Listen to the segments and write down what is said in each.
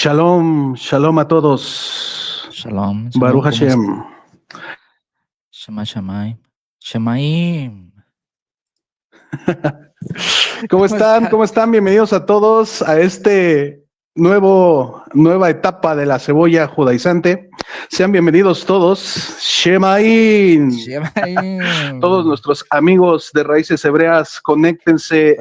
Shalom, shalom a todos. Shalom, Baruch Hashem. Shema Shamayim. Shemaim. ¿Cómo están? ¿Cómo están? Bienvenidos a todos a nueva etapa de la cebolla judaizante. Sean bienvenidos todos. Shemaim. Shemaim. Todos nuestros amigos de Raíces Hebreas, conéctense,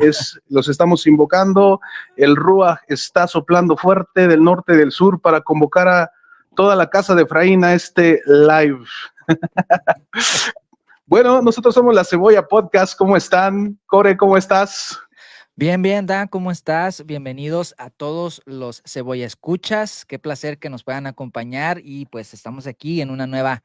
los estamos invocando. El Ruach está soplando fuerte del norte y del sur para convocar a toda la casa de Efraín a este live. Bueno, nosotros somos La Cebolla Podcast. ¿Cómo están? Core, ¿cómo estás? Bien, Dan, ¿cómo estás? Bienvenidos a todos los Cebolla Escuchas. Qué placer que nos puedan acompañar y pues estamos aquí en una nueva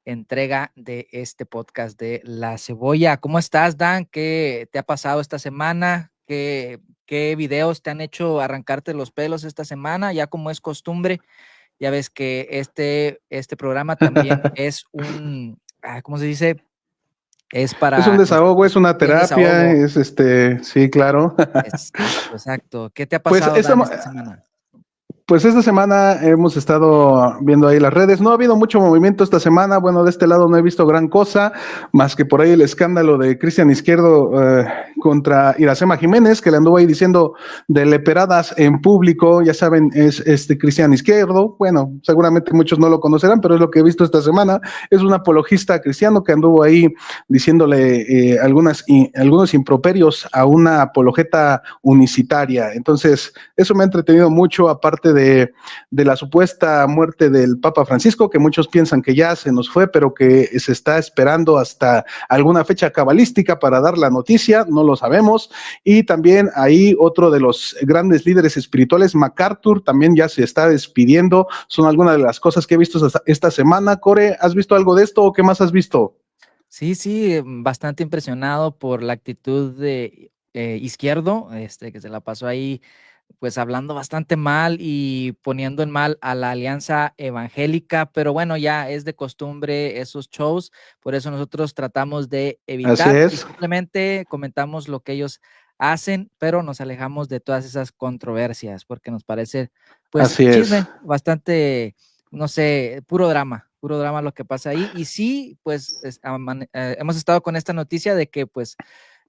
entrega de este podcast de La Cebolla. ¿Cómo estás, Dan? ¿Qué te ha pasado esta semana? ¿Qué videos te han hecho arrancarte los pelos esta semana? Ya como es costumbre, ya ves que este programa también es un, ¿cómo se dice? Es para... Es un desahogo, es una terapia, sí, claro. Exacto. ¿Qué te ha pasado, Dan, esta semana? Pues esta semana hemos estado viendo ahí las redes. No ha habido mucho movimiento esta semana. Bueno, de este lado no he visto gran cosa, más que por ahí el escándalo de Cristian Izquierdo contra Iracema Jiménez, que le anduvo ahí diciendo de leperadas en público. Ya saben, es Cristian Izquierdo. Bueno, seguramente muchos no lo conocerán, pero es lo que he visto esta semana. Es un apologista cristiano que anduvo ahí diciéndole algunos improperios a una apologeta unicitaria. Entonces, eso me ha entretenido mucho, aparte de la supuesta muerte del Papa Francisco, que muchos piensan que ya se nos fue, pero que se está esperando hasta alguna fecha cabalística para dar la noticia, no lo sabemos. Y también ahí otro de los grandes líderes espirituales, MacArthur, también ya se está despidiendo. Son algunas de las cosas que he visto esta semana. Core, ¿has visto algo de esto o qué más has visto? Sí, bastante impresionado por la actitud de Izquierdo, que se la pasó ahí pues hablando bastante mal y poniendo en mal a la Alianza Evangélica, pero bueno, ya es de costumbre esos shows, por eso nosotros tratamos de evitar y simplemente comentamos lo que ellos hacen, pero nos alejamos de todas esas controversias, porque nos parece pues chisme, bastante, no sé, puro drama lo que pasa ahí, y sí, pues hemos estado con esta noticia de que pues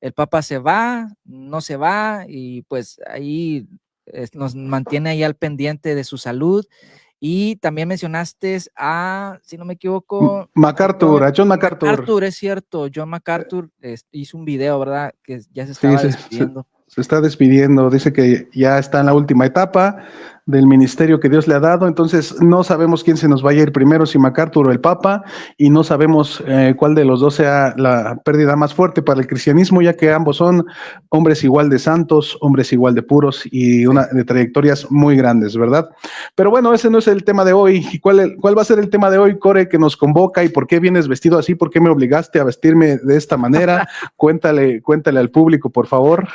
el Papa se va, no se va, y pues ahí nos mantiene ahí al pendiente de su salud. Y también mencionaste a, si no me equivoco, a John MacArthur. MacArthur, es cierto, John MacArthur hizo un video, ¿verdad? Que ya se estaba despidiendo. Se está despidiendo, dice que ya está en la última etapa del ministerio que Dios le ha dado, entonces no sabemos quién se nos vaya a ir primero, si MacArthur o el Papa, y no sabemos cuál de los dos sea la pérdida más fuerte para el cristianismo, ya que ambos son hombres igual de santos, hombres igual de puros y de trayectorias muy grandes, ¿verdad? Pero bueno, ese no es el tema de hoy. ¿Cuál va a ser el tema de hoy, Core, que nos convoca, y por qué vienes vestido así? ¿Por qué me obligaste a vestirme de esta manera? Cuéntale al público, por favor.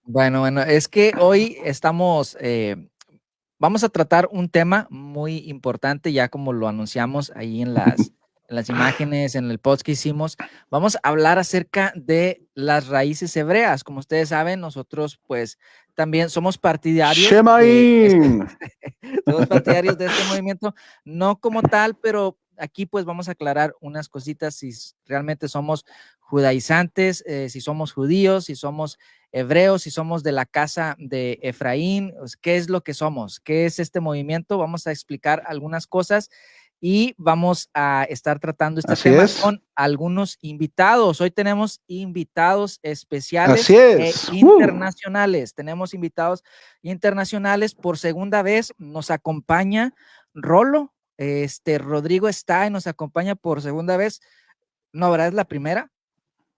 Bueno, es que hoy vamos a tratar un tema muy importante, ya como lo anunciamos ahí en las imágenes, en el post que hicimos. Vamos a hablar acerca de las raíces hebreas. Como ustedes saben, nosotros pues también somos partidarios somos partidarios de este movimiento, no como tal, pero aquí pues vamos a aclarar unas cositas, si realmente somos judaizantes, si somos judíos, si somos hebreos, si somos de la casa de Efraín, qué es lo que somos, qué es este movimiento. Vamos a explicar algunas cosas y vamos a estar tratando este tema con algunos invitados. Hoy tenemos invitados especiales e internacionales. Tenemos invitados internacionales por segunda vez. Nos acompaña Rolo. Rodrigo está y nos acompaña por segunda vez. No, ¿verdad? ¿Es la primera,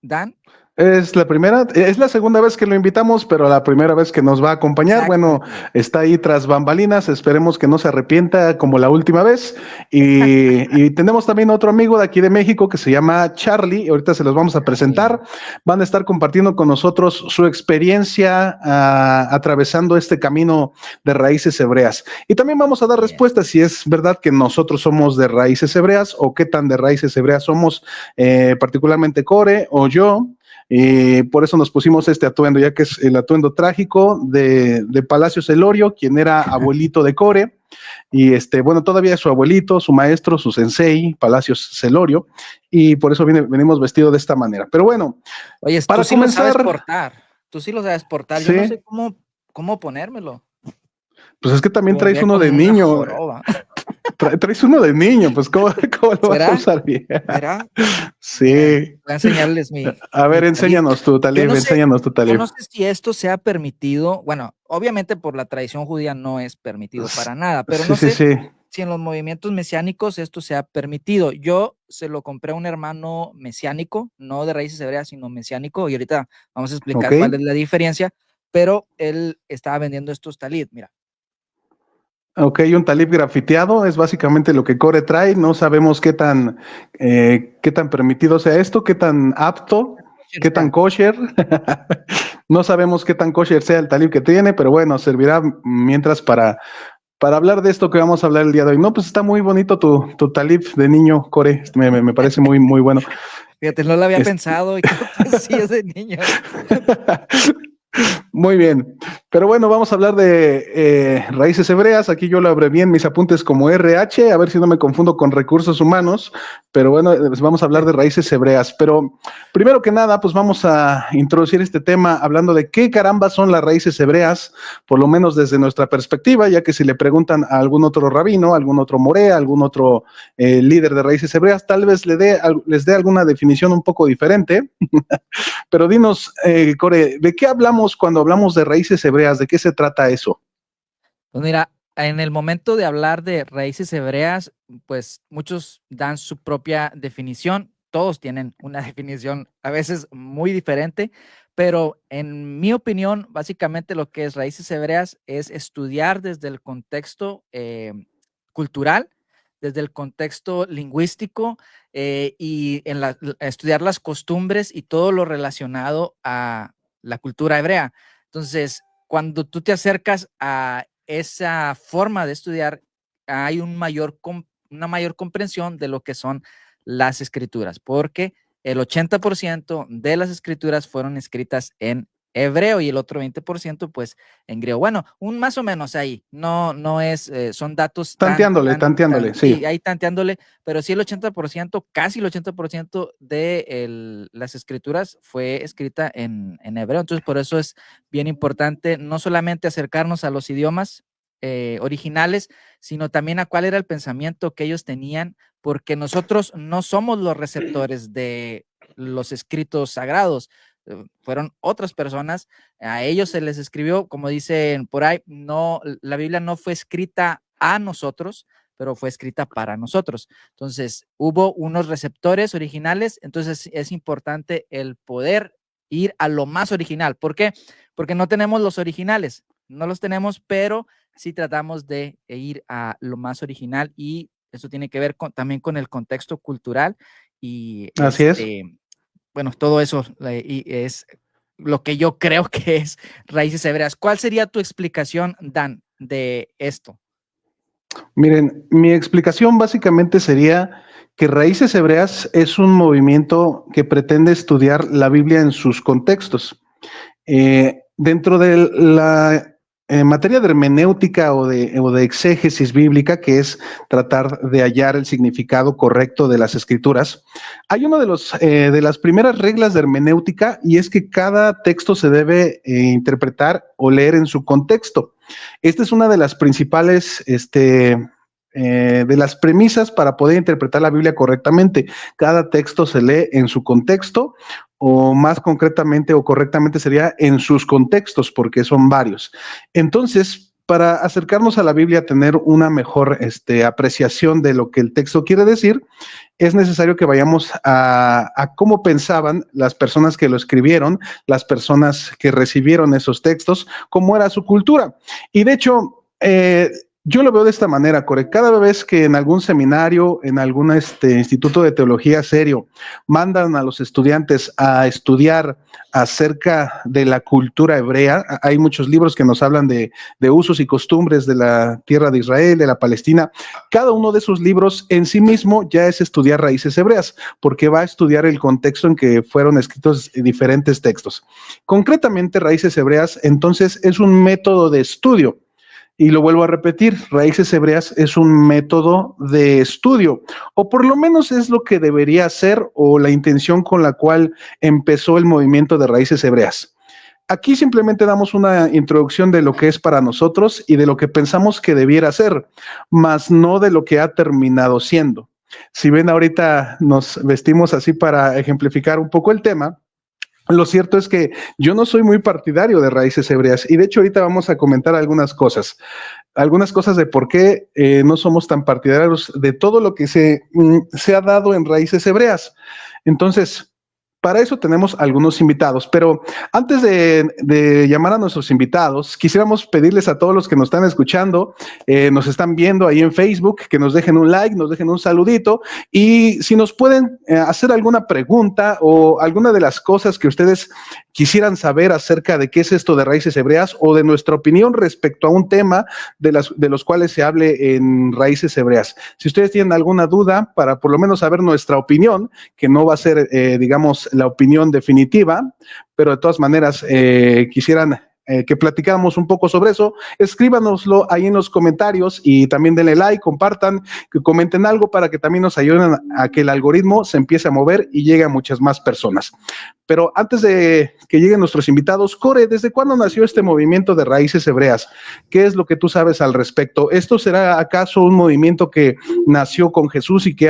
Dan? Es la segunda vez que lo invitamos, pero la primera vez que nos va a acompañar. Bueno, está ahí tras bambalinas, esperemos que no se arrepienta como la última vez. Y tenemos también otro amigo de aquí de México que se llama Charlie, ahorita se los vamos a presentar. Van a estar compartiendo con nosotros su experiencia atravesando este camino de raíces hebreas. Y también vamos a dar respuestas si es verdad que nosotros somos de raíces hebreas o qué tan de raíces hebreas somos, particularmente Core o yo. Por eso nos pusimos este atuendo, ya que es el atuendo trágico de Palacios Elorio, quien era abuelito de Core. Y bueno, todavía es su abuelito, su maestro, su sensei, Palacios Celorio, y por eso venimos vestidos de esta manera. Pero bueno, oye, para tú sí comenzar, lo sabes portar, tú sí lo sabes portar, sí, yo no sé cómo ponérmelo. pues es que también traes Pondría uno de como una niño, joroba. traes uno de niño, pues ¿cómo lo vas a ¿Será? usar bien? ¿Será? Miren, Sí, voy a enseñarles a ver, mi talib. talib, enséñanos tu Yo talib. no sé si esto sea permitido, bueno, obviamente por la tradición judía no es permitido para nada, pero Sí, no sí, sé sí. si en los movimientos mesiánicos esto sea permitido. Yo se lo compré a un hermano mesiánico, no de raíces hebreas, sino mesiánico, y ahorita vamos a Ok. explicar cuál es la diferencia, pero él estaba vendiendo estos talid, mira. Ok, un talib grafiteado es básicamente lo que Core trae. No sabemos qué tan permitido sea esto, qué tan apto, qué tan Está. kosher. No sabemos qué tan kosher sea el talib que tiene, pero bueno, servirá mientras para hablar de esto que vamos a hablar el día de hoy. No, pues está muy bonito tu talib de niño, Core. Me parece muy, muy bueno. Fíjate, no lo había Es- pensado y creo que sí es de niño. Muy bien, pero bueno, vamos a hablar de raíces hebreas. Aquí yo lo abrevié en mis apuntes como RH, a ver si no me confundo con recursos humanos, pero bueno, pues vamos a hablar de raíces hebreas. Pero primero que nada, pues vamos a introducir este tema hablando de qué caramba son las raíces hebreas, por lo menos desde nuestra perspectiva, ya que si le preguntan a algún otro rabino, algún otro morea, algún otro líder de raíces hebreas, tal vez les dé alguna definición un poco diferente. Pero dinos, Core, ¿de qué hablamos cuando hablamos de raíces hebreas? ¿De qué se trata eso? Pues mira, en el momento de hablar de raíces hebreas, pues muchos dan su propia definición, todos tienen una definición a veces muy diferente, pero en mi opinión, básicamente lo que es raíces hebreas es estudiar desde el contexto cultural, desde el contexto lingüístico y estudiar las costumbres y todo lo relacionado a la cultura hebrea. Entonces, cuando tú te acercas a esa forma de estudiar, hay una mayor comprensión de lo que son las escrituras, porque el 80% de las escrituras fueron escritas en hebreo y el otro 20% pues en griego. Bueno, un más o menos ahí, no es, son datos Tanteándole, sí, sí. ahí tanteándole, pero sí el 80%, casi el 80% de las escrituras fue escrita en hebreo. Entonces, por eso es bien importante no solamente acercarnos a los idiomas originales, sino también a cuál era el pensamiento que ellos tenían, porque nosotros no somos los receptores de los escritos sagrados, fueron otras personas, a ellos se les escribió, como dicen por ahí, no, la Biblia no fue escrita a nosotros, pero fue escrita para nosotros. Entonces, hubo unos receptores originales, entonces es importante el poder ir a lo más original. ¿Por qué? Porque no tenemos los originales, no los tenemos, pero sí tratamos de ir a lo más original y eso tiene que ver también con el contexto cultural y Así es. bueno, todo eso y es lo que yo creo que es raíces hebreas. ¿Cuál sería tu explicación, Dan, de esto? Miren, mi explicación básicamente sería que Raíces Hebreas es un movimiento que pretende estudiar la Biblia en sus contextos. Dentro de la materia de hermenéutica o de exégesis bíblica, que es tratar de hallar el significado correcto de las escrituras, hay una de las primeras reglas de hermenéutica y es que cada texto se debe interpretar o leer en su contexto. Esta es una de las principales de las premisas para poder interpretar la Biblia correctamente. Cada texto se lee en su contexto o más concretamente o correctamente sería en sus contextos, porque son varios. Entonces, para acercarnos a la Biblia, tener una mejor apreciación de lo que el texto quiere decir, es necesario que vayamos a cómo pensaban las personas que lo escribieron, las personas que recibieron esos textos, cómo era su cultura. Y de hecho, Yo lo veo de esta manera, Core. Cada vez que en algún seminario, en algún instituto de teología serio, mandan a los estudiantes a estudiar acerca de la cultura hebrea, hay muchos libros que nos hablan de usos y costumbres de la tierra de Israel, de la Palestina. Cada uno de esos libros en sí mismo ya es estudiar raíces hebreas, porque va a estudiar el contexto en que fueron escritos diferentes textos. Concretamente, raíces hebreas, entonces, es un método de estudio. Y lo vuelvo a repetir, Raíces Hebreas es un método de estudio, o por lo menos es lo que debería ser o la intención con la cual empezó el movimiento de Raíces Hebreas. Aquí simplemente damos una introducción de lo que es para nosotros y de lo que pensamos que debiera ser, más no de lo que ha terminado siendo. Si ven, ahorita nos vestimos así para ejemplificar un poco el tema. Lo cierto es que yo no soy muy partidario de Raíces Hebreas y de hecho ahorita vamos a comentar algunas cosas de por qué no somos tan partidarios de todo lo que se ha dado en Raíces Hebreas. Entonces, para eso tenemos algunos invitados, pero antes de llamar a nuestros invitados, quisiéramos pedirles a todos los que nos están escuchando, nos están viendo ahí en Facebook, que nos dejen un like, nos dejen un saludito y si nos pueden hacer alguna pregunta o alguna de las cosas que ustedes quisieran saber acerca de qué es esto de Raíces Hebreas o de nuestra opinión respecto a un tema de los cuales se hable en Raíces Hebreas. Si ustedes tienen alguna duda para por lo menos saber nuestra opinión, que no va a ser, digamos, la opinión definitiva, pero de todas maneras quisieran que platicáramos un poco sobre eso, escríbanoslo ahí en los comentarios y también denle like, compartan, que comenten algo para que también nos ayuden a que el algoritmo se empiece a mover y llegue a muchas más personas. Pero antes de que lleguen nuestros invitados, Core, ¿desde cuándo nació este movimiento de Raíces Hebreas? ¿Qué es lo que tú sabes al respecto? ¿Esto será acaso un movimiento que nació con Jesús y que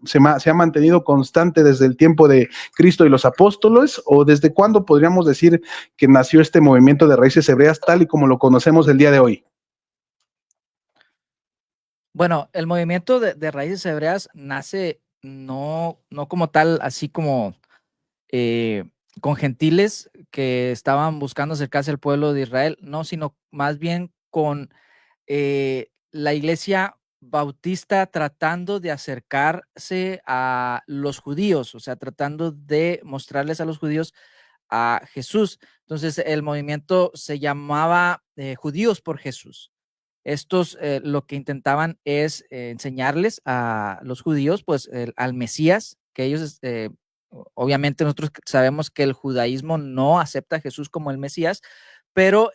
se ha mantenido constante desde el tiempo de Cristo y los apóstoles? ¿O desde cuándo podríamos decir que nació este movimiento de Raíces Hebreas tal y como lo conocemos el día de hoy? Bueno, el movimiento de Raíces Hebreas nace no como tal, así como eh, con gentiles que estaban buscando acercarse al pueblo de Israel, no, sino más bien con la iglesia bautista tratando de acercarse a los judíos, o sea, tratando de mostrarles a los judíos a Jesús. Entonces, el movimiento se llamaba Judíos por Jesús. Estos lo que intentaban es enseñarles a los judíos, pues, al Mesías, que ellos, obviamente nosotros sabemos que el judaísmo no acepta a Jesús como el Mesías, pero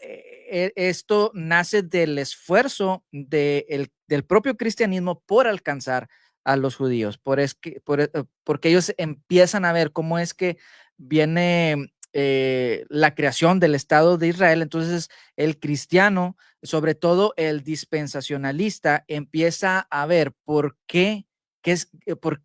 esto nace del esfuerzo del propio cristianismo por alcanzar a los judíos, porque ellos empiezan a ver cómo es que viene la creación del Estado de Israel. Entonces el cristiano, sobre todo el dispensacionalista, empieza a ver por qué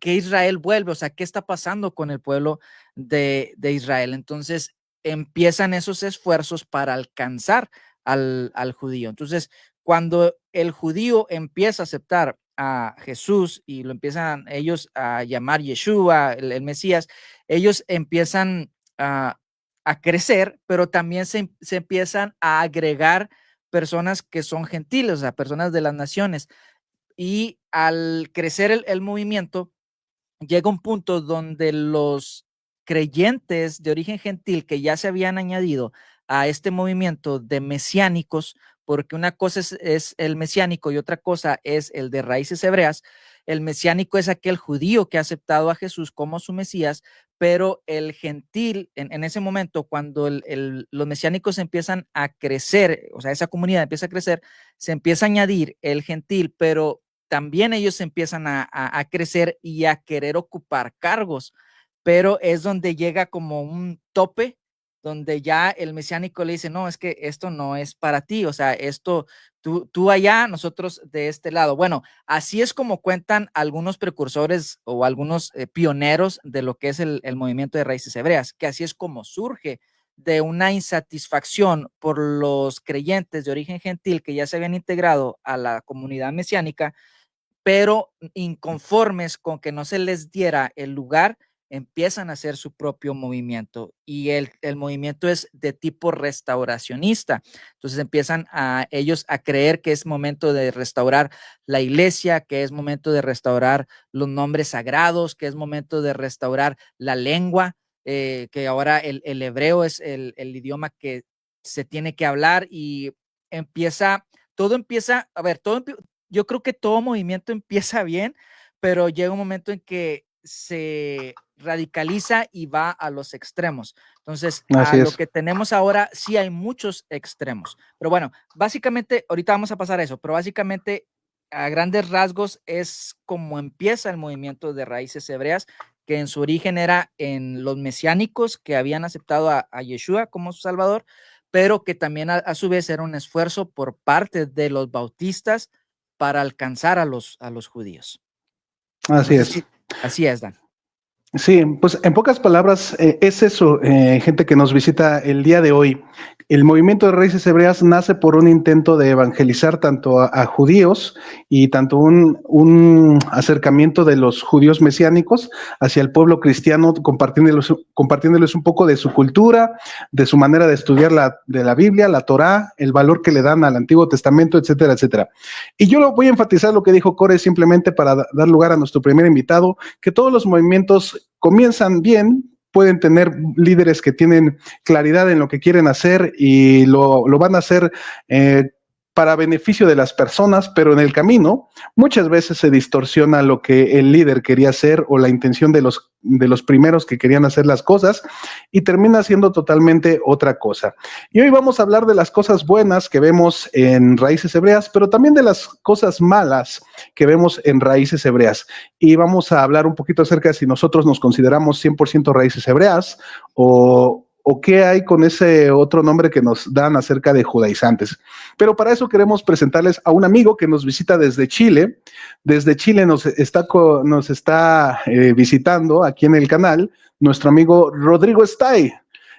Israel vuelve, o sea, qué está pasando con el pueblo de Israel. Entonces empiezan esos esfuerzos para alcanzar al judío. Entonces, cuando el judío empieza a aceptar a Jesús y lo empiezan ellos a llamar Yeshua, el Mesías, ellos empiezan a crecer, pero también se empiezan a agregar personas que son gentiles, o sea, personas de las naciones. Y al crecer el movimiento, llega un punto donde los creyentes de origen gentil que ya se habían añadido a este movimiento de mesiánicos, porque una cosa es el mesiánico y otra cosa es el de raíces hebreas. El mesiánico es aquel judío que ha aceptado a Jesús como su Mesías, pero el gentil, en ese momento, cuando los mesiánicos empiezan a crecer, o sea, esa comunidad empieza a crecer, se empieza a añadir el gentil, pero también ellos empiezan a crecer y a querer ocupar cargos, pero es donde llega como un tope, donde ya el mesiánico le dice, no, es que esto no es para ti, o sea, esto, tú allá, nosotros de este lado. Bueno, así es como cuentan algunos precursores o algunos pioneros de lo que es el movimiento de raíces hebreas, que así es como surge de una insatisfacción por los creyentes de origen gentil que ya se habían integrado a la comunidad mesiánica, pero inconformes con que no se les diera el lugar empiezan a hacer su propio movimiento y el movimiento es de tipo restauracionista. Entonces empiezan ellos a creer que es momento de restaurar la iglesia, que es momento de restaurar los nombres sagrados, que es momento de restaurar la lengua, que ahora el hebreo es el idioma que se tiene que hablar y todo empieza, a ver, yo creo que todo movimiento empieza bien, pero llega un momento en que se radicaliza y va a los extremos. Entonces, a Así lo es. que tenemos ahora, sí hay muchos extremos. Pero bueno, básicamente, ahorita vamos a pasar a eso, pero básicamente, a grandes rasgos, es como empieza el movimiento de raíces hebreas, que en su origen era en los mesiánicos que habían aceptado a Yeshua como su Salvador, pero que también a su vez era un esfuerzo por parte de los bautistas para alcanzar a los judíos. No Así sé es. si así es, Dan. Sí, pues en pocas palabras, es eso, gente que nos visita el día de hoy. El movimiento de raíces hebreas nace por un intento de evangelizar tanto a judíos y tanto un acercamiento de los judíos mesiánicos hacia el pueblo cristiano, compartiéndoles un poco de su cultura, de su manera de estudiar de la Biblia, la Torá, el valor que le dan al Antiguo Testamento, etcétera, etcétera. Y yo voy a enfatizar lo que dijo Core simplemente para dar lugar a nuestro primer invitado, que todos los movimientos comienzan bien, pueden tener líderes que tienen claridad en lo que quieren hacer y lo van a hacer para beneficio de las personas, pero en el camino muchas veces se distorsiona lo que el líder quería hacer o la intención de los primeros que querían hacer las cosas y termina siendo totalmente otra cosa. Y hoy vamos a hablar de las cosas buenas que vemos en Raíces Hebreas, pero también de las cosas malas que vemos en Raíces Hebreas. Y vamos a hablar un poquito acerca de si nosotros nos consideramos 100% Raíces Hebreas o qué hay con ese otro nombre que nos dan acerca de judaizantes. Pero para eso queremos presentarles a un amigo que nos visita desde Chile. Desde Chile nos está visitando aquí en el canal nuestro amigo Rodrigo Stay.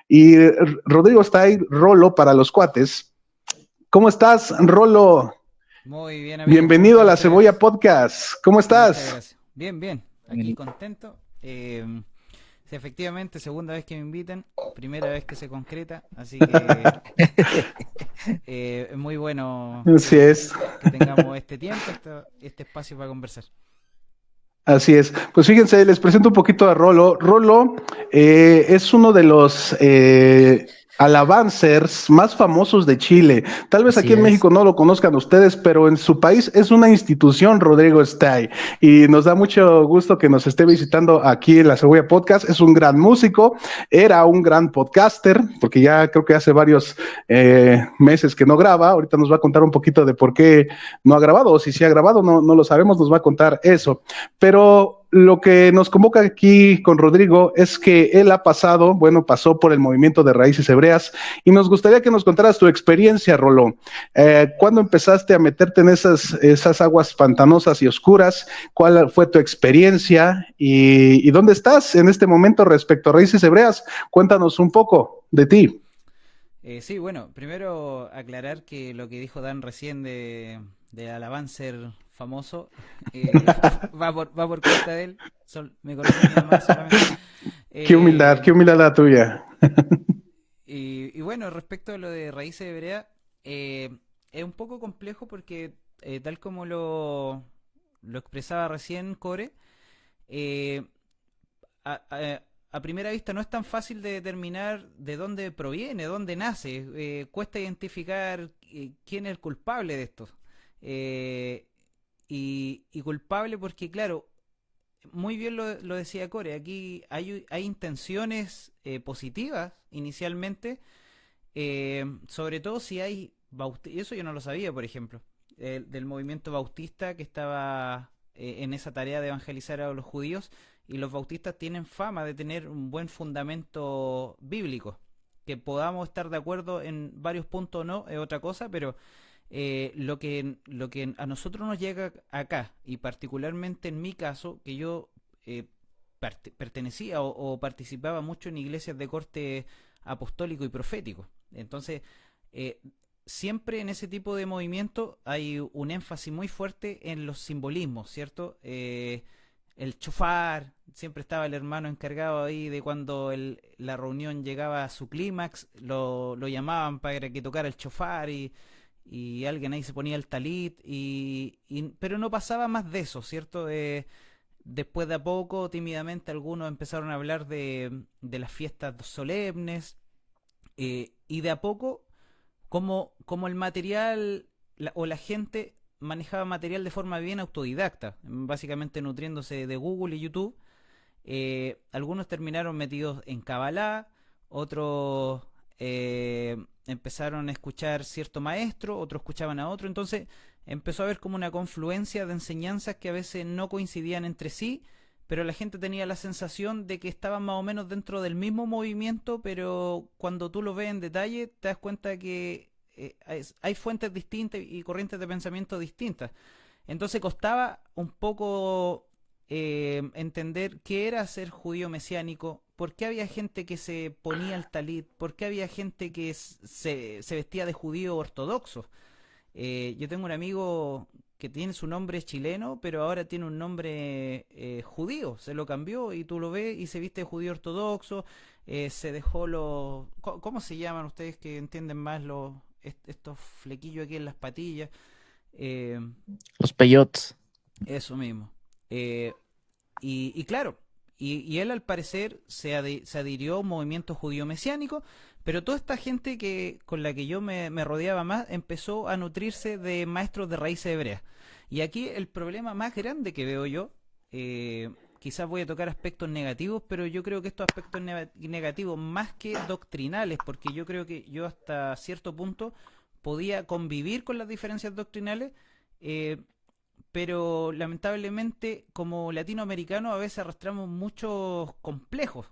Y Rodrigo Stay, Rolo para los cuates. ¿Cómo estás, Rolo? Muy bien, amigo. ¿Cómo Bienvenido a están la Cebolla ustedes? Podcast. ¿Cómo Muchas estás? gracias. Bien, bien. Aquí contento. Sí, efectivamente, segunda vez que me invitan, primera vez que se concreta, así que es muy bueno Así es. que tengamos este tiempo, este espacio para conversar. Así es. Pues fíjense, les presento un poquito a Rolo. Rolo es uno de los alabancers más famosos de Chile. Tal vez aquí Así en es. México no lo conozcan ustedes, pero en su país es una institución, Rodrigo Stay. Y nos da mucho gusto que nos esté visitando aquí en la Cebolla Podcast. Es un gran músico, era un gran podcaster, porque ya creo que hace varios meses que no graba. Ahorita nos va a contar un poquito de por qué no ha grabado, o si sí ha grabado, no lo sabemos, nos va a contar eso. Pero lo que nos convoca aquí con Rodrigo es que él pasó por el movimiento de Raíces Hebreas y nos gustaría que nos contaras tu experiencia, Roló. ¿Cuándo empezaste a meterte en esas aguas pantanosas y oscuras? ¿Cuál fue tu experiencia? ¿Y dónde estás en este momento respecto a Raíces Hebreas? Cuéntanos un poco de ti. Sí, bueno, primero aclarar que lo que dijo Dan recién de Alabancer famoso va por cuenta de él. Me conoce mi mamá solamente. Eh, Qué humildad la tuya. y bueno, respecto a lo de raíces hebreas, es un poco complejo porque tal como lo expresaba recién Core, eh, a, a- a primera vista no es tan fácil de determinar de dónde proviene, dónde nace. Cuesta identificar quién es el culpable de esto. Eh, y culpable porque, claro, muy bien lo decía Core, aquí hay intenciones positivas inicialmente, sobre todo si hay eso yo no lo sabía, por ejemplo, del movimiento bautista que estaba en esa tarea de evangelizar a los judíos, y los bautistas tienen fama de tener un buen fundamento bíblico. Que podamos estar de acuerdo en varios puntos o no es otra cosa, pero lo que a nosotros nos llega acá, y particularmente en mi caso, que yo eh, pertenecía o participaba mucho en iglesias de corte apostólico y profético. Entonces, eh, siempre en ese tipo de movimiento hay un énfasis muy fuerte en los simbolismos, ¿cierto? el chofar, siempre estaba el hermano encargado ahí de cuando la reunión llegaba a su clímax, lo llamaban para que tocara el chofar y alguien ahí se ponía el talit, pero no pasaba más de eso, ¿cierto? Después de a poco, tímidamente, algunos empezaron a hablar de las fiestas solemnes, y de a poco, como el material o la gente manejaba material de forma bien autodidacta, básicamente nutriéndose de Google y YouTube. Algunos terminaron metidos en Kabbalah, otros empezaron a escuchar cierto maestro, otros escuchaban a otro, entonces empezó a haber como una confluencia de enseñanzas que a veces no coincidían entre sí, pero la gente tenía la sensación de que estaban más o menos dentro del mismo movimiento, pero cuando tú lo ves en detalle te das cuenta que hay fuentes distintas y corrientes de pensamiento distintas. Entonces costaba un poco entender qué era ser judío mesiánico, por qué había gente que se ponía el talit, por qué había gente que se vestía de judío ortodoxo. Yo tengo un amigo que tiene su nombre chileno, pero ahora tiene un nombre judío, se lo cambió y tú lo ves y se viste de judío ortodoxo, se dejó los... ¿Cómo se llaman ustedes que entienden más estos flequillos aquí en las patillas? Eh, Los peyotes. Eso mismo. Eh, y claro, y él al parecer se adhirió a un movimiento judío mesiánico, pero toda esta gente con la que yo me rodeaba más empezó a nutrirse de maestros de raíces hebreas. Y aquí el problema más grande que veo yo, quizás voy a tocar aspectos negativos, pero yo creo que estos aspectos negativos más que doctrinales, porque yo creo que yo hasta cierto punto podía convivir con las diferencias doctrinales, eh, pero lamentablemente como latinoamericanos a veces arrastramos muchos complejos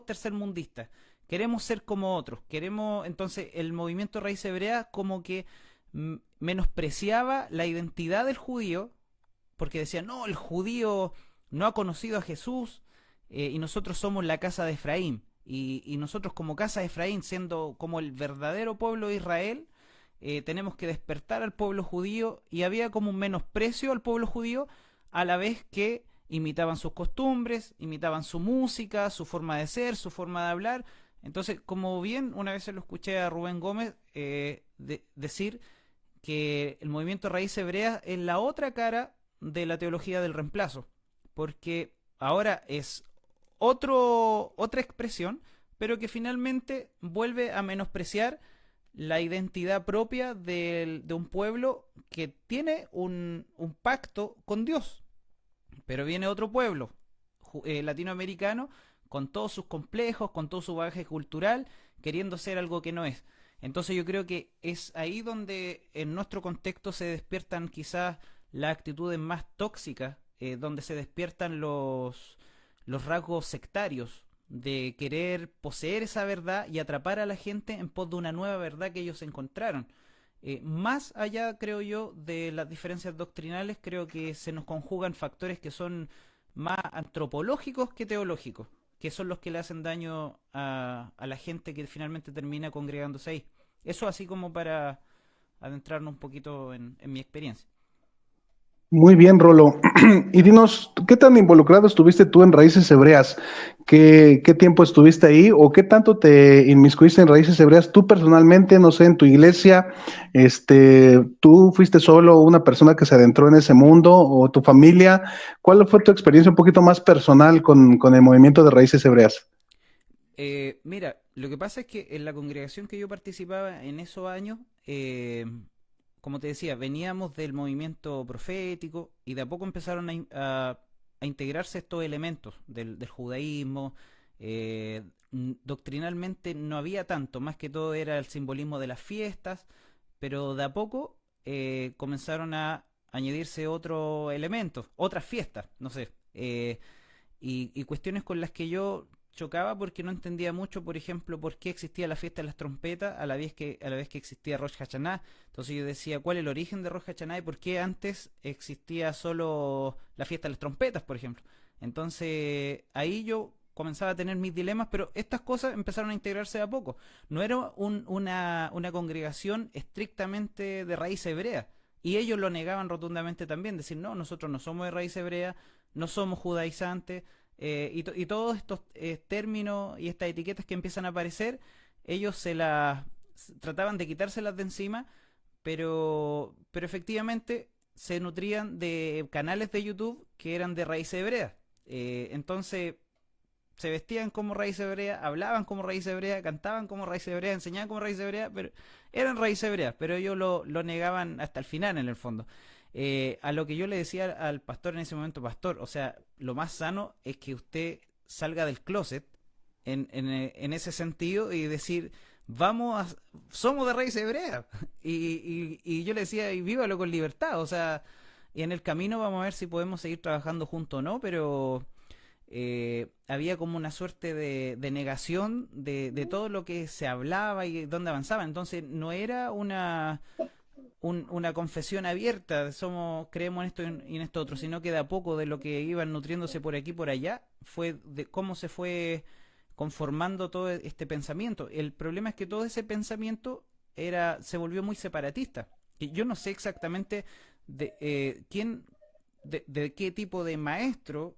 tercermundistas. Queremos ser como otros, entonces el movimiento raíz hebrea como que menospreciaba la identidad del judío, porque decía, no, el judío no ha conocido a Jesús, y nosotros somos la casa de Efraín, y nosotros como casa de Efraín, siendo como el verdadero pueblo de Israel, tenemos que despertar al pueblo judío, y había como un menosprecio al pueblo judío a la vez que imitaban sus costumbres, imitaban su música, su forma de ser, su forma de hablar. Entonces, como bien una vez se lo escuché a Rubén Gómez decir que el movimiento raíz hebrea es la otra cara de la teología del reemplazo, porque ahora es otra expresión, pero que finalmente vuelve a menospreciar la identidad propia de un pueblo que tiene un pacto con Dios. Pero viene otro pueblo latinoamericano con todos sus complejos, con todo su bagaje cultural, queriendo ser algo que no es. Entonces yo creo que es ahí donde en nuestro contexto se despiertan quizás las actitudes más tóxicas, donde se despiertan los rasgos sectarios de querer poseer esa verdad y atrapar a la gente en pos de una nueva verdad que ellos encontraron. Más allá, creo yo, de las diferencias doctrinales, creo que se nos conjugan factores que son más antropológicos que teológicos, que son los que le hacen daño a la gente que finalmente termina congregándose ahí. Eso así como para adentrarnos un poquito en mi experiencia. Muy bien, Rolo. Y dinos, ¿qué tan involucrado estuviste tú en Raíces Hebreas? ¿Qué tiempo estuviste ahí? ¿O qué tanto te inmiscuiste en Raíces Hebreas tú personalmente, no sé, en tu iglesia? ¿Tú fuiste solo una persona que se adentró en ese mundo o tu familia? ¿Cuál fue tu experiencia un poquito más personal con el movimiento de Raíces Hebreas? Mira, lo que pasa es que en la congregación que yo participaba en esos años, como te decía, veníamos del movimiento profético y de a poco empezaron a integrarse estos elementos del judaísmo. Doctrinalmente no había tanto, más que todo era el simbolismo de las fiestas, pero de a poco comenzaron a añadirse otros elementos, otras fiestas, no sé, y cuestiones con las que yo chocaba porque no entendía mucho, por ejemplo, por qué existía la fiesta de las trompetas a la vez que existía Rosh Hashanah. Entonces yo decía, ¿cuál es el origen de Rosh Hashanah y por qué antes existía solo la fiesta de las trompetas, por ejemplo? Entonces ahí yo comenzaba a tener mis dilemas, pero estas cosas empezaron a integrarse de a poco. No era una congregación estrictamente de raíz hebrea, Y ellos lo negaban rotundamente también, decir, no, nosotros no somos de raíz hebrea, no somos judaizantes, y todos estos términos y estas etiquetas que empiezan a aparecer, ellos trataban de quitárselas de encima, pero efectivamente se nutrían de canales de YouTube que eran de raíz hebrea. Entonces se vestían como raíz hebrea, hablaban como raíz hebrea, cantaban como raíz hebrea, enseñaban como raíz hebrea, pero eran raíz hebrea, pero ellos lo negaban hasta el final en el fondo. A lo que yo le decía al pastor en ese momento, pastor, o sea, lo más sano es que usted salga del closet en ese sentido y decir, somos de raíz hebrea. Y yo le decía, y vívalo con libertad, o sea, y en el camino vamos a ver si podemos seguir trabajando juntos o no, pero había como una suerte de negación de todo lo que se hablaba y dónde avanzaba. Entonces no era una confesión abierta, creemos en esto y en esto otro, sino que de a poco de lo que iban nutriéndose por aquí y por allá, fue de cómo se fue conformando todo este pensamiento. El problema es que todo ese pensamiento se volvió muy separatista. Y yo no sé exactamente de qué tipo de maestro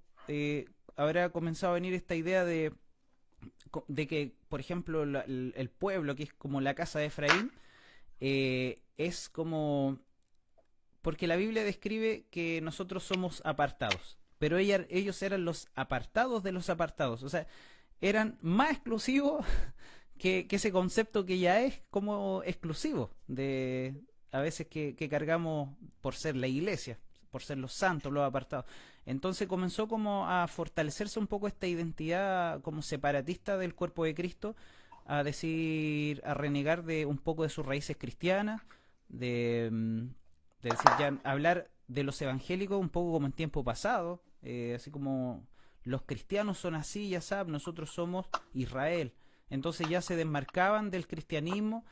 habrá comenzado a venir esta idea de que, por ejemplo, el pueblo, que es como la casa de Efraín, es como... Porque la Biblia describe que nosotros somos apartados, pero ellos eran los apartados de los apartados, o sea, eran más exclusivos que ese concepto que ya es como exclusivo a veces que cargamos por ser la iglesia, por ser los santos, los apartados. Entonces comenzó como a fortalecerse un poco esta identidad como separatista del cuerpo de Cristo, a renegar de un poco de sus raíces cristianas, de decir, ya hablar de los evangélicos un poco como en tiempo pasado, así como los cristianos son así, ya saben, nosotros somos Israel. Entonces ya se desmarcaban del cristianismo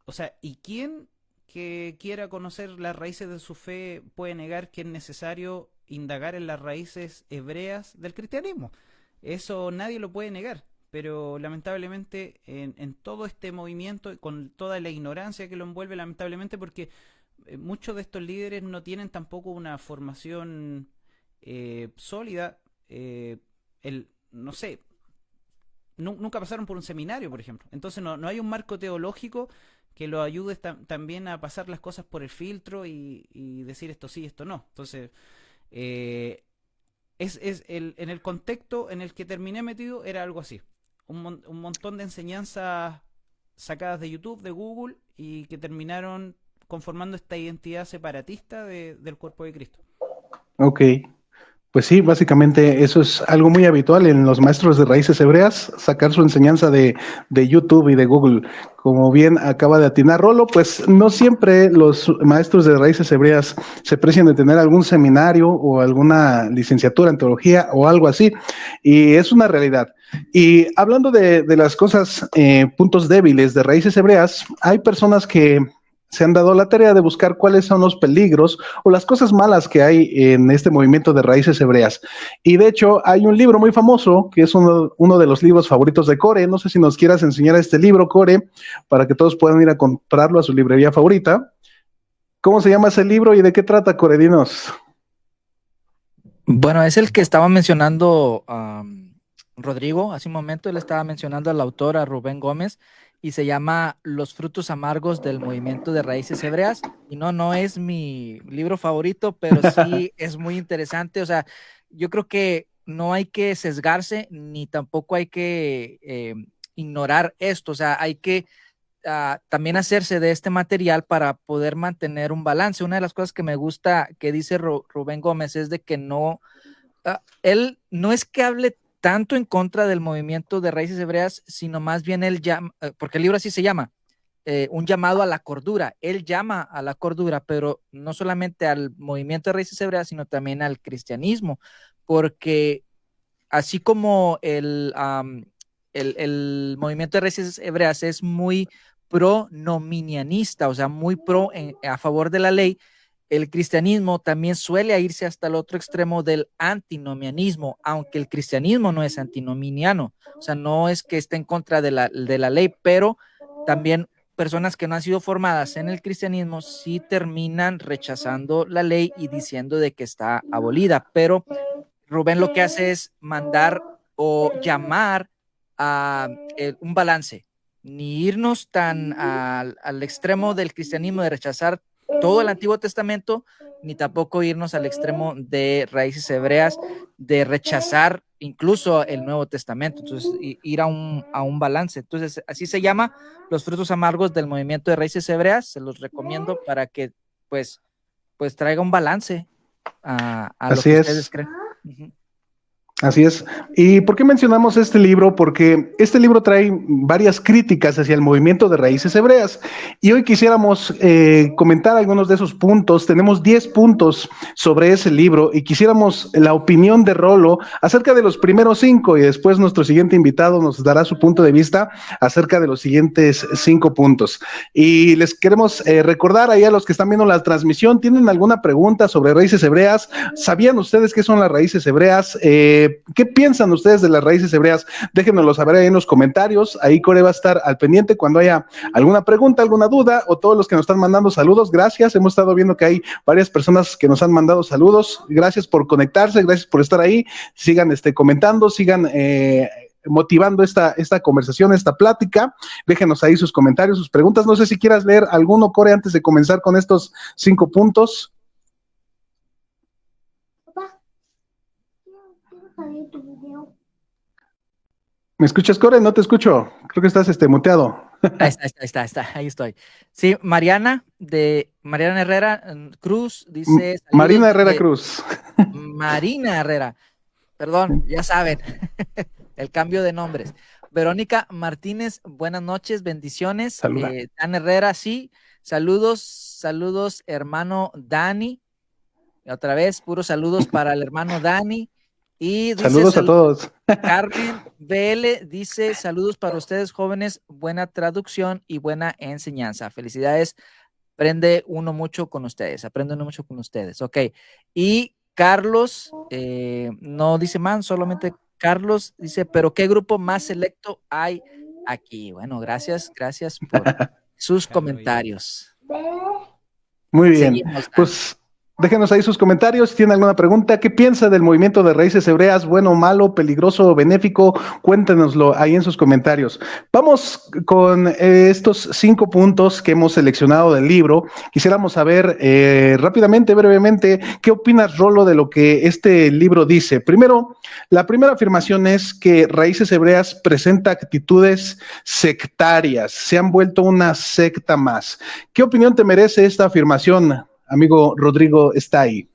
o sea, ¿y quién que quiera conocer las raíces de su fe puede negar que es necesario indagar en las raíces hebreas del cristianismo? Eso nadie lo puede negar, pero lamentablemente en todo este movimiento, con toda la ignorancia que lo envuelve, lamentablemente, porque muchos de estos líderes no tienen tampoco una formación sólida, no sé, nunca pasaron por un seminario, por ejemplo. Entonces no hay un marco teológico que lo ayude también a pasar las cosas por el filtro y decir esto sí, esto no. Entonces, en el contexto en el que terminé metido era algo así. Un montón de enseñanzas sacadas de YouTube, de Google, y que terminaron conformando esta identidad separatista del cuerpo de Cristo. Ok. Pues sí, básicamente eso es algo muy habitual en los maestros de raíces hebreas, sacar su enseñanza de YouTube y de Google. Como bien acaba de atinar Rolo, pues no siempre los maestros de raíces hebreas se precian de tener algún seminario o alguna licenciatura en teología o algo así, y es una realidad. Y hablando de las cosas, puntos débiles de raíces hebreas, hay personas que se han dado la tarea de buscar cuáles son los peligros o las cosas malas que hay en este movimiento de raíces hebreas. Y de hecho hay un libro muy famoso que es uno de los libros favoritos de Core. No sé si nos quieras enseñar este libro, Core, para que todos puedan ir a comprarlo a su librería favorita. ¿Cómo se llama ese libro y de qué trata, Core? Dinos. Bueno, es el que estaba mencionando Rodrigo hace un momento. Él estaba mencionando al autor, a Rubén Gómez, y se llama Los frutos amargos del movimiento de raíces hebreas. Y no es mi libro favorito, pero sí es muy interesante. O sea, yo creo que no hay que sesgarse ni tampoco hay que ignorar esto. O sea, hay que también hacerse de este material para poder mantener un balance. Una de las cosas que me gusta que dice Rubén Gómez es de que él no es que hable tanto en contra del movimiento de raíces hebreas, sino más bien él llama, porque el libro así se llama, un llamado a la cordura. Él llama a la cordura, pero no solamente al movimiento de raíces hebreas, sino también al cristianismo, porque así como el movimiento de raíces hebreas es muy pro-nominianista, o sea, muy a favor de la ley, el cristianismo también suele irse hasta el otro extremo del antinomianismo, aunque el cristianismo no es antinominiano, o sea, no es que esté en contra de la ley, pero también personas que no han sido formadas en el cristianismo sí terminan rechazando la ley y diciendo de que está abolida, pero Rubén lo que hace es mandar o llamar a un balance, ni irnos tan al extremo del cristianismo de rechazar todo el Antiguo Testamento, ni tampoco irnos al extremo de raíces hebreas de rechazar incluso el Nuevo Testamento. Entonces, ir a un balance. Entonces, así se llama Los frutos amargos del movimiento de raíces hebreas. Se los recomiendo para que pues traiga un balance a lo Así que ustedes es. creen. Uh-huh. Así es. ¿Y por qué mencionamos este libro? Porque este libro trae varias críticas hacia el movimiento de raíces hebreas. Y hoy quisiéramos comentar algunos de esos puntos. Tenemos 10 puntos sobre ese libro y quisiéramos la opinión de Rolo acerca de los primeros 5 y después nuestro siguiente invitado nos dará su punto de vista acerca de los siguientes 5 puntos. Y les queremos recordar ahí a los que están viendo la transmisión, ¿tienen alguna pregunta sobre raíces hebreas? ¿Sabían ustedes qué son las raíces hebreas? ¿Qué piensan ustedes de las raíces hebreas? Déjenoslo saber ahí en los comentarios. Ahí Core va a estar al pendiente cuando haya alguna pregunta, alguna duda, o todos los que nos están mandando saludos. Gracias. Hemos estado viendo que hay varias personas que nos han mandado saludos. Gracias por conectarse, gracias por estar ahí. Sigan comentando, sigan motivando esta conversación, esta plática. Déjenos ahí sus comentarios, sus preguntas. No sé si quieras leer alguno, Core, antes de comenzar con estos 5 puntos. ¿Me escuchas, Core? No te escucho. Creo que estás muteado. Ahí está, ahí estoy. Sí, Mariana Herrera Cruz dice Marina saludos Herrera de Cruz. Marina Herrera, perdón, ya saben, el cambio de nombres. Verónica Martínez, buenas noches, bendiciones. Saluda. Dan Herrera, sí, saludos, hermano Dani. Otra vez, puros saludos para el hermano Dani. Y dice, Saludos a todos. Carmen BL dice, saludos para ustedes jóvenes, buena traducción y buena enseñanza. Felicidades, aprende uno mucho con ustedes. Ok. Y Carlos, no dice man, solamente Carlos dice, pero ¿qué grupo más selecto hay aquí? Bueno, gracias por sus comentarios. Muy bien, Seguimos, Dan. pues déjenos ahí sus comentarios. Si tienen alguna pregunta, ¿qué piensa del movimiento de raíces hebreas? ¿Bueno, malo, peligroso o benéfico? Cuéntenoslo ahí en sus comentarios. Vamos con estos 5 puntos que hemos seleccionado del libro. Quisiéramos saber rápidamente, brevemente, ¿qué opinas, Rolo, de lo que este libro dice? Primero, la primera afirmación es que Raíces Hebreas presenta actitudes sectarias, se han vuelto una secta más. ¿Qué opinión te merece esta afirmación, amigo Rodrigo está ahí?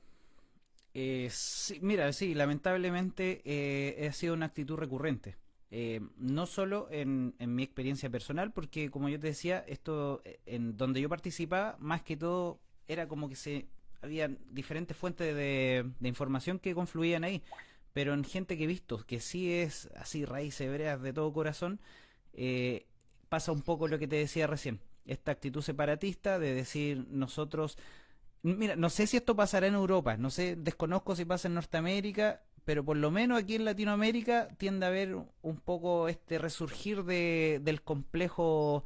Sí, mira, sí, lamentablemente ha sido una actitud recurrente. No solo en mi experiencia personal, porque como yo te decía, esto en donde yo participaba, más que todo era como que había diferentes fuentes de información que confluían ahí. Pero en gente que he visto que sí es así, raíces hebreas de todo corazón, eh, pasa un poco lo que te decía recién. Esta actitud separatista de decir nosotros. Mira, no sé si esto pasará en Europa, no sé, desconozco si pasa en Norteamérica, pero por lo menos aquí en Latinoamérica tiende a haber un poco este resurgir del complejo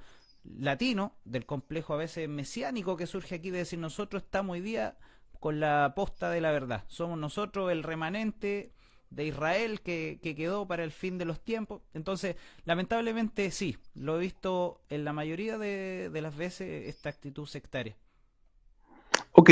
latino, del complejo a veces mesiánico que surge aquí de decir nosotros estamos hoy día con la posta de la verdad, somos nosotros el remanente de Israel que quedó para el fin de los tiempos. Entonces, lamentablemente sí, lo he visto en la mayoría de las veces esta actitud sectaria. Ok,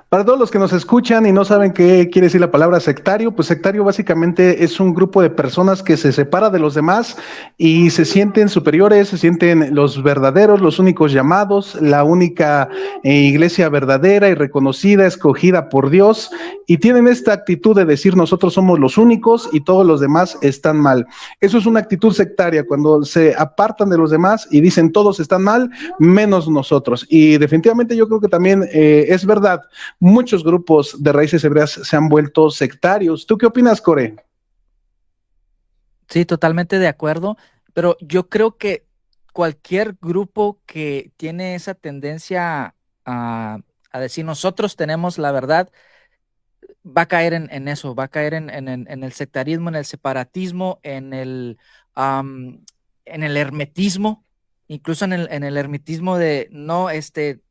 para todos los que nos escuchan y no saben qué quiere decir la palabra sectario, pues sectario básicamente es un grupo de personas que se separa de los demás y se sienten superiores, se sienten los verdaderos, los únicos llamados, la única iglesia verdadera y reconocida, escogida por Dios, y tienen esta actitud de decir nosotros somos los únicos y todos los demás están mal. Eso es una actitud sectaria, cuando se apartan de los demás y dicen todos están mal, menos nosotros. Y definitivamente yo creo que también es verdad, muchos grupos de raíces hebreas se han vuelto sectarios. ¿Tú qué opinas, Core? Sí, totalmente de acuerdo, pero yo creo que cualquier grupo que tiene esa tendencia a, a decir nosotros tenemos la verdad, va a caer en eso, va a caer en el sectarismo, en el separatismo, am, en el hermetismo. incluso en el ermitismo de no,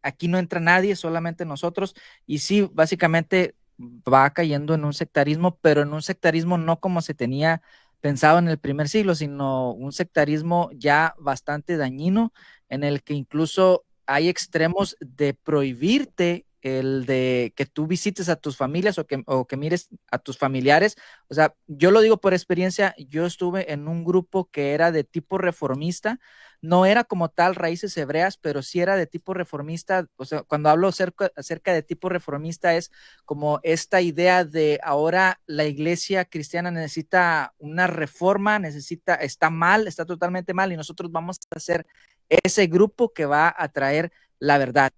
aquí no entra nadie, solamente nosotros, y sí, básicamente va cayendo en un sectarismo, pero en un sectarismo no como se tenía pensado en el primer siglo, sino un sectarismo ya bastante dañino, en el que incluso hay extremos de prohibirte el de que tú visites a tus familias o que mires a tus familiares. O sea, yo lo digo por experiencia, yo estuve en un grupo que era de tipo reformista, no era como tal raíces hebreas, pero sí era de tipo reformista. O sea, cuando hablo acerca de tipo reformista es como esta idea de ahora la iglesia cristiana necesita una reforma, está mal, está totalmente mal, y nosotros vamos a ser ese grupo que va a traer la verdad.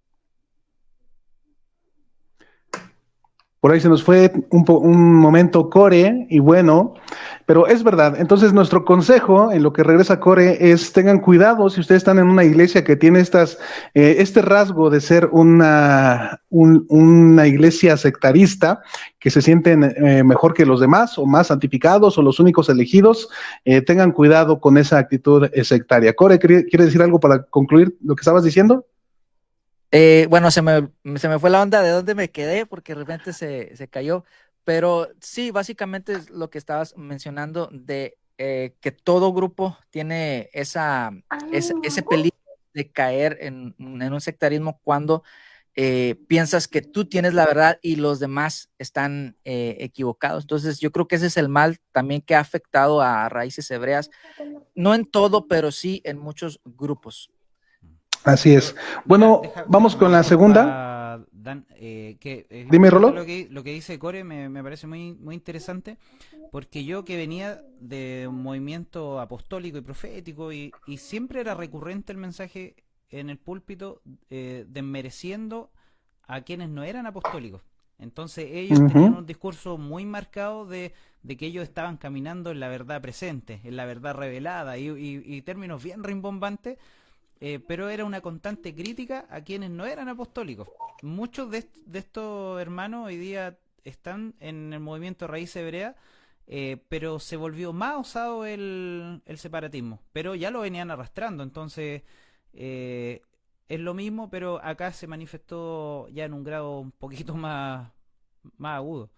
Por ahí se nos fue un momento Core, y bueno, pero es verdad. Entonces, nuestro consejo en lo que regresa Core es tengan cuidado si ustedes están en una iglesia que tiene este rasgo de ser una iglesia sectarista, que se sienten mejor que los demás o más santificados o los únicos elegidos. Tengan cuidado con esa actitud sectaria. Core, ¿quiere decir algo para concluir lo que estabas diciendo? Bueno, se me fue la onda de dónde me quedé porque de repente se cayó, pero sí, básicamente es lo que estabas mencionando de que todo grupo tiene ese peligro de caer en un sectarismo cuando piensas que tú tienes la verdad y los demás están equivocados. Entonces, yo creo que ese es el mal también que ha afectado a raíces hebreas, no en todo, pero sí en muchos grupos. Así es. Mira, Bueno, vamos con la segunda. Dan, que es Dime, importante Rolo. lo que dice Core, me parece muy interesante, porque yo que venía de un movimiento apostólico y profético, y siempre era recurrente el mensaje en el púlpito desmereciendo a quienes no eran apostólicos. Entonces ellos tenían un discurso muy marcado de que ellos estaban caminando en la verdad presente, en la verdad revelada, y términos bien rimbombantes, pero era una constante crítica a quienes no eran apostólicos. Muchos de estos hermanos hoy día están en el movimiento Raíz Hebrea, pero se volvió más osado el separatismo, pero ya lo venían arrastrando. Entonces es lo mismo, pero acá se manifestó ya en un grado un poquito más agudo.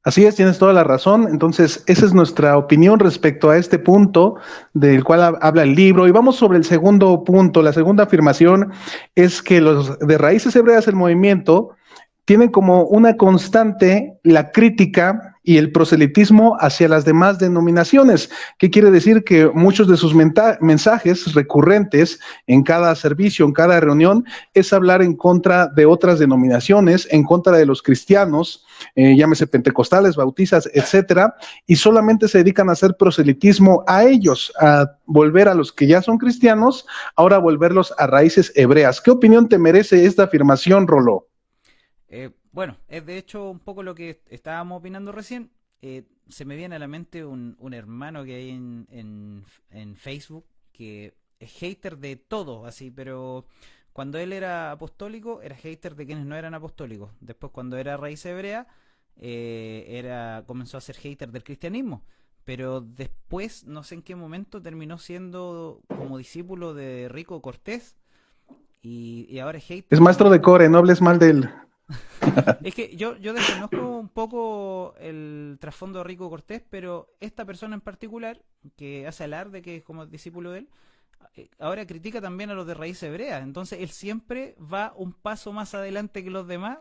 Así es, tienes toda la razón. Entonces, esa es nuestra opinión respecto a este punto del cual habla el libro. Y vamos sobre el segundo punto. La segunda afirmación es que los de raíces hebreas, el movimiento, tienen como una constante la crítica y el proselitismo hacia las demás denominaciones. ¿Qué quiere decir? Que muchos de sus mensajes recurrentes en cada servicio, en cada reunión, es hablar en contra de otras denominaciones, en contra de los cristianos, llámese pentecostales, bautistas, etcétera, y solamente se dedican a hacer proselitismo a ellos, a volver a los que ya son cristianos, ahora volverlos a raíces hebreas. ¿Qué opinión te merece esta afirmación, Roló? Bueno, es de hecho un poco lo que estábamos opinando recién. Se me viene a la mente un hermano que hay en Facebook que es hater de todo, así, pero cuando él era apostólico era hater de quienes no eran apostólicos. Después cuando era raíz hebrea comenzó a ser hater del cristianismo. Pero después, no sé en qué momento, terminó siendo como discípulo de Rico Cortés y ahora es Es hater maestro de también. core, no hables mal de él. Es que yo desconozco un poco el trasfondo de Rico Cortés, pero esta persona en particular, que hace alarde que es como discípulo de él, ahora critica también a los de raíz hebrea. Entonces él siempre va un paso más adelante que los demás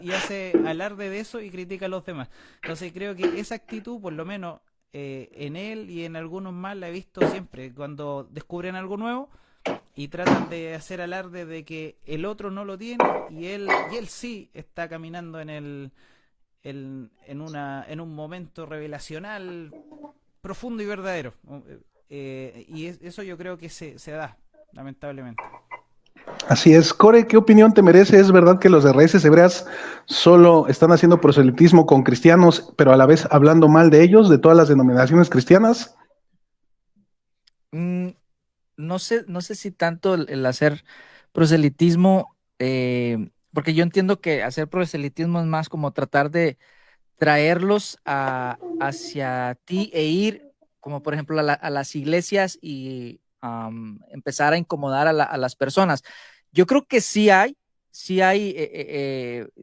y hace alarde de eso y critica a los demás. Entonces creo que esa actitud, por lo menos en él y en algunos más, la he visto siempre. Cuando descubren algo nuevo y tratan de hacer alarde de que el otro no lo tiene y él sí está caminando en un momento revelacional profundo y verdadero. Eso yo creo que se da, lamentablemente. Así es. Core, ¿qué opinión te merece? ¿Es verdad que los de raíces hebreas solo están haciendo proselitismo con cristianos, pero a la vez hablando mal de ellos, de todas las denominaciones cristianas? Mm, no sé si tanto el hacer proselitismo, porque yo entiendo que hacer proselitismo es más como tratar de traerlos hacia ti e ir como por ejemplo a las iglesias y empezar a incomodar a las personas. Yo creo que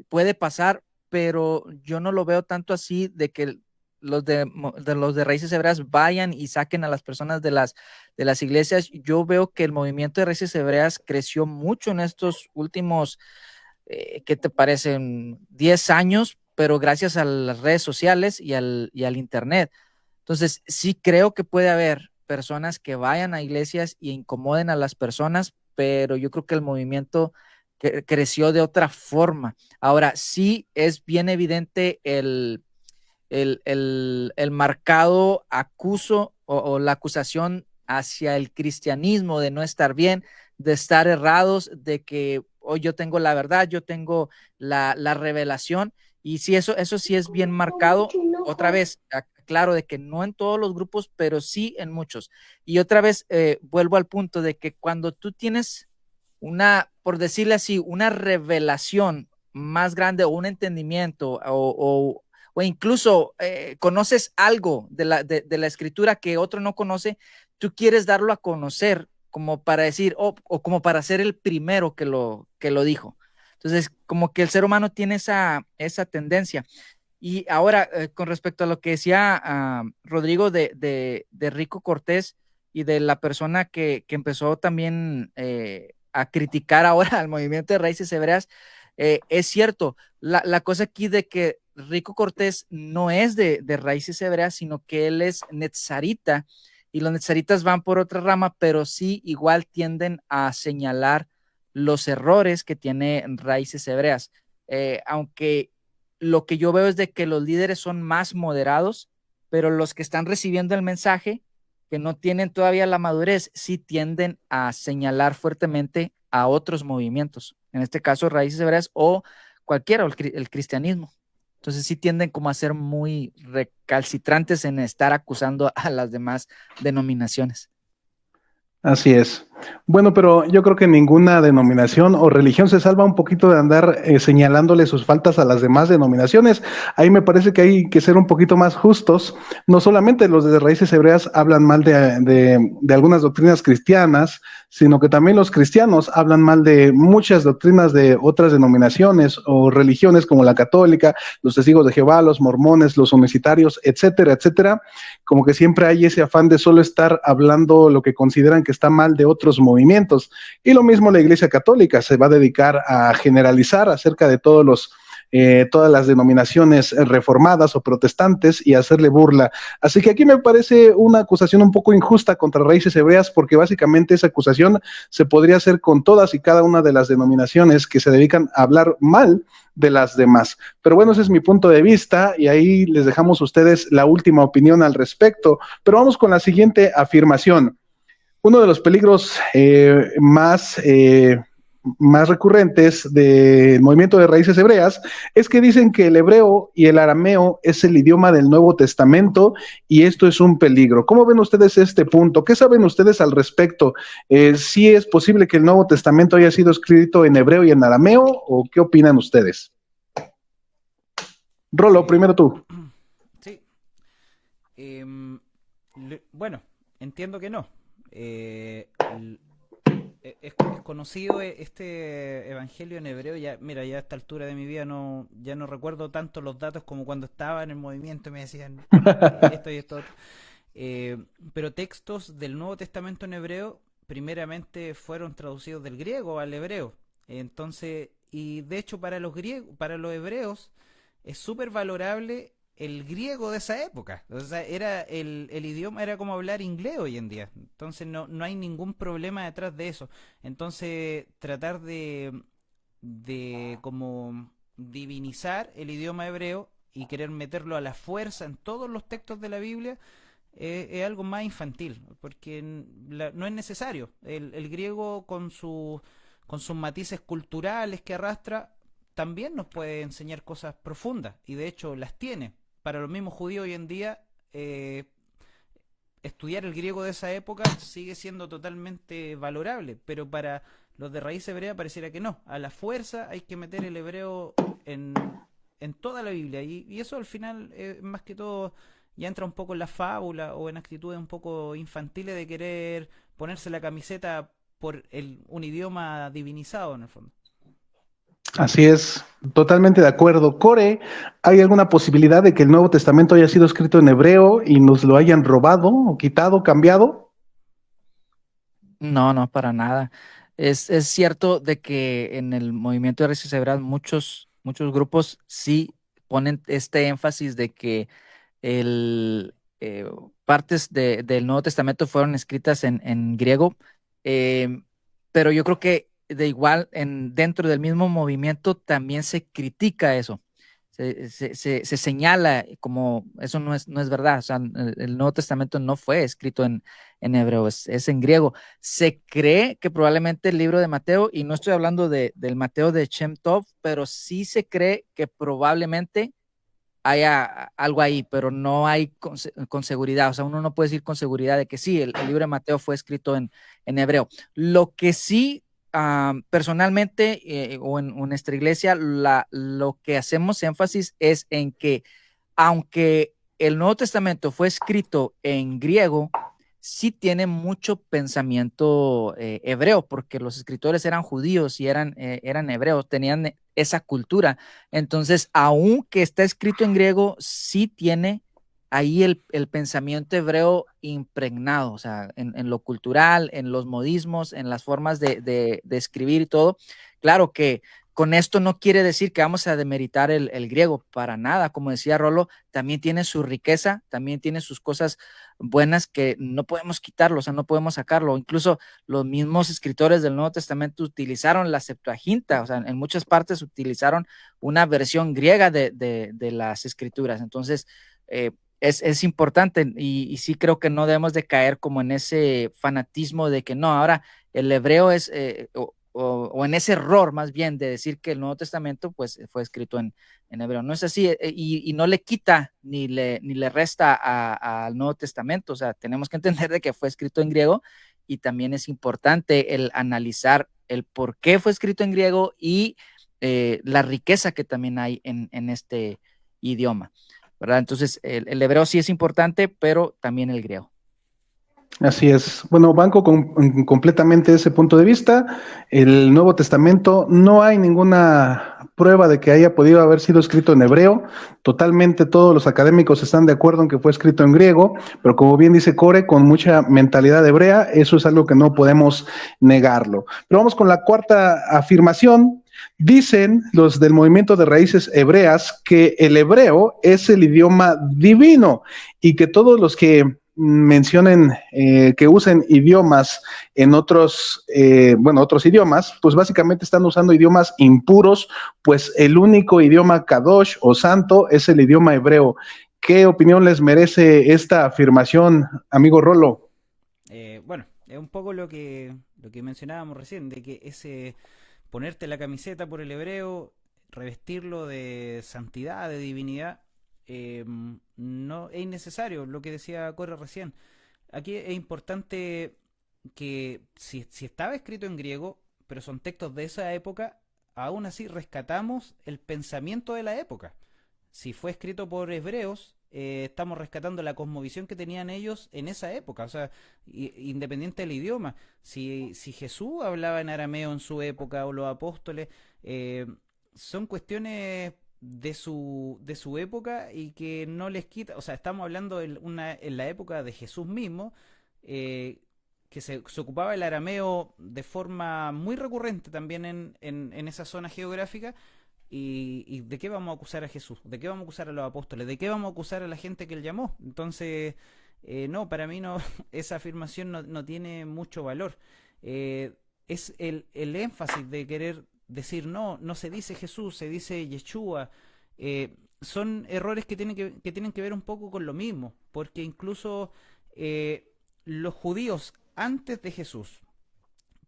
puede pasar, pero yo no lo veo tanto así de que los de Raíces Hebreas vayan y saquen a las personas de las iglesias. Yo veo que el movimiento de Raíces Hebreas creció mucho en estos últimos, ¿qué te parecen? 10 años, pero gracias a las redes sociales y al internet. Entonces, sí creo que puede haber personas que vayan a iglesias y incomoden a las personas, pero yo creo que el movimiento creció de otra forma. Ahora, sí es bien evidente el marcado acuso o la acusación hacia el cristianismo de no estar bien, de estar errados, de que hoy yo tengo la verdad, yo tengo la revelación, y sí, eso sí es bien marcado. Otra vez, claro, de que no en todos los grupos, pero sí en muchos. Y otra vez, vuelvo al punto de que cuando tú tienes por decirle así, una revelación más grande o un entendimiento o incluso conoces algo de la escritura que otro no conoce, tú quieres darlo a conocer como para decir, o como para ser el primero que lo dijo. Entonces, como que el ser humano tiene esa tendencia. Y ahora, con respecto a lo que decía Rodrigo de Rico Cortés y de la persona que empezó también a criticar ahora al movimiento de Raíces Hebreas, es cierto, la cosa aquí de que Rico Cortés no es de Raíces Hebreas, sino que él es netzarita, y los netzaritas van por otra rama, pero sí igual tienden a señalar los errores que tiene Raíces Hebreas. Aunque lo que yo veo es de que los líderes son más moderados, pero los que están recibiendo el mensaje, que no tienen todavía la madurez, sí tienden a señalar fuertemente a otros movimientos, en este caso Raíces Hebreas o cualquiera, el cristianismo. Entonces sí tienden como a ser muy recalcitrantes en estar acusando a las demás denominaciones. Así es. Bueno, pero yo creo que ninguna denominación o religión se salva un poquito de andar señalándole sus faltas a las demás denominaciones. Ahí me parece que hay que ser un poquito más justos. No solamente los de Raíces Hebreas hablan mal de algunas doctrinas cristianas, sino que también los cristianos hablan mal de muchas doctrinas de otras denominaciones o religiones como la católica, los testigos de Jehová, los mormones, los unicitarios, etcétera, etcétera. Como que siempre hay ese afán de solo estar hablando lo que consideran que está mal de otros movimientos. Y lo mismo la Iglesia Católica se va a dedicar a generalizar acerca de todas las denominaciones reformadas o protestantes y hacerle burla. Así que aquí me parece una acusación un poco injusta contra Raíces Hebreas, porque básicamente esa acusación se podría hacer con todas y cada una de las denominaciones que se dedican a hablar mal de las demás. Pero bueno, ese es mi punto de vista y ahí les dejamos a ustedes la última opinión al respecto. Pero vamos con la siguiente afirmación. Uno de los peligros más recurrentes del movimiento de Raíces Hebreas es que dicen que el hebreo y el arameo es el idioma del Nuevo Testamento y esto es un peligro. ¿Cómo ven ustedes este punto? ¿Qué saben ustedes al respecto? ¿Sí es posible que el Nuevo Testamento haya sido escrito en hebreo y en arameo o qué opinan ustedes? Rolo, primero tú. Sí. Bueno, entiendo que no. Es conocido este evangelio en hebreo. Ya, mira, ya a esta altura de mi vida ya no recuerdo tanto los datos como cuando estaba en el movimiento y me decían esto y esto otro. Pero textos del Nuevo Testamento en hebreo primeramente fueron traducidos del griego al hebreo. Entonces, y de hecho para los los hebreos es súper valorable el griego de esa época. O sea, el idioma era como hablar inglés hoy en día. Entonces no hay ningún problema detrás de eso. Entonces, tratar de como divinizar el idioma hebreo y querer meterlo a la fuerza en todos los textos de la Biblia es algo más infantil, porque no es necesario. El griego con sus matices culturales que arrastra también nos puede enseñar cosas profundas, y de hecho las tiene. Para los mismos judíos hoy en día, estudiar el griego de esa época sigue siendo totalmente valorable, pero para los de raíz hebrea pareciera que no. A la fuerza hay que meter el hebreo en toda la Biblia, y eso al final, más que todo, ya entra un poco en la fábula o en actitudes un poco infantiles de querer ponerse la camiseta por un idioma divinizado en el fondo. Así es, totalmente de acuerdo. Core, ¿hay alguna posibilidad de que el Nuevo Testamento haya sido escrito en hebreo y nos lo hayan robado o quitado, cambiado? No, no, para nada. Es cierto de que en el movimiento de Raíces Hebreas muchos grupos sí ponen este énfasis de que el, eh, partes del Nuevo Testamento fueron escritas en griego, eh, pero yo creo que de igual dentro del mismo movimiento también se critica eso. Se señala como eso no es verdad. O sea, el Nuevo Testamento no fue escrito en hebreo, es en griego. Se cree que probablemente el libro de Mateo, y no estoy hablando del Mateo de Shem Tov, pero sí se cree que probablemente haya algo ahí, pero no hay con seguridad. O sea, uno no puede decir con seguridad de que sí, el libro de Mateo fue escrito en hebreo. Lo que sí, personalmente, o en nuestra iglesia, lo que hacemos énfasis es en que aunque el Nuevo Testamento fue escrito en griego, sí tiene mucho pensamiento hebreo, porque los escritores eran judíos y eran hebreos, tenían esa cultura. Entonces, aunque está escrito en griego, sí tiene ahí el pensamiento hebreo impregnado, o sea, en lo cultural, en los modismos, en las formas de escribir y todo. Claro que con esto no quiere decir que vamos a demeritar el griego, para nada. Como decía Rolo, también tiene su riqueza, también tiene sus cosas buenas que no podemos quitarlo, o sea, no podemos sacarlo. Incluso los mismos escritores del Nuevo Testamento utilizaron la Septuaginta, o sea, en muchas partes utilizaron una versión griega de las escrituras. Entonces, es importante y sí creo que no debemos de caer como en ese fanatismo de que no, ahora el hebreo es, o en ese error más bien de decir que el Nuevo Testamento pues fue escrito en hebreo. No es así, y no le quita ni le resta al Nuevo Testamento. O sea, tenemos que entender de que fue escrito en griego y también es importante el analizar el por qué fue escrito en griego y la riqueza que también hay en este idioma, ¿verdad? Entonces, el hebreo sí es importante, pero también el griego. Así es. Bueno, banco completamente ese punto de vista. El Nuevo Testamento no hay ninguna prueba de que haya podido haber sido escrito en hebreo. Totalmente todos los académicos están de acuerdo en que fue escrito en griego, pero como bien dice Core, con mucha mentalidad hebrea, eso es algo que no podemos negarlo. Pero vamos con la cuarta afirmación. Dicen los del movimiento de raíces hebreas que el hebreo es el idioma divino y que todos los que mencionen que usen idiomas en otros idiomas, pues básicamente están usando idiomas impuros, pues el único idioma kadosh o santo es el idioma hebreo. ¿Qué opinión les merece esta afirmación, amigo Rolo? Bueno, es un poco lo que mencionábamos recién, de que ese ponerte la camiseta por el hebreo, revestirlo de santidad, de divinidad, no es innecesario, lo que decía Corre recién. Aquí es importante que si estaba escrito en griego, pero son textos de esa época, aún así rescatamos el pensamiento de la época. Si fue escrito por hebreos, estamos rescatando la cosmovisión que tenían ellos en esa época, o sea, independiente del idioma. Si Jesús hablaba en arameo en su época o los apóstoles, eh, son cuestiones de su época y que no les quita, o sea, estamos hablando en la época de Jesús mismo, eh, que se ocupaba el arameo de forma muy recurrente también en esa zona geográfica. ¿Y de qué vamos a acusar a Jesús? ¿De qué vamos a acusar a los apóstoles? ¿De qué vamos a acusar a la gente que él llamó? Entonces, no, para mí no, esa afirmación no tiene mucho valor. Es el énfasis de querer decir, no se dice Jesús, se dice Yeshua. Son errores que tienen que ver un poco con lo mismo, porque incluso los judíos antes de Jesús,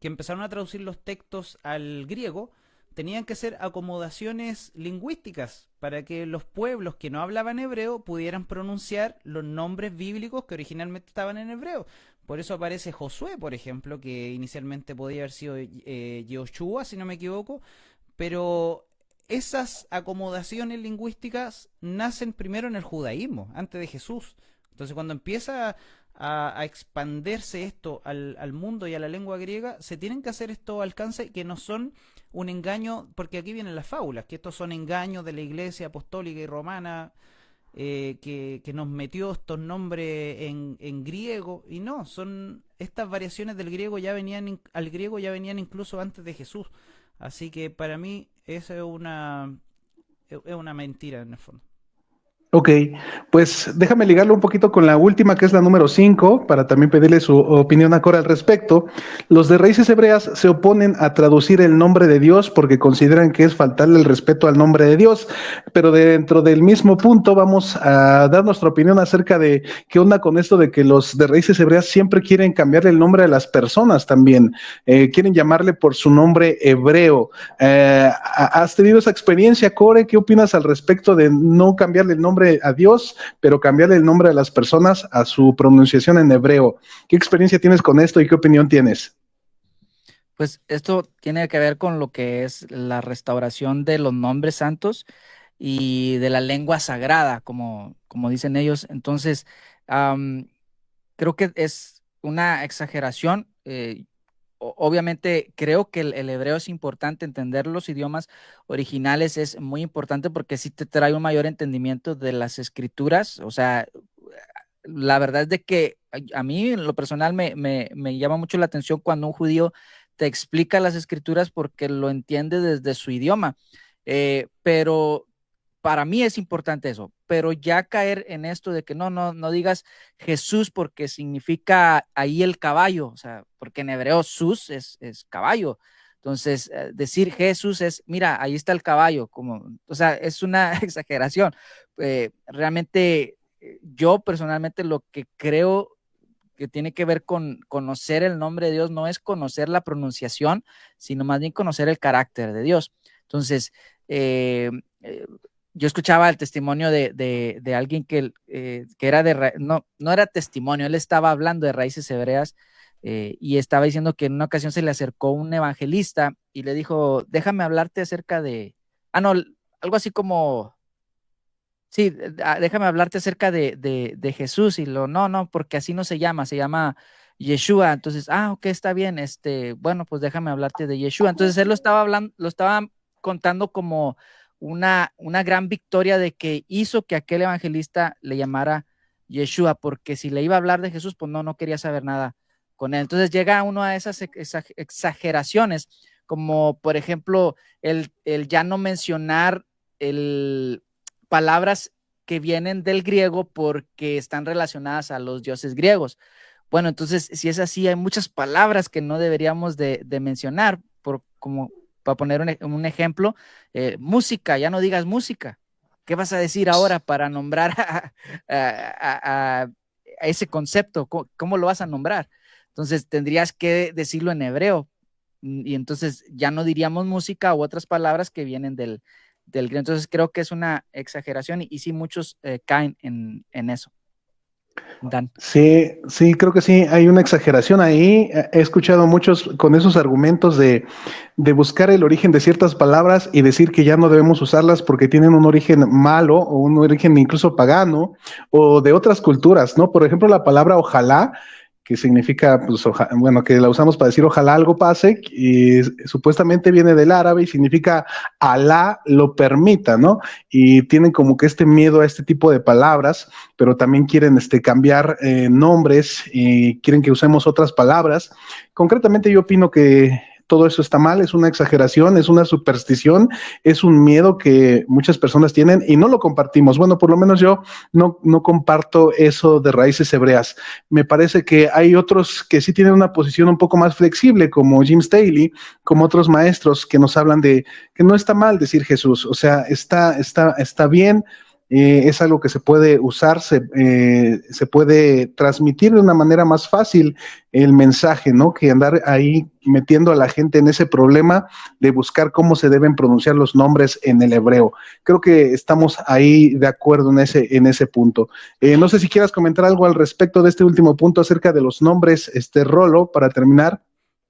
que empezaron a traducir los textos al griego, tenían que hacer acomodaciones lingüísticas para que los pueblos que no hablaban hebreo pudieran pronunciar los nombres bíblicos que originalmente estaban en hebreo. Por eso aparece Josué, por ejemplo, que inicialmente podía haber sido Yehoshua, si no me equivoco, pero esas acomodaciones lingüísticas nacen primero en el judaísmo, antes de Jesús. Entonces, cuando empieza a expandirse esto al mundo y a la lengua griega, se tienen que hacer estos alcances que no son un engaño, porque aquí vienen las fábulas, que estos son engaños de la iglesia apostólica y romana, que nos metió estos nombres en griego, y no, son estas variaciones del griego al griego ya venían incluso antes de Jesús. Así que para mí eso es una mentira en el fondo. Ok, pues déjame ligarlo un poquito con la última, que es la número 5, para también pedirle su opinión a Cora al respecto. Los de raíces hebreas se oponen a traducir el nombre de Dios porque consideran que es faltarle el respeto al nombre de Dios, pero dentro del mismo punto vamos a dar nuestra opinión acerca de qué onda con esto de que los de raíces hebreas siempre quieren cambiarle el nombre a las personas también, quieren llamarle por su nombre hebreo. ¿Has tenido esa experiencia, Core? ¿Qué opinas al respecto de no cambiarle el nombre a Dios, pero cambiarle el nombre de las personas a su pronunciación en hebreo? ¿Qué experiencia tienes con esto y qué opinión tienes? Pues esto tiene que ver con lo que es la restauración de los nombres santos y de la lengua sagrada, como dicen ellos. Entonces, creo que es una exageración. Obviamente creo que el hebreo es importante, entender los idiomas originales es muy importante porque sí te trae un mayor entendimiento de las escrituras. O sea, la verdad es de que a mí en lo personal me llama mucho la atención cuando un judío te explica las escrituras porque lo entiende desde su idioma. Pero para mí es importante eso, pero ya caer en esto de que no digas Jesús porque significa ahí el caballo, o sea, porque en hebreo sus es caballo. Entonces, decir Jesús es, mira, ahí está el caballo, o sea, es una exageración. Realmente, yo personalmente lo que creo que tiene que ver con conocer el nombre de Dios no es conocer la pronunciación, sino más bien conocer el carácter de Dios. Entonces, yo escuchaba el testimonio de alguien que era no era testimonio, él estaba hablando de raíces hebreas y estaba diciendo que en una ocasión se le acercó un evangelista y le dijo, déjame hablarte acerca algo así como, sí, déjame hablarte acerca de Jesús y no, porque así no se llama Yeshua. Entonces, ok, está bien, bueno, pues déjame hablarte de Yeshua. Entonces él lo estaba contando como una gran victoria de que hizo que aquel evangelista le llamara Yeshua, porque si le iba a hablar de Jesús, pues no quería saber nada con él. Entonces llega uno a esas exageraciones, como por ejemplo el ya no mencionar palabras que vienen del griego porque están relacionadas a los dioses griegos. Bueno, entonces, si es así, hay muchas palabras que no deberíamos de mencionar, como para poner un ejemplo, música, ya no digas música. ¿Qué vas a decir ahora para nombrar a ese concepto? ¿Cómo lo vas a nombrar? Entonces, tendrías que decirlo en hebreo. Y entonces ya no diríamos música u otras palabras que vienen del griego. Entonces, creo que es una exageración y sí, muchos caen en eso. Dan. Sí, sí, creo que sí, hay una exageración ahí. He escuchado muchos con esos argumentos de buscar el origen de ciertas palabras y decir que ya no debemos usarlas porque tienen un origen malo o un origen incluso pagano o de otras culturas, ¿no? Por ejemplo, la palabra ojalá, que significa, pues, bueno, que la usamos para decir ojalá algo pase, y supuestamente viene del árabe y significa Alá lo permita, ¿no? Y tienen como que este miedo a este tipo de palabras, pero también quieren cambiar nombres y quieren que usemos otras palabras. Concretamente yo opino que todo eso está mal, es una exageración, es una superstición, es un miedo que muchas personas tienen y no lo compartimos. Bueno, por lo menos yo no comparto eso de raíces hebreas. Me parece que hay otros que sí tienen una posición un poco más flexible, como Jim Staley, como otros maestros que nos hablan de que no está mal decir Jesús, o sea, está bien. Es algo que se puede usar, se puede transmitir de una manera más fácil el mensaje, ¿no? Que andar ahí metiendo a la gente en ese problema de buscar cómo se deben pronunciar los nombres en el hebreo. Creo que estamos ahí de acuerdo en ese punto. No sé si quieras comentar algo al respecto de este último punto acerca de los nombres, Rolo, para terminar.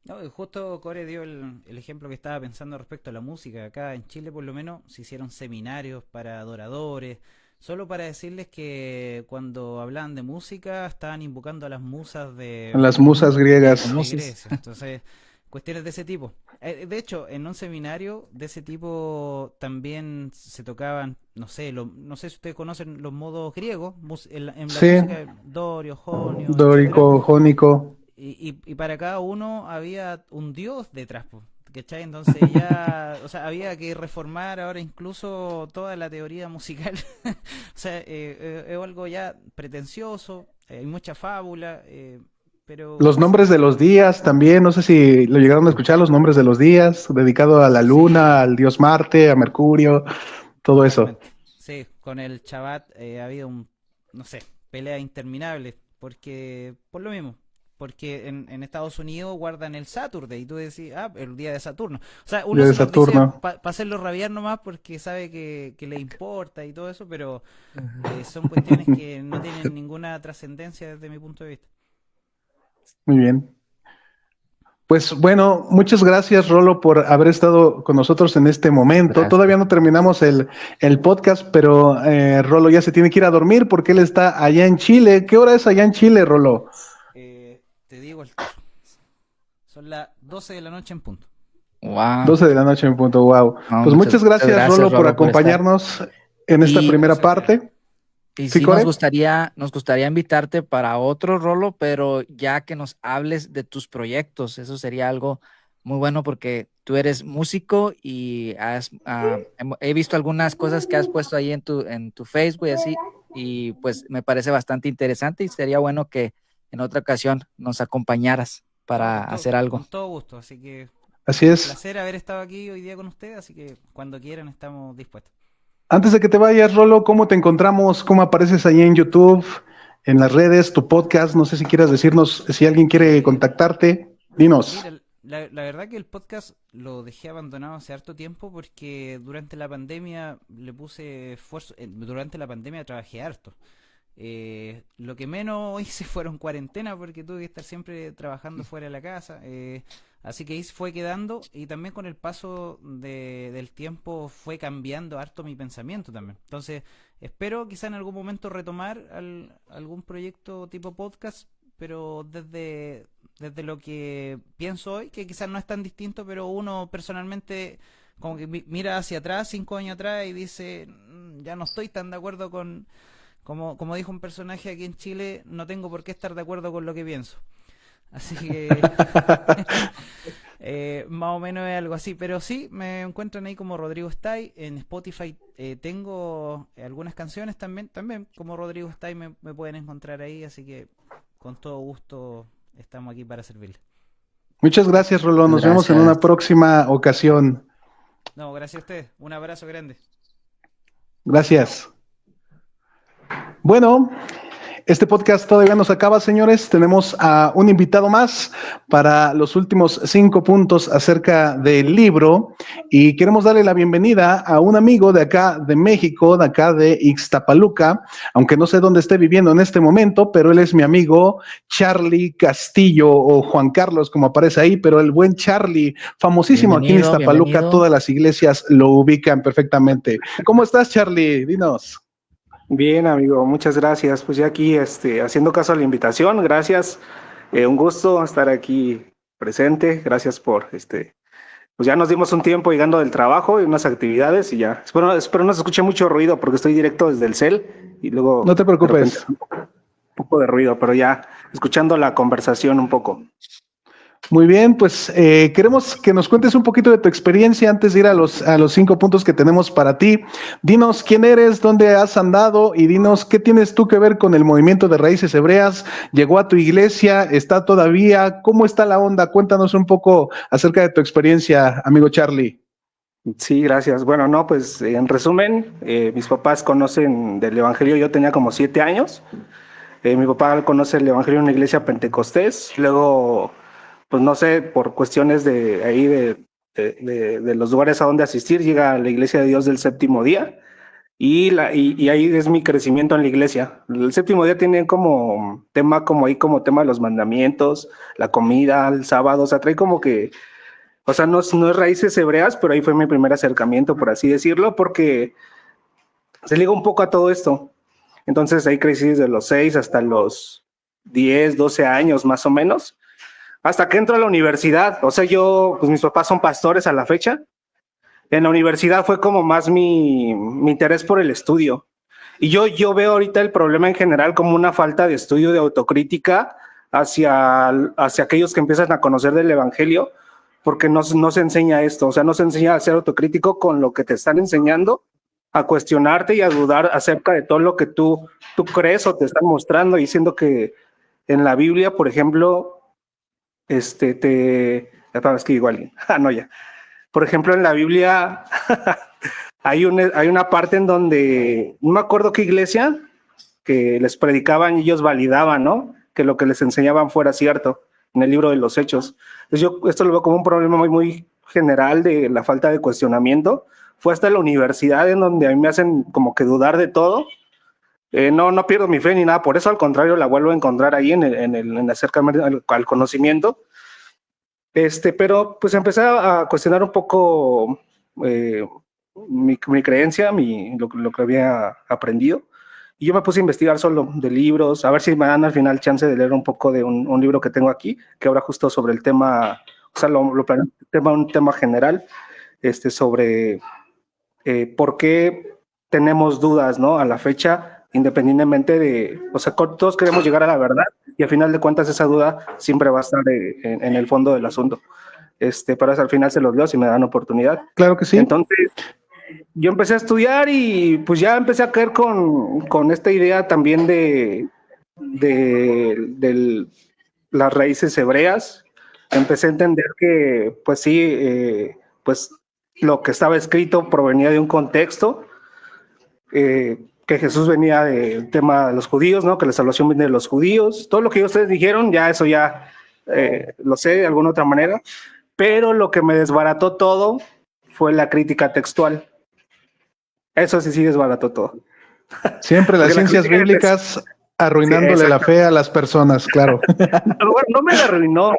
No, y justo Core dio el ejemplo que estaba pensando respecto a la música. Acá en Chile, por lo menos, se hicieron seminarios para adoradores, solo para decirles que cuando hablaban de música estaban invocando a las musas Las musas O griegas. de Musis. Grecia. Entonces, cuestiones de ese tipo. De hecho, en un seminario de ese tipo también se tocaban, no sé, no sé si ustedes conocen los modos griegos, en la Sí, música, Dorio, Jonio, etcétera. dórico, jónico. Y para cada uno había un dios detrás, po, ¿cachai? Entonces ya, o sea, había que reformar ahora incluso toda la teoría musical. O sea, es algo ya pretencioso, hay mucha fábula, pero Los nombres de los días también, no sé si lo llegaron a escuchar, los nombres de los días, dedicado a la luna, sí, al dios Marte, a Mercurio, todo eso. totalmente. Sí, con el Shabbat ha habido no sé, pelea interminable, porque, por lo mismo, porque en Estados Unidos guardan el Saturday y tú decís, ah, el día de Saturno. O sea, uno Día de se los dice Saturno. para hacerlo rabiar nomás porque sabe que le importa y todo eso, pero Ajá. son cuestiones que no tienen ninguna trascendencia desde mi punto de vista. Muy bien. Pues bueno, muchas gracias, Rolo, por haber estado con nosotros en este momento. Gracias. Todavía no terminamos el podcast, pero Rolo ya se tiene que ir a dormir porque él está allá en Chile. ¿Qué hora es allá en Chile, Rolo? Te digo el tiro. Son las 12 de la noche en punto. Wow. 12 de la noche en punto, wow. No, Pues muchas muchas gracias, gracias, Rolo, por Rolo, por estar. acompañarnos en esta Y, primera Gracias a ustedes. parte. y ¿Sí, sí Core? nos gustaría invitarte para otro Rolo, pero ya que nos hables de tus proyectos, eso sería algo muy bueno porque tú eres músico y he visto algunas cosas que has puesto ahí en tu Facebook y así, y pues me parece bastante interesante y sería bueno que en otra ocasión nos acompañaras No, para hacer algo. con todo gusto. Así que Así un es. placer haber estado aquí hoy día con ustedes, así que cuando quieran estamos dispuestos. Antes de que te vayas, Rolo, ¿cómo te encontramos? ¿Cómo apareces ahí en YouTube, en las redes, tu podcast? No sé si quieras decirnos si alguien quiere Eh, contactarte. Dinos. Mira, la verdad que el podcast lo dejé abandonado hace harto tiempo porque durante la pandemia le puse esfuerzo, durante la pandemia trabajé harto. Lo que menos hice fueron cuarentena porque tuve que estar siempre trabajando fuera de la casa. Así que ahí fue quedando y también con el paso del tiempo fue cambiando harto mi pensamiento también. Entonces, espero quizá en algún momento retomar algún proyecto tipo podcast, pero desde lo que pienso hoy, que quizás no es tan distinto, pero uno personalmente como que mira hacia atrás, 5 años atrás y dice, ya no estoy tan de acuerdo con como dijo un personaje aquí en Chile, no tengo por qué estar de acuerdo con lo que pienso. Así que más o menos es algo así. Pero sí, me encuentran ahí como Rodrigo Stay. En Spotify tengo algunas canciones también como Rodrigo Stay me pueden encontrar ahí. Así que con todo gusto estamos aquí para servirles. Muchas gracias, Rolo. Nos vemos en una Gracias. próxima ocasión. No, gracias a ustedes. Un abrazo grande. Gracias. Bueno, este podcast todavía nos acaba, señores. Tenemos a un invitado más para los últimos 5 puntos acerca del libro y queremos darle la bienvenida a un amigo de acá de México, de acá de Ixtapaluca, aunque no sé dónde esté viviendo en este momento, pero él es mi amigo Charlie Castillo o Juan Carlos, como aparece ahí, pero el buen Charlie, famosísimo aquí en Bienvenido, Ixtapaluca, bienvenido. todas las iglesias lo ubican perfectamente. ¿Cómo estás, Charlie? Dinos. Bien, amigo, muchas gracias. Pues ya aquí, haciendo caso a la invitación, gracias. Un gusto estar aquí presente. Gracias por, pues ya nos dimos un tiempo llegando del trabajo y unas actividades y ya. Espero no se escuche mucho ruido porque estoy directo desde el cel y No luego te de repente preocupes. un poco de ruido, pero ya escuchando la conversación un poco. Muy bien, pues queremos que nos cuentes un poquito de tu experiencia antes de ir a los 5 puntos que tenemos para ti. Dinos quién eres, dónde has andado y dinos qué tienes tú que ver con el movimiento de Raíces Hebreas. ¿Llegó a tu iglesia? ¿Está todavía? ¿Cómo está la onda? Cuéntanos un poco acerca de tu experiencia, amigo Charlie. Sí, gracias. Bueno, no, pues en resumen, mis papás conocen del Evangelio, yo tenía como 7 años. Mi papá conoce el Evangelio en una iglesia pentecostés. Luego, pues no sé, por cuestiones de ahí de los lugares a donde asistir, llega a la iglesia de Dios del Séptimo Día. y ahí es mi crecimiento en la iglesia. El séptimo día tiene como tema, como tema los mandamientos, la comida, el sábado, o sea, trae como que, o sea, no es raíces hebreas, pero ahí fue mi primer acercamiento, por así decirlo, porque se liga un poco a todo esto. Entonces ahí crecí desde los 6 hasta los 10, 12 años más o menos, hasta que entro a la universidad. O sea, pues mis papás son pastores a la fecha. En la universidad fue como más mi interés por el estudio. Y yo veo ahorita el problema en general como una falta de estudio, de autocrítica hacia aquellos que empiezan a conocer del evangelio, porque no se enseña esto. O sea, no se enseña a ser autocrítico con lo que te están enseñando, a cuestionarte y a dudar acerca de todo lo que tú crees o te están mostrando, diciendo que en la Biblia, por ejemplo, es que igual, no, ya. Por ejemplo, en la Biblia hay una parte en donde, no me acuerdo qué iglesia, que les predicaban y ellos validaban, ¿no? Que lo que les enseñaban fuera cierto, en el libro de los Hechos. Entonces yo esto lo veo como un problema muy, muy general de la falta de cuestionamiento. Fue hasta la universidad en donde a mí me hacen como que dudar de todo. No pierdo mi fe ni nada, por eso al contrario la vuelvo a encontrar ahí en acercarme al conocimiento. Pero pues empecé a cuestionar un poco mi creencia, lo que había aprendido. Y yo me puse a investigar solo de libros, a ver si me dan al final chance de leer un poco de un libro que tengo aquí, que habla justo sobre el tema, o sea, un tema general, sobre por qué tenemos dudas, ¿no? A la fecha, independientemente de, o sea, todos queremos llegar a la verdad y al final de cuentas esa duda siempre va a estar en el fondo del asunto. Pero eso al final se los leo si me dan oportunidad. Claro que sí. Entonces, yo empecé a estudiar y pues ya empecé a caer con esta idea también de las raíces hebreas. Empecé a entender que, pues sí, pues lo que estaba escrito provenía de un contexto, que Jesús venía del tema de los judíos, ¿no? Que la salvación viene de los judíos. Todo lo que ustedes dijeron, ya eso ya lo sé de alguna otra manera, pero lo que me desbarató todo fue la crítica textual. Eso sí desbarató todo. Siempre las ciencias bíblicas arruinándole la fe a las personas, claro. No me la arruinó.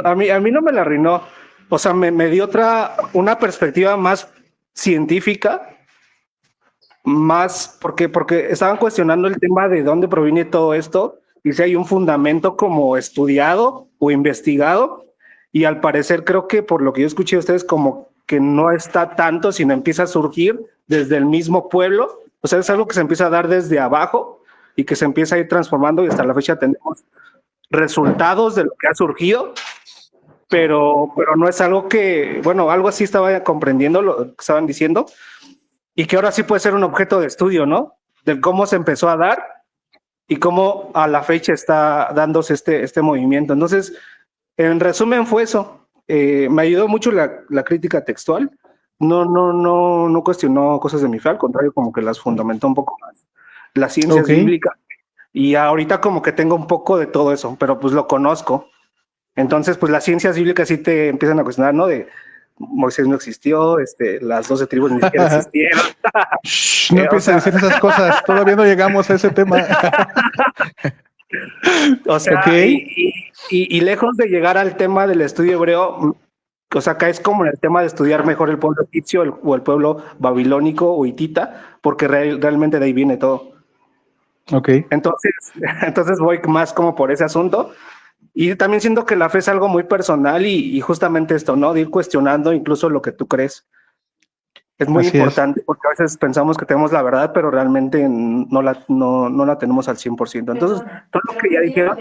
A mí no me la arruinó. O sea, me dio una perspectiva más científica, más porque estaban cuestionando el tema de dónde proviene todo esto y si hay un fundamento como estudiado o investigado, y al parecer creo que por lo que yo escuché de ustedes como que no está tanto, sino empieza a surgir desde el mismo pueblo. O sea, es algo que se empieza a dar desde abajo y que se empieza a ir transformando y hasta la fecha tenemos resultados de lo que ha surgido, pero no es algo que, bueno, algo así estaba comprendiendo lo que estaban diciendo y que ahora sí puede ser un objeto de estudio, ¿no? De cómo se empezó a dar y cómo a la fecha está dándose este movimiento. Entonces, en resumen fue eso. Me ayudó mucho la crítica textual. No cuestionó cosas de mi fe, al contrario, como que las fundamentó un poco más. Las ciencias bíblicas. Y ahorita como que tengo un poco de todo eso, pero pues lo conozco. Entonces, pues las ciencias bíblicas sí te empiezan a cuestionar, ¿no? De Moisés no existió, las 12 tribus ni siquiera existieron. No empieces a decir esas cosas, todavía no llegamos a ese tema. O sea, y lejos de llegar al tema del estudio hebreo, o sea, acá es como en el tema de estudiar mejor el pueblo egipcio o el pueblo babilónico o hitita, porque realmente de ahí viene todo. Entonces voy más como por ese asunto. Y también siento que la fe es algo muy personal y justamente esto, ¿no? De ir cuestionando incluso lo que tú crees. Es muy importante porque a veces pensamos que tenemos la verdad, pero realmente no la tenemos al 100%. Entonces, todo lo que ya dijeron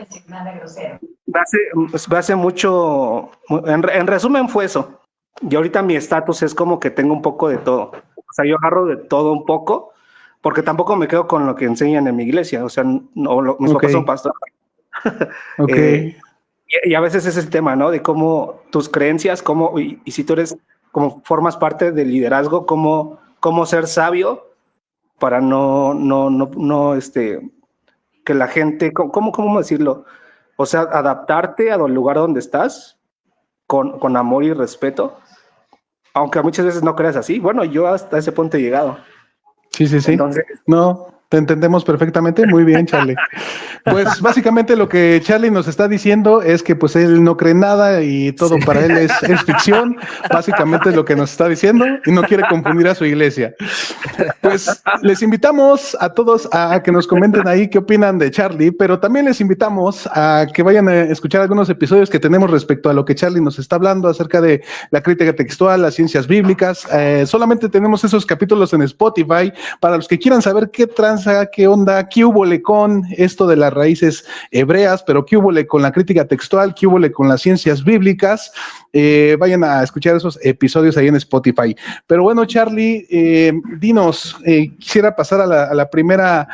me hace mucho... En resumen fue eso. Y ahorita mi estatus es como que tengo un poco de todo. O sea, yo agarro de todo un poco porque tampoco me quedo con lo que enseñan en mi iglesia. O sea, mis papás son pastores. Y a veces es el tema, ¿no? De cómo tus creencias, y si tú eres, como formas parte del liderazgo, cómo ser sabio para que la gente, ¿cómo decirlo? O sea, adaptarte al lugar donde estás con amor y respeto, aunque muchas veces no creas así. Bueno, yo hasta ese punto he llegado. Sí, sí, sí. Entonces, No, te entendemos perfectamente. Muy bien, Charlie. Pues básicamente lo que Charlie nos está diciendo es que pues él no cree nada y todo Sí. para él es ficción. Básicamente es lo que nos está diciendo y no quiere confundir a su iglesia. Pues les invitamos a todos a que nos comenten ahí qué opinan de Charlie, pero también les invitamos a que vayan a escuchar algunos episodios que tenemos respecto a lo que Charlie nos está hablando acerca de la crítica textual, las ciencias bíblicas. Solamente tenemos esos capítulos en Spotify para los que quieran saber qué tranza, qué onda, qué húbole con esto de las raíces hebreas, pero qué húbole con la crítica textual, qué húbole con las ciencias bíblicas. Vayan a escuchar esos episodios ahí en Spotify. Pero bueno, Charlie, dinos, quisiera pasar a la primera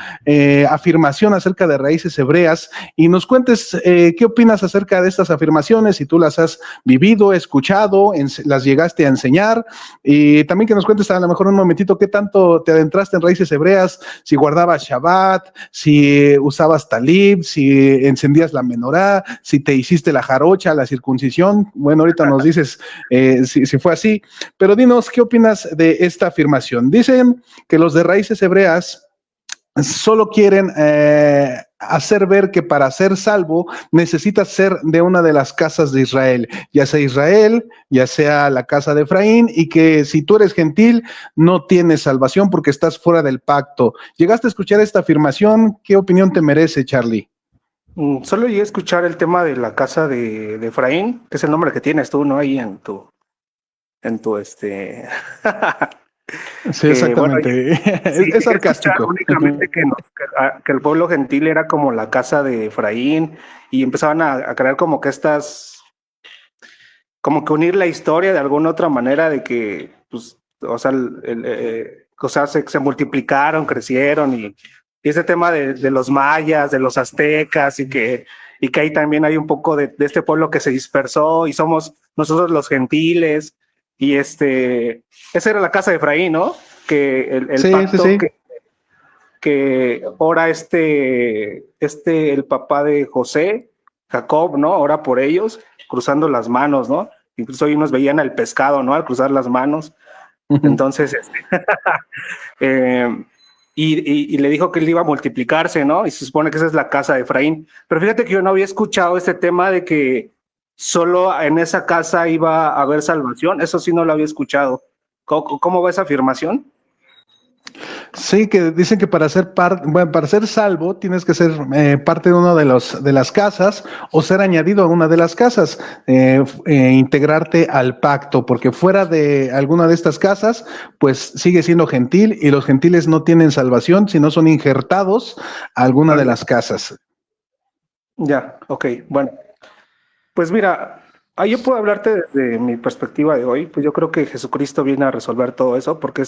afirmación acerca de raíces hebreas y nos cuentes qué opinas acerca de estas afirmaciones, si tú las has vivido, escuchado, las llegaste a enseñar, y también que nos cuentes a lo mejor un momentito qué tanto te adentraste en raíces hebreas, si guardabas Shabbat, si usabas talib, si encendías la menorá, si te hiciste la jarocha, la circuncisión. Bueno, ahorita nos dices si fue así, pero dinos qué opinas de esta afirmación. Dicen que los de raíces hebreas solo quieren hacer ver que para ser salvo necesitas ser de una de las casas de Israel, ya sea la casa de Efraín, y que si tú eres gentil no tienes salvación porque estás fuera del pacto. ¿Llegaste a escuchar esta afirmación? ¿Qué opinión te merece, Charlie? solo llegué a escuchar el tema de la casa de Efraín, que es el nombre que tienes tú, ¿no? Ahí en tu Sí, bueno, exactamente. sí, Es llegué a escuchar sarcástico. únicamente que el pueblo gentil era como la casa de Efraín y empezaban a crear como que como que unir la historia de alguna otra manera de que, pues, o sea, se multiplicaron, crecieron y ese tema de los mayas, de los aztecas y que ahí también hay un poco de este pueblo que se dispersó y somos nosotros los gentiles y esa era la casa de Efraín, ¿no? Que el Sí, sí, pacto sí. que ora el papá de José, Jacob, ¿no? Ora por ellos, cruzando las manos, ¿no? Incluso ahí nos veían el pescado, ¿no? Al cruzar las manos. Entonces, eh, y le dijo que él iba a multiplicarse, ¿no? Y se supone que esa es la casa de Efraín. Pero fíjate que yo no había escuchado este tema de que solo en esa casa iba a haber salvación. Eso sí no lo había escuchado. ¿Cómo va esa afirmación? Sí, que dicen que para ser salvo tienes que ser parte de una de las casas o ser añadido a una de las casas, integrarte al pacto, porque fuera de alguna de estas casas, pues sigue siendo gentil y los gentiles no tienen salvación si no son injertados a alguna de las casas. Ya, ok, bueno. Pues mira, ahí yo puedo hablarte desde mi perspectiva de hoy, pues yo creo que Jesucristo viene a resolver todo eso, porque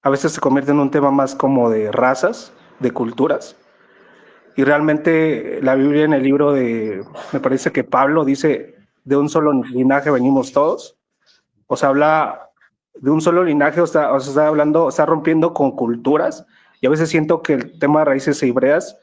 a veces se convierte en un tema más como de razas, de culturas, y realmente la Biblia en el libro me parece que Pablo dice, de un solo linaje venimos todos, o sea, habla de un solo linaje, o sea, está hablando, está rompiendo con culturas, y a veces siento que el tema de raíces hebreas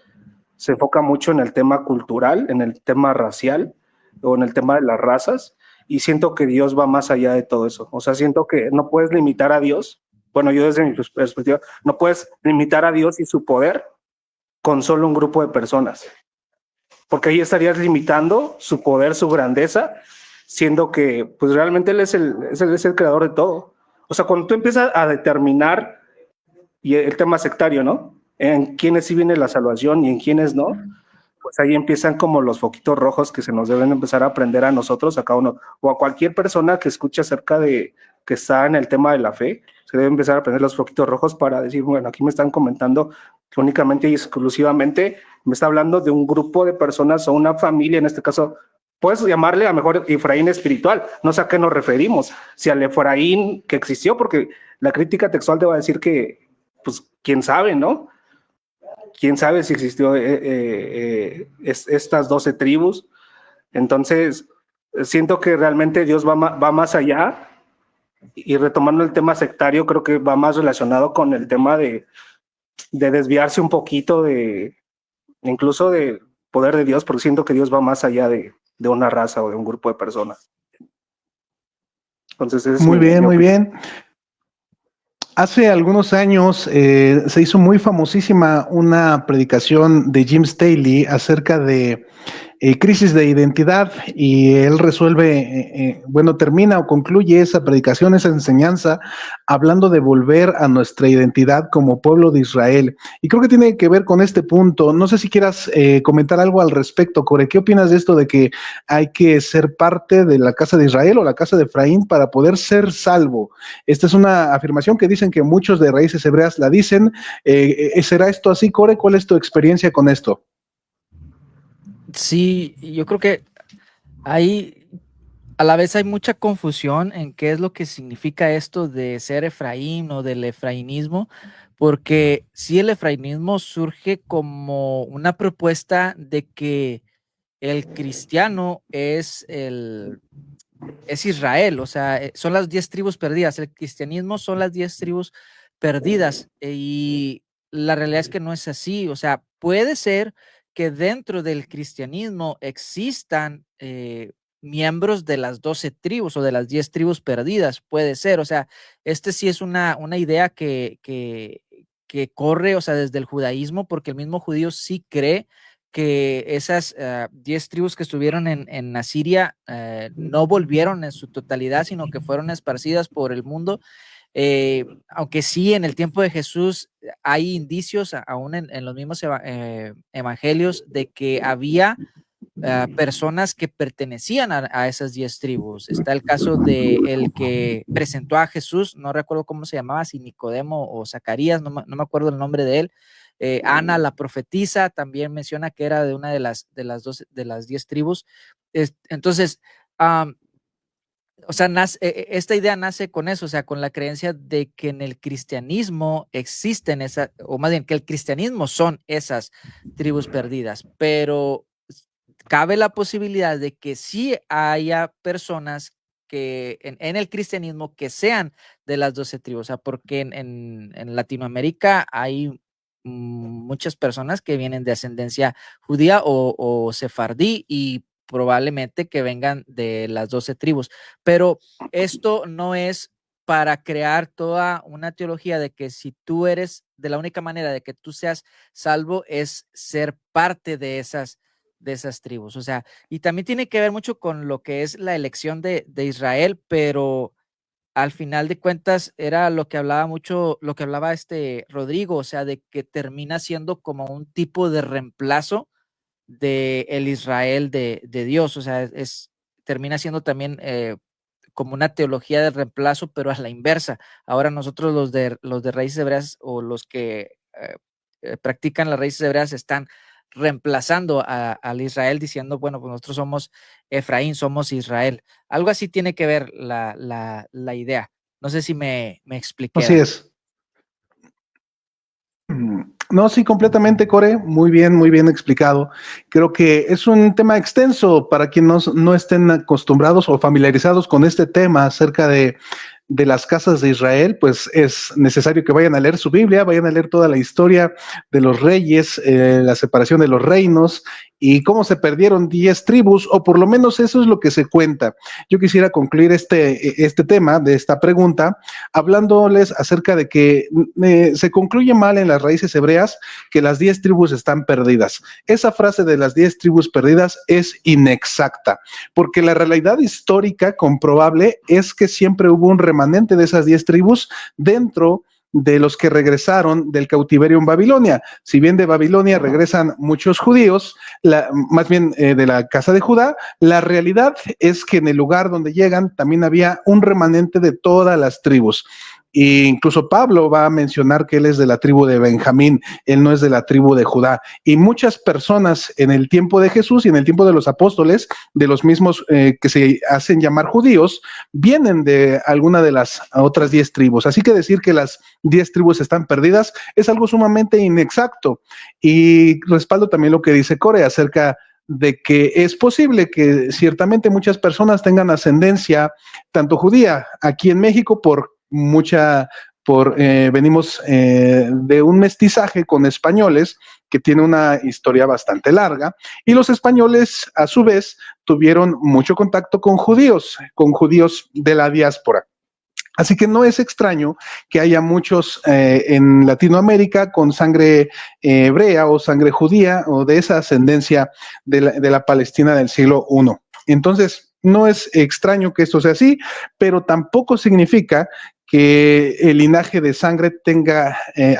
se enfoca mucho en el tema cultural, en el tema racial o en el tema de las razas, y siento que Dios va más allá de todo eso. O sea, siento que no puedes limitar a Dios, bueno, yo desde mi perspectiva, no puedes limitar a Dios y su poder con solo un grupo de personas, porque ahí estarías limitando su poder, su grandeza, siendo que pues realmente Él es el creador de todo. O sea, cuando tú empiezas a determinar, y el tema sectario, ¿no? En quiénes sí viene la salvación y en quiénes no, pues ahí empiezan como los foquitos rojos que se nos deben empezar a aprender a nosotros, a cada uno, o a cualquier persona que escuche acerca de que está en el tema de la fe, se debe empezar a aprender los foquitos rojos para decir, bueno, aquí me están comentando que únicamente y exclusivamente me está hablando de un grupo de personas o una familia, en este caso, puedes llamarle a lo mejor Efraín espiritual, no sé a qué nos referimos, si al Efraín que existió, porque la crítica textual te va a decir que, pues, quién sabe, ¿no? Quién sabe si existió estas 12 tribus. Entonces, siento que realmente Dios va más allá y retomando el tema sectario, creo que va más relacionado con el tema de desviarse un poquito incluso de poder de Dios, porque siento que Dios va más allá de una raza o de un grupo de personas. Entonces, esa es Muy mi bien, muy opinión. bien. Hace algunos años se hizo muy famosísima una predicación de Jim Staley acerca de crisis de identidad, y él resuelve, bueno, termina o concluye esa predicación, esa enseñanza, hablando de volver a nuestra identidad como pueblo de Israel. Y creo que tiene que ver con este punto. No sé si quieras comentar algo al respecto, Core. ¿Qué opinas de esto de que hay que ser parte de la casa de Israel o la casa de Efraín para poder ser salvo? Esta es una afirmación que dicen que muchos de raíces hebreas la dicen. ¿Será esto así, Core? ¿Cuál es tu experiencia con esto? Sí, yo creo que hay, a la vez hay mucha confusión en qué es lo que significa esto de ser Efraín o del efrainismo, porque sí, el efrainismo surge como una propuesta de que el cristiano es Israel, o sea, son las 10 tribus perdidas. El cristianismo son las 10 tribus perdidas, y la realidad es que no es así. O sea, puede ser que dentro del cristianismo existan miembros de las 12 tribus o de las 10 tribus perdidas, puede ser. O sea, sí es una idea que corre, o sea, desde el judaísmo, porque el mismo judío sí cree que esas 10 tribus que estuvieron en Asiria no volvieron en su totalidad, sino que fueron esparcidas por el mundo. Aunque sí, en el tiempo de Jesús hay indicios, aún en los mismos evangelios, de que había personas que pertenecían a esas 10 tribus. Está el caso de el que presentó a Jesús, no recuerdo cómo se llamaba, si Nicodemo o Zacarías, no me acuerdo el nombre de él. Ana, la profetisa, también menciona que era de una de las 10 tribus. Entonces, o sea, esta idea nace con eso, o sea, con la creencia de que en el cristianismo existen esas, o más bien que el cristianismo son esas tribus perdidas, pero cabe la posibilidad de que sí haya personas que en el cristianismo que sean de las 12 tribus, o sea, porque en Latinoamérica hay muchas personas que vienen de ascendencia judía o sefardí, y probablemente que vengan de las 12 tribus, pero esto no es para crear toda una teología de que si tú eres, de la única manera de que tú seas salvo es ser parte de esas tribus. O sea, y también tiene que ver mucho con lo que es la elección de Israel, pero al final de cuentas era lo que hablaba mucho, lo que hablaba Rodrigo, o sea, de que termina siendo como un tipo de reemplazo de el Israel de Dios. O sea, termina siendo también como una teología de reemplazo, pero a la inversa. Ahora nosotros los de raíces hebreas, o los que practican las raíces hebreas, están reemplazando al Israel, diciendo, bueno, pues nosotros somos Efraín, somos Israel. Algo así tiene que ver la idea. No sé si me expliqué, Así ¿verdad? es. No, sí, completamente, Core, muy bien explicado. Creo que es un tema extenso para quienes no estén acostumbrados o familiarizados con este tema acerca de las casas de Israel. Pues es necesario que vayan a leer su Biblia, vayan a leer toda la historia de los reyes, la separación de los reinos y cómo se perdieron 10 tribus, o por lo menos eso es lo que se cuenta. Yo quisiera concluir este tema de esta pregunta hablándoles acerca de que se concluye mal en las raíces hebreas que las 10 tribus están perdidas. Esa frase de las 10 tribus perdidas es inexacta, porque la realidad histórica comprobable es que siempre hubo un remanente de esas 10 tribus dentro de los que regresaron del cautiverio en Babilonia. Si bien de Babilonia regresan muchos judíos, más bien de la casa de Judá, la realidad es que en el lugar donde llegan también había un remanente de todas las tribus. E incluso Pablo va a mencionar que él es de la tribu de Benjamín, él no es de la tribu de Judá. Y muchas personas en el tiempo de Jesús y en el tiempo de los apóstoles, de los mismos que se hacen llamar judíos, vienen de alguna de las otras 10 tribus. Así que decir que las 10 tribus están perdidas es algo sumamente inexacto. Y respaldo también lo que dice Core acerca de que es posible que ciertamente muchas personas tengan ascendencia tanto judía aquí en México venimos de un mestizaje con españoles que tiene una historia bastante larga, y los españoles a su vez tuvieron mucho contacto con judíos de la diáspora. Así que no es extraño que haya muchos en Latinoamérica con sangre hebrea o sangre judía o de esa ascendencia de la Palestina del siglo I. Entonces, no es extraño que esto sea así, pero tampoco significa que el linaje de sangre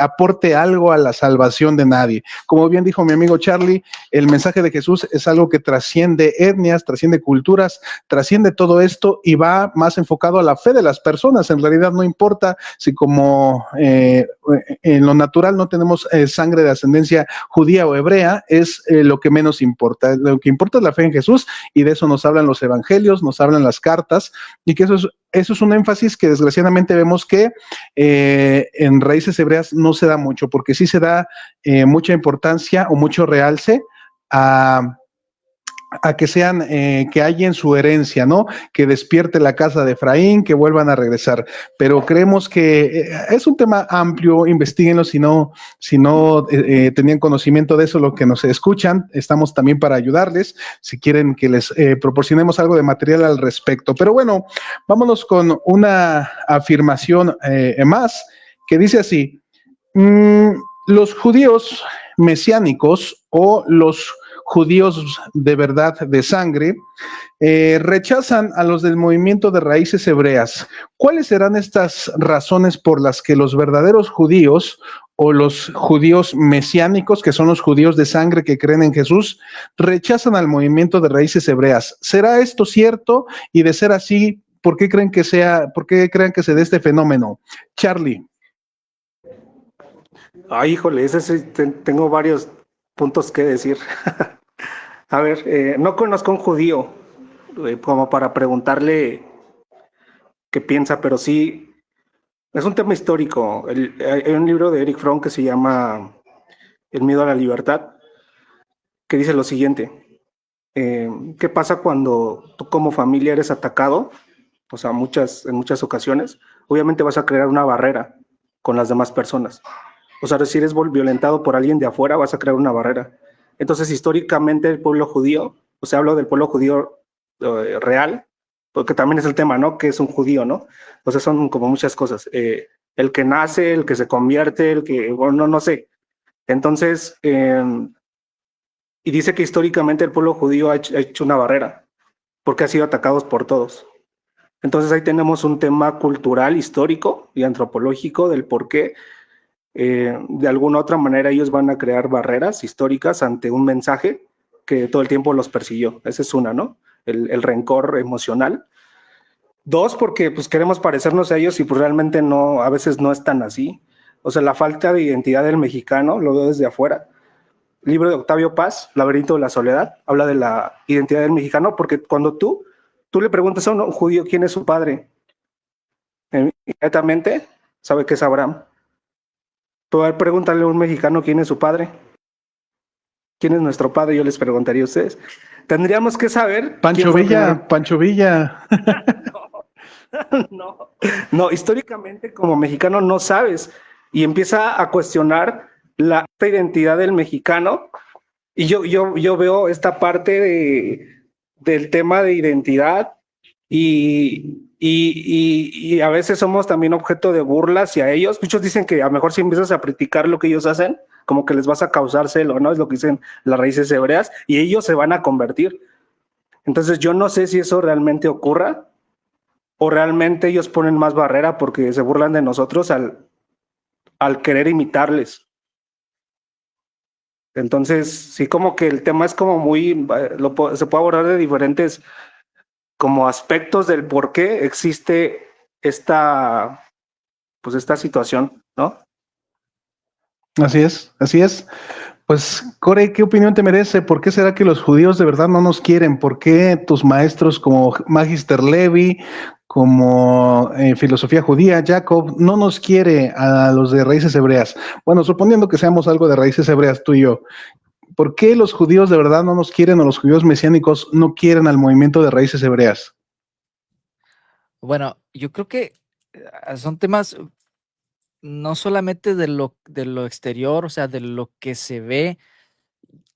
aporte algo a la salvación de nadie. Como bien dijo mi amigo Charlie, el mensaje de Jesús es algo que trasciende etnias, trasciende culturas, trasciende todo esto y va más enfocado a la fe de las personas. En realidad no importa si como en lo natural no tenemos sangre de ascendencia judía o hebrea, es lo que menos importa. Lo que importa es la fe en Jesús y de eso nos hablan los evangelios, nos hablan las cartas y que eso es un énfasis que desgraciadamente vemos que en raíces hebreas no se da mucho, porque sí se da mucha importancia o mucho realce a que sean, que hay en su herencia, ¿no? Que despierte la casa de Efraín, que vuelvan a regresar. Pero creemos que es un tema amplio, investiguenlo si no tenían conocimiento de eso, lo que nos escuchan, estamos también para ayudarles, si quieren que les proporcionemos algo de material al respecto. Pero bueno, vámonos con una afirmación más, que dice así, los judíos mesiánicos o los judíos de verdad de sangre rechazan a los del movimiento de raíces hebreas. ¿Cuáles serán estas razones por las que los verdaderos judíos o los judíos mesiánicos, que son los judíos de sangre que creen en Jesús, rechazan al movimiento de raíces hebreas? ¿Será esto cierto? Y de ser así, ¿por qué creen que creen que se dé este fenómeno? Charlie. Ay, híjole, ese sí, tengo varios puntos que decir. A ver, no conozco a un judío como para preguntarle qué piensa, pero sí, es un tema histórico. Hay un libro de Eric Fromm que se llama El miedo a la libertad, que dice lo siguiente. ¿Qué pasa cuando tú como familia eres atacado? O sea, en muchas ocasiones, obviamente vas a crear una barrera con las demás personas. O sea, si eres violentado por alguien de afuera, vas a crear una barrera. Entonces, históricamente, el pueblo judío, o sea, hablo del pueblo judío real, porque también es el tema, ¿no? Que es un judío, ¿no? O sea, son como muchas cosas. El que nace, el que se convierte, el que, bueno, no sé. Entonces, y dice que históricamente el pueblo judío ha hecho una barrera, porque ha sido atacados por todos. Entonces ahí tenemos un tema cultural, histórico y antropológico del por qué de alguna otra manera ellos van a crear barreras históricas ante un mensaje que todo el tiempo los persiguió. Esa es una, ¿no? El rencor emocional. Dos, porque pues queremos parecernos a ellos y pues realmente no, a veces no es tan así. O sea, la falta de identidad del mexicano, lo veo desde afuera. Libro de Octavio Paz, Laberinto de la Soledad, habla de la identidad del mexicano, porque cuando tú le preguntas a un judío quién es su padre, inmediatamente sabe que es Abraham. Poder preguntarle a un mexicano quién es su padre, quién es nuestro padre, yo les preguntaría a ustedes. Tendríamos que saber Pancho Villa, Pancho Villa. No, no, históricamente como mexicano no sabes y empieza a cuestionar la identidad del mexicano y yo veo esta parte del tema de identidad y a veces somos también objeto de burla hacia ellos. Muchos dicen que a lo mejor si empiezas a practicar lo que ellos hacen, como que les vas a causar celo, ¿no? Es lo que dicen las raíces hebreas y ellos se van a convertir. Entonces yo no sé si eso realmente ocurra o realmente ellos ponen más barrera porque se burlan de nosotros al querer imitarles. Entonces, sí, como que el tema es como muy, se puede abordar de diferentes como aspectos del por qué existe pues esta situación, ¿no? Así es, así es. Pues, Core, ¿qué opinión te merece? ¿Por qué será que los judíos de verdad no nos quieren? ¿Por qué tus maestros como Magister Levi, como filosofía judía, Jacob, no nos quiere a los de raíces hebreas? Bueno, suponiendo que seamos algo de raíces hebreas, tú y yo, ¿por qué los judíos de verdad no nos quieren o los judíos mesiánicos no quieren al movimiento de raíces hebreas? Bueno, yo creo que son temas no solamente de lo exterior, o sea, de lo que se ve.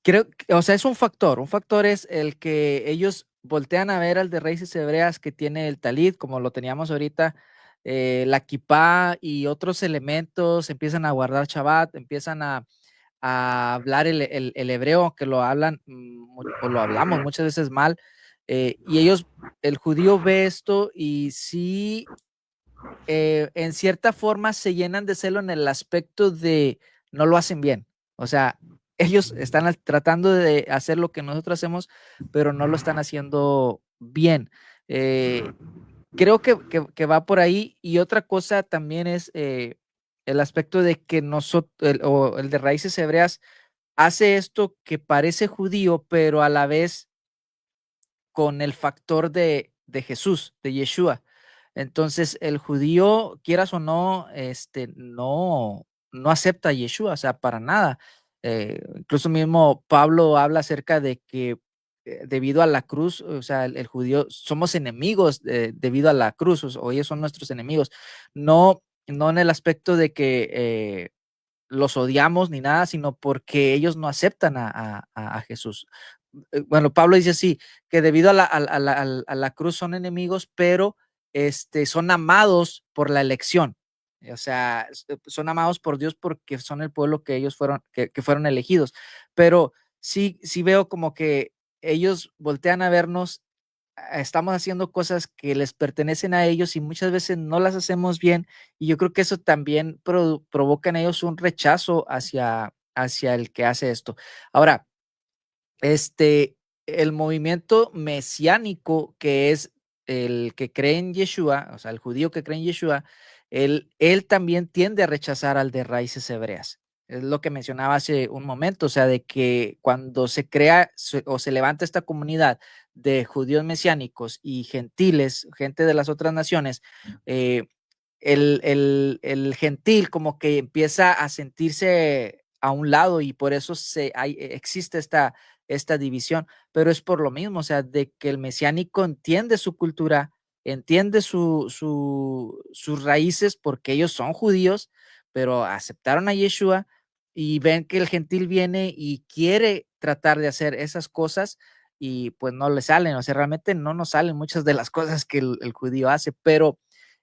Creo, o sea, es un factor. Un factor es el que ellos voltean a ver al de raíces hebreas que tiene el talit, como lo teníamos ahorita, la kipá y otros elementos, empiezan a guardar Shabbat, empiezan a hablar el hebreo, que lo hablan o lo hablamos muchas veces mal, y ellos, el judío ve esto y sí, en cierta forma se llenan de celo en el aspecto de no lo hacen bien. O sea, ellos están tratando de hacer lo que nosotros hacemos, pero no lo están haciendo bien. Creo que va por ahí. Y otra cosa también es el aspecto de que nosotros, o el de raíces hebreas, hace esto que parece judío, pero a la vez con el factor de Jesús, de Yeshua. Entonces, el judío, quieras o no, no acepta a Yeshua, o sea, para nada. Incluso mismo Pablo habla acerca de que debido a la cruz, o sea, el judío, somos enemigos debido a la cruz, o ellos son nuestros enemigos. No en el aspecto de que los odiamos ni nada, sino porque ellos no aceptan a Jesús. Bueno, Pablo dice así, que debido a la cruz son enemigos, pero son amados por la elección. O sea, son amados por Dios porque son el pueblo que ellos fueron, que fueron elegidos. Pero sí veo como que ellos voltean a vernos, estamos haciendo cosas que les pertenecen a ellos y muchas veces no las hacemos bien, y yo creo que eso también provoca en ellos un rechazo hacia el que hace esto. Ahora, el movimiento mesiánico, que es el que cree en Yeshua, o sea, el judío que cree en Yeshua, él también tiende a rechazar al de raíces hebreas. Es lo que mencionaba hace un momento, o sea, de que cuando se crea o se levanta esta comunidad de judíos mesiánicos y gentiles, gente de las otras naciones, eh, el gentil como que empieza a sentirse a un lado, y por eso existe esta división, pero es por lo mismo, o sea, de que el mesiánico entiende su cultura, entiende sus raíces, porque ellos son judíos, pero aceptaron a Yeshua y ven que el gentil viene y quiere tratar de hacer esas cosas y pues no le salen, o sea, realmente no nos salen muchas de las cosas que el judío hace, pero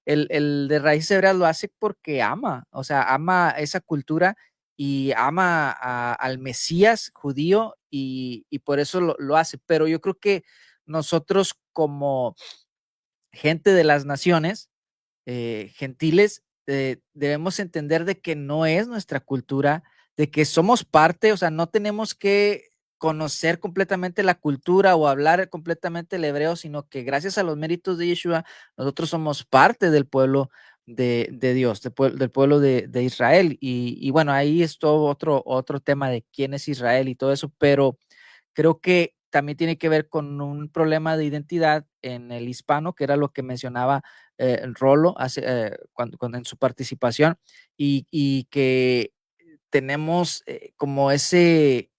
el de raíces hebreas lo hace porque ama, o sea, ama esa cultura y ama al Mesías judío, y por eso lo hace. Pero yo creo que nosotros, como gente de las naciones, gentiles, debemos entender de que no es nuestra cultura, de que somos parte, o sea, no tenemos que conocer completamente la cultura o hablar completamente el hebreo, sino que gracias a los méritos de Yeshua, nosotros somos parte del pueblo de Dios, del pueblo de Israel. Y bueno, ahí es todo otro tema de quién es Israel y todo eso, pero creo que también tiene que ver con un problema de identidad en el hispano, que era lo que mencionaba Rolo cuando en su participación, y que tenemos como ese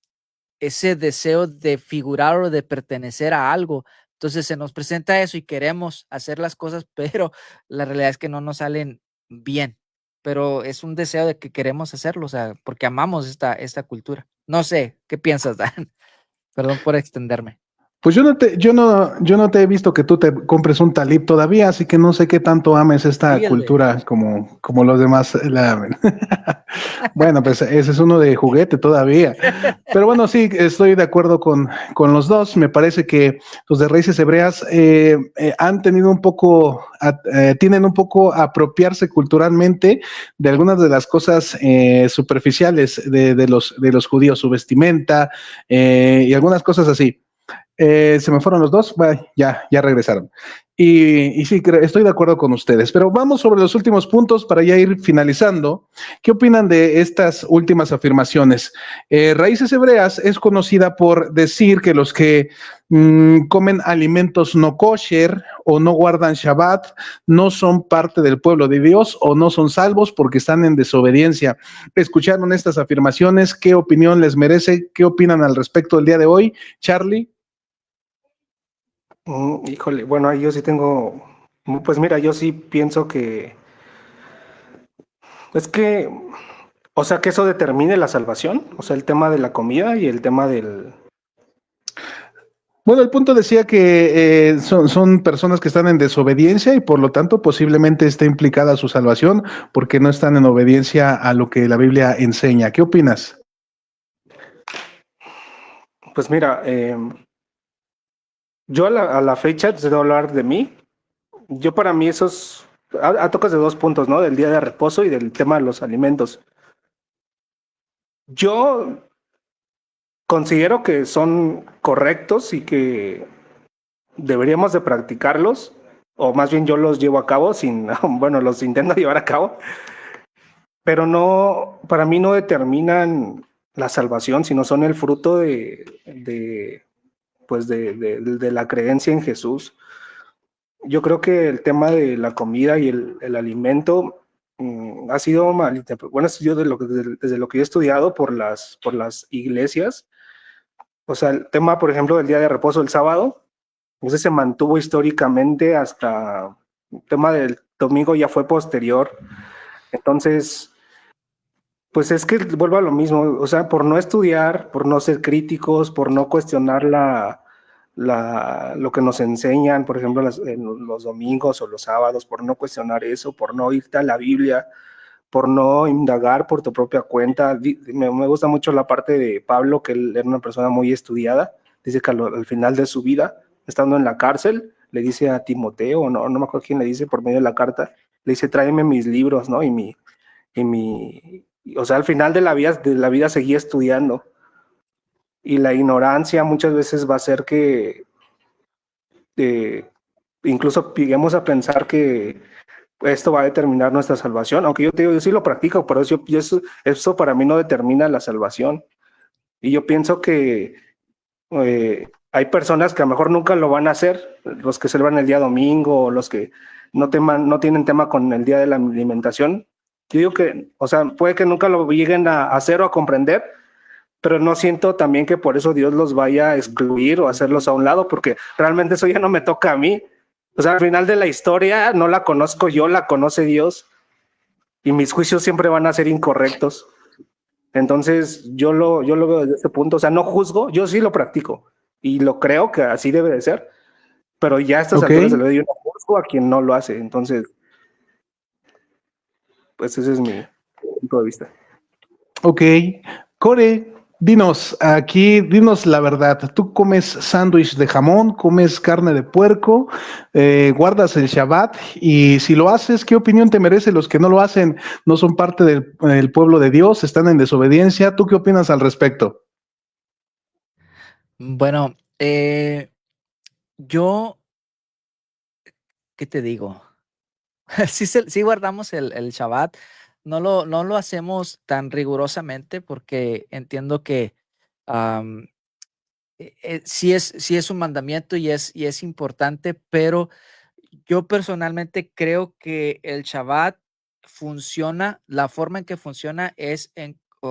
deseo de figurar o de pertenecer a algo. Entonces se nos presenta eso y queremos hacer las cosas, pero la realidad es que no nos salen bien. Pero es un deseo de que queremos hacerlo, o sea, porque amamos esta cultura. No sé, ¿qué piensas, Dan? Perdón por extenderme. Pues yo no te he visto que tú te compres un talib todavía, así que no sé qué tanto ames esta Fíjate. cultura como los demás la amen. Bueno, pues ese es uno de juguete todavía. Pero bueno, sí, estoy de acuerdo con los dos. Me parece que los de raíces hebreas han tenido un poco, tienen un poco a apropiarse culturalmente de algunas de las cosas superficiales de los judíos, su vestimenta y algunas cosas así. Se me fueron los dos, bueno, ya regresaron. Y sí, estoy de acuerdo con ustedes, pero vamos sobre los últimos puntos para ya ir finalizando. ¿Qué opinan de estas últimas afirmaciones? Raíces Hebreas es conocida por decir que los que comen alimentos no kosher o no guardan Shabbat no son parte del pueblo de Dios o no son salvos porque están en desobediencia. ¿Escucharon estas afirmaciones? ¿Qué opinión les merece? ¿Qué opinan al respecto el día de hoy? Charlie. Híjole, bueno, ahí yo sí tengo, pues mira, yo sí pienso que es que, o sea, que eso determine la salvación, o sea, el tema de la comida y el tema del... Bueno, el punto decía que son personas que están en desobediencia y por lo tanto posiblemente esté implicada su salvación porque no están en obediencia a lo que la Biblia enseña. ¿Qué opinas? Pues mira, yo a la fecha, te voy a hablar de mí, yo para mí esos, tocas de dos puntos, ¿no? Del día de reposo y del tema de los alimentos. Yo considero que son correctos y que deberíamos de practicarlos, o más bien yo los llevo a cabo sin, bueno, los intento llevar a cabo, pero no, para mí no determinan la salvación, sino son el fruto pues de la creencia en Jesús. Yo creo que el tema de la comida y el alimento ha sido malinterpretado. Bueno, yo desde lo que yo he estudiado por las iglesias, o sea, el tema, por ejemplo, del día de reposo el sábado, ese se mantuvo históricamente hasta el tema del domingo ya fue posterior. Entonces, pues es que vuelvo a lo mismo, o sea, por no estudiar, por no ser críticos, por no cuestionar lo que nos enseñan, por ejemplo, en los domingos o los sábados, por no cuestionar eso, por no irte a la Biblia, por no indagar por tu propia cuenta. Me gusta mucho la parte de Pablo, que él era una persona muy estudiada. Dice que al final de su vida, estando en la cárcel, le dice a Timoteo, no me acuerdo quién le dice por medio de la carta, le dice, tráeme mis libros, ¿no? O sea, al final de la vida seguía estudiando. Y la ignorancia muchas veces va a hacer que incluso lleguemos a pensar que esto va a determinar nuestra salvación, aunque yo te digo, yo sí lo practico, pero eso para mí no determina la salvación. Y yo pienso que hay personas que a lo mejor nunca lo van a hacer, los que celebran el día domingo, o los que no tienen tema con el día de la alimentación. Yo digo que, o sea, puede que nunca lo lleguen a hacer o a comprender, pero no siento también que por eso Dios los vaya a excluir o hacerlos a un lado, porque realmente eso ya no me toca a mí. O sea, al final de la historia no la conozco yo, la conoce Dios, y mis juicios siempre van a ser incorrectos. Entonces, yo lo veo desde ese punto, o sea, no juzgo, yo sí lo practico y lo creo que así debe de ser, pero ya a estas Ok, alturas de la vida yo no juzgo a quien no lo hace. Entonces, pues ese es mi punto de vista. ok. Core, dinos la verdad. ¿Tú comes sándwich de jamón, comes carne de puerco, guardas el Shabbat? Y si lo haces, ¿qué opinión te merece? Los que no lo hacen no son parte del pueblo de Dios, están en desobediencia. ¿Tú qué opinas al respecto? Bueno, yo, ¿qué te digo? Sí guardamos el Shabbat, no lo hacemos tan rigurosamente porque entiendo que sí es un mandamiento y es importante, pero yo personalmente creo que el Shabbat funciona, la forma en que funciona es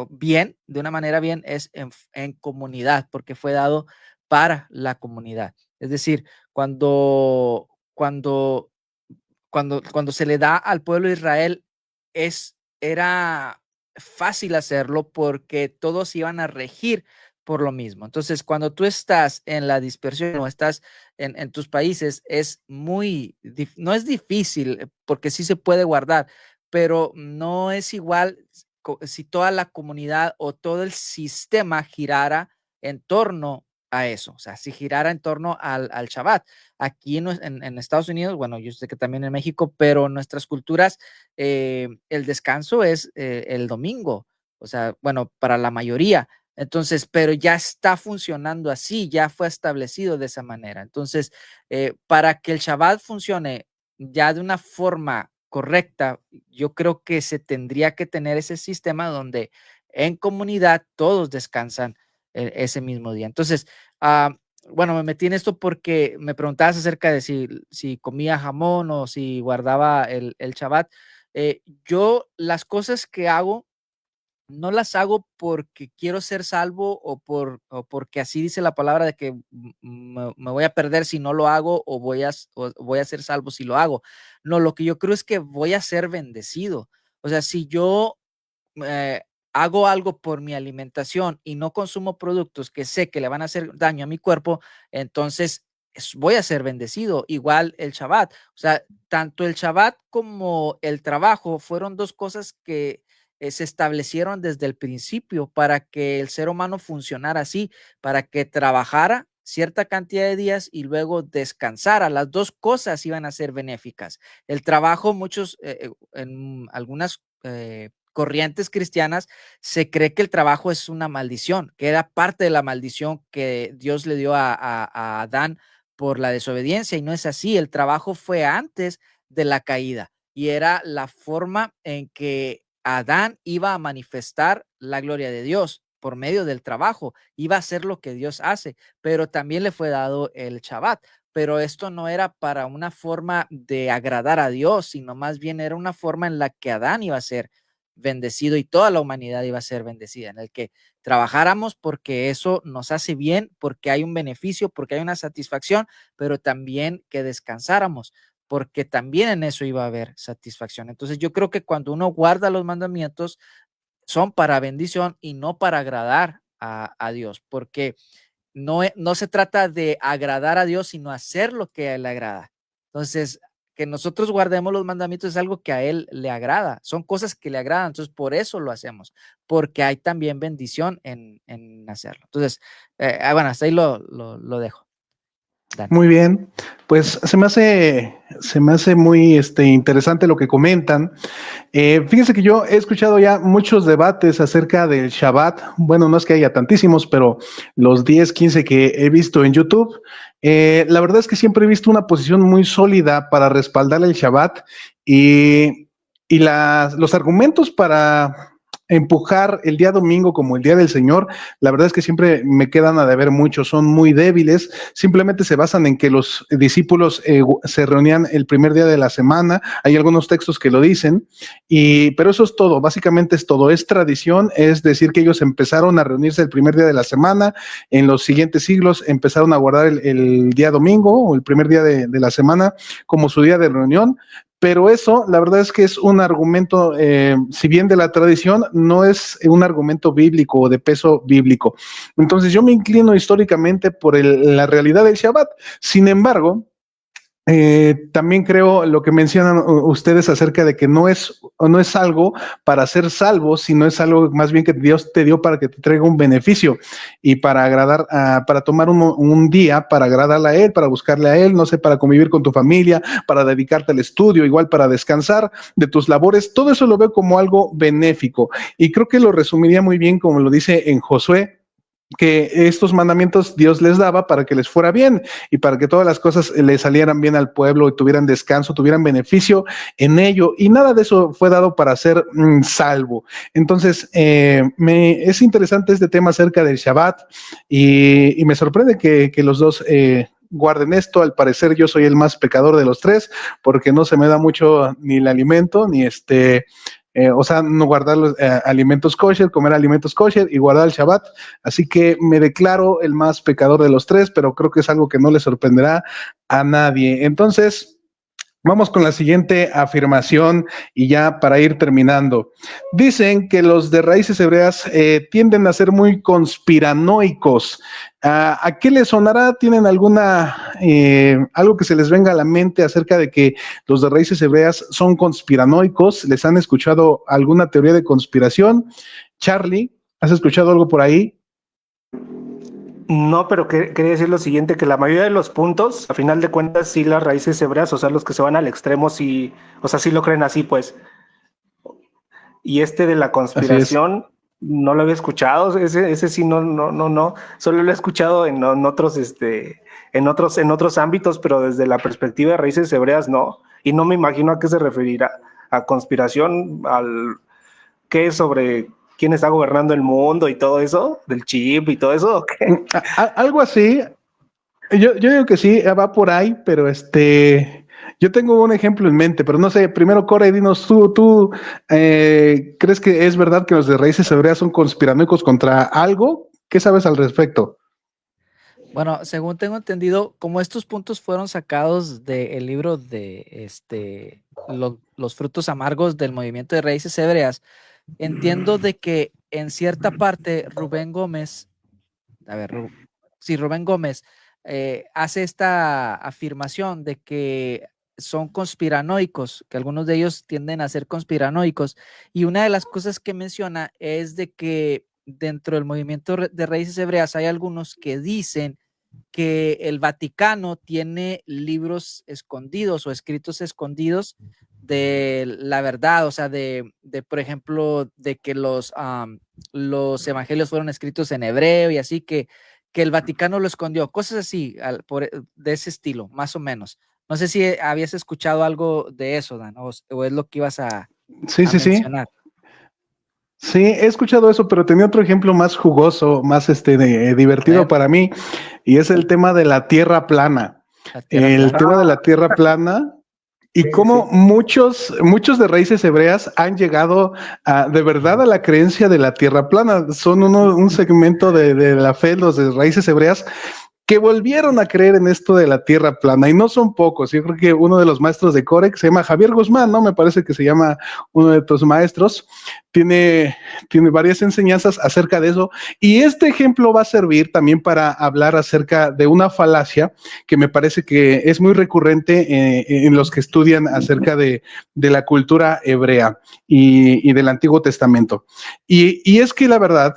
bien, de una manera bien, es en comunidad, porque fue dado para la comunidad. Es decir, cuando cuando se le da al pueblo de Israel, era fácil hacerlo porque todos iban a regir por lo mismo. Entonces, cuando tú estás en la dispersión o estás en tus países, no es difícil, porque sí se puede guardar, pero no es igual si toda la comunidad o todo el sistema girara en torno a eso, o sea, si girara en torno al Shabbat. Aquí en Estados Unidos, bueno, yo sé que también en México, pero en nuestras culturas el descanso es el domingo, o sea, bueno, para la mayoría. Entonces, pero ya está funcionando así, ya fue establecido de esa manera. Entonces, para que el Shabbat funcione ya de una forma correcta, yo creo que se tendría que tener ese sistema donde en comunidad todos descansan ese mismo día. Entonces, ah, bueno, me metí en esto porque me preguntabas acerca de si comía jamón o si guardaba el Shabbat. Yo las cosas que hago, no las hago porque quiero ser salvo o porque así dice la palabra de que me voy a perder si no lo hago o voy a ser salvo si lo hago. No, lo que yo creo es que voy a ser bendecido. O sea, si yo eh, hago algo por mi alimentación y no consumo productos que sé que le van a hacer daño a mi cuerpo, entonces voy a ser bendecido. Igual el Shabbat. O sea, tanto el Shabbat como el trabajo fueron dos cosas que se establecieron desde el principio para que el ser humano funcionara así, para que trabajara cierta cantidad de días y luego descansara. Las dos cosas iban a ser benéficas. El trabajo, en algunas corrientes cristianas, se cree que el trabajo es una maldición, que era parte de la maldición que Dios le dio a Adán por la desobediencia, y no es así. El trabajo fue antes de la caída y era la forma en que Adán iba a manifestar la gloria de Dios por medio del trabajo, iba a hacer lo que Dios hace, pero también le fue dado el Shabbat. Pero esto no era para una forma de agradar a Dios, sino más bien era una forma en la que Adán iba a ser bendecido y toda la humanidad iba a ser bendecida, en el que trabajáramos porque eso nos hace bien, porque hay un beneficio, porque hay una satisfacción, pero también que descansáramos, porque también en eso iba a haber satisfacción. Entonces yo creo que cuando uno guarda los mandamientos, son para bendición y no para agradar a Dios, porque no se trata de agradar a Dios, sino hacer lo que a Él le agrada. Entonces, que nosotros guardemos los mandamientos es algo que a Él le agrada, son cosas que le agradan, entonces por eso lo hacemos, porque hay también bendición en hacerlo. Entonces, bueno, hasta ahí lo dejo. Dan. Muy bien, pues se me hace muy interesante lo que comentan. Fíjense que yo he escuchado ya muchos debates acerca del Shabbat. Bueno, no es que haya tantísimos, pero los 10, 15 que he visto en YouTube, la verdad es que siempre he visto una posición muy sólida para respaldar el Shabbat y los argumentos para empujar el día domingo como el día del Señor, la verdad es que siempre me quedan a deber mucho, son muy débiles, simplemente se basan en que los discípulos se reunían el primer día de la semana, hay algunos textos que lo dicen, pero eso es todo, básicamente es todo, es tradición, es decir que ellos empezaron a reunirse el primer día de la semana, en los siguientes siglos empezaron a guardar el día domingo o el primer día de la semana como su día de reunión, pero eso, la verdad es que es un argumento, si bien de la tradición, no es un argumento bíblico o de peso bíblico. Entonces yo me inclino históricamente por la realidad del Shabbat. Sin embargo, también creo lo que mencionan ustedes acerca de que no es algo para ser salvo, sino es algo más bien que Dios te dio para que te traiga un beneficio y para agradar, para tomar un día para agradarle a Él, para buscarle a Él, no sé, para convivir con tu familia, para dedicarte al estudio, igual para descansar de tus labores. Todo eso lo veo como algo benéfico y creo que lo resumiría muy bien como lo dice en Josué, que estos mandamientos Dios les daba para que les fuera bien y para que todas las cosas le salieran bien al pueblo y tuvieran descanso, tuvieran beneficio en ello, y nada de eso fue dado para ser salvo. Entonces, es interesante este tema acerca del Shabbat y me sorprende que los dos guarden esto. Al parecer yo soy el más pecador de los tres porque no se me da mucho ni el alimento ni o sea, no guardar los alimentos kosher, comer alimentos kosher y guardar el Shabbat. Así que me declaro el más pecador de los tres, pero creo que es algo que no le sorprenderá a nadie. Entonces, vamos con la siguiente afirmación y ya para ir terminando. Dicen que los de raíces hebreas tienden a ser muy conspiranoicos. ¿A qué les sonará? ¿Tienen algo que se les venga a la mente acerca de que los de raíces hebreas son conspiranoicos? ¿Les han escuchado alguna teoría de conspiración? Charlie, ¿has escuchado algo por ahí? No, pero quería decir lo siguiente, que la mayoría de los puntos, a final de cuentas, sí las raíces hebreas, o sea, los que se van al extremo, sí, o sea, sí lo creen así, pues. Y este de la Así es. conspiración, no lo había escuchado, ese sí, no, solo lo he escuchado en otros, en otros ámbitos, pero desde la perspectiva de raíces hebreas, no. Y no me imagino a qué se referirá, a conspiración, ¿qué es sobre quién está gobernando el mundo y todo eso? ¿Del chip y todo eso? ¿O qué? Algo así. Yo digo que sí, va por ahí, pero yo tengo un ejemplo en mente, pero no sé, primero Corey, dinos tú, ¿crees que es verdad que los de raíces hebreas son conspiranoicos contra algo? ¿Qué sabes al respecto? Bueno, según tengo entendido, como estos puntos fueron sacados del libro de los frutos amargos del movimiento de raíces hebreas, entiendo de que en cierta parte Rubén Gómez, Rubén Gómez hace esta afirmación de que son conspiranoicos, que algunos de ellos tienden a ser conspiranoicos, y una de las cosas que menciona es de que dentro del movimiento de raíces hebreas hay algunos que dicen que el Vaticano tiene libros escondidos o escritos escondidos de la verdad, o sea, por ejemplo, de que los evangelios fueron escritos en hebreo y así, que el Vaticano lo escondió, cosas así, de ese estilo, más o menos. No sé si habías escuchado algo de eso, Dan, o es lo que ibas a Sí, sí, sí. mencionar. Sí, he escuchado eso, pero tenía otro ejemplo más jugoso, más divertido para mí, y es el tema de la tierra plana. La tierra El plana. tema de la tierra plana y Sí, cómo sí. muchos de raíces hebreas han llegado de verdad a la creencia de la tierra plana. Son un segmento de la fe, los de raíces hebreas, que volvieron a creer en esto de la tierra plana, y no son pocos. Yo creo que uno de los maestros de Corec se llama Javier Guzmán, ¿no? Me parece que se llama uno de tus maestros. Tiene varias enseñanzas acerca de eso, y este ejemplo va a servir también para hablar acerca de una falacia que me parece que es muy recurrente en los que estudian acerca de la cultura hebrea y del Antiguo Testamento. Y es que la verdad,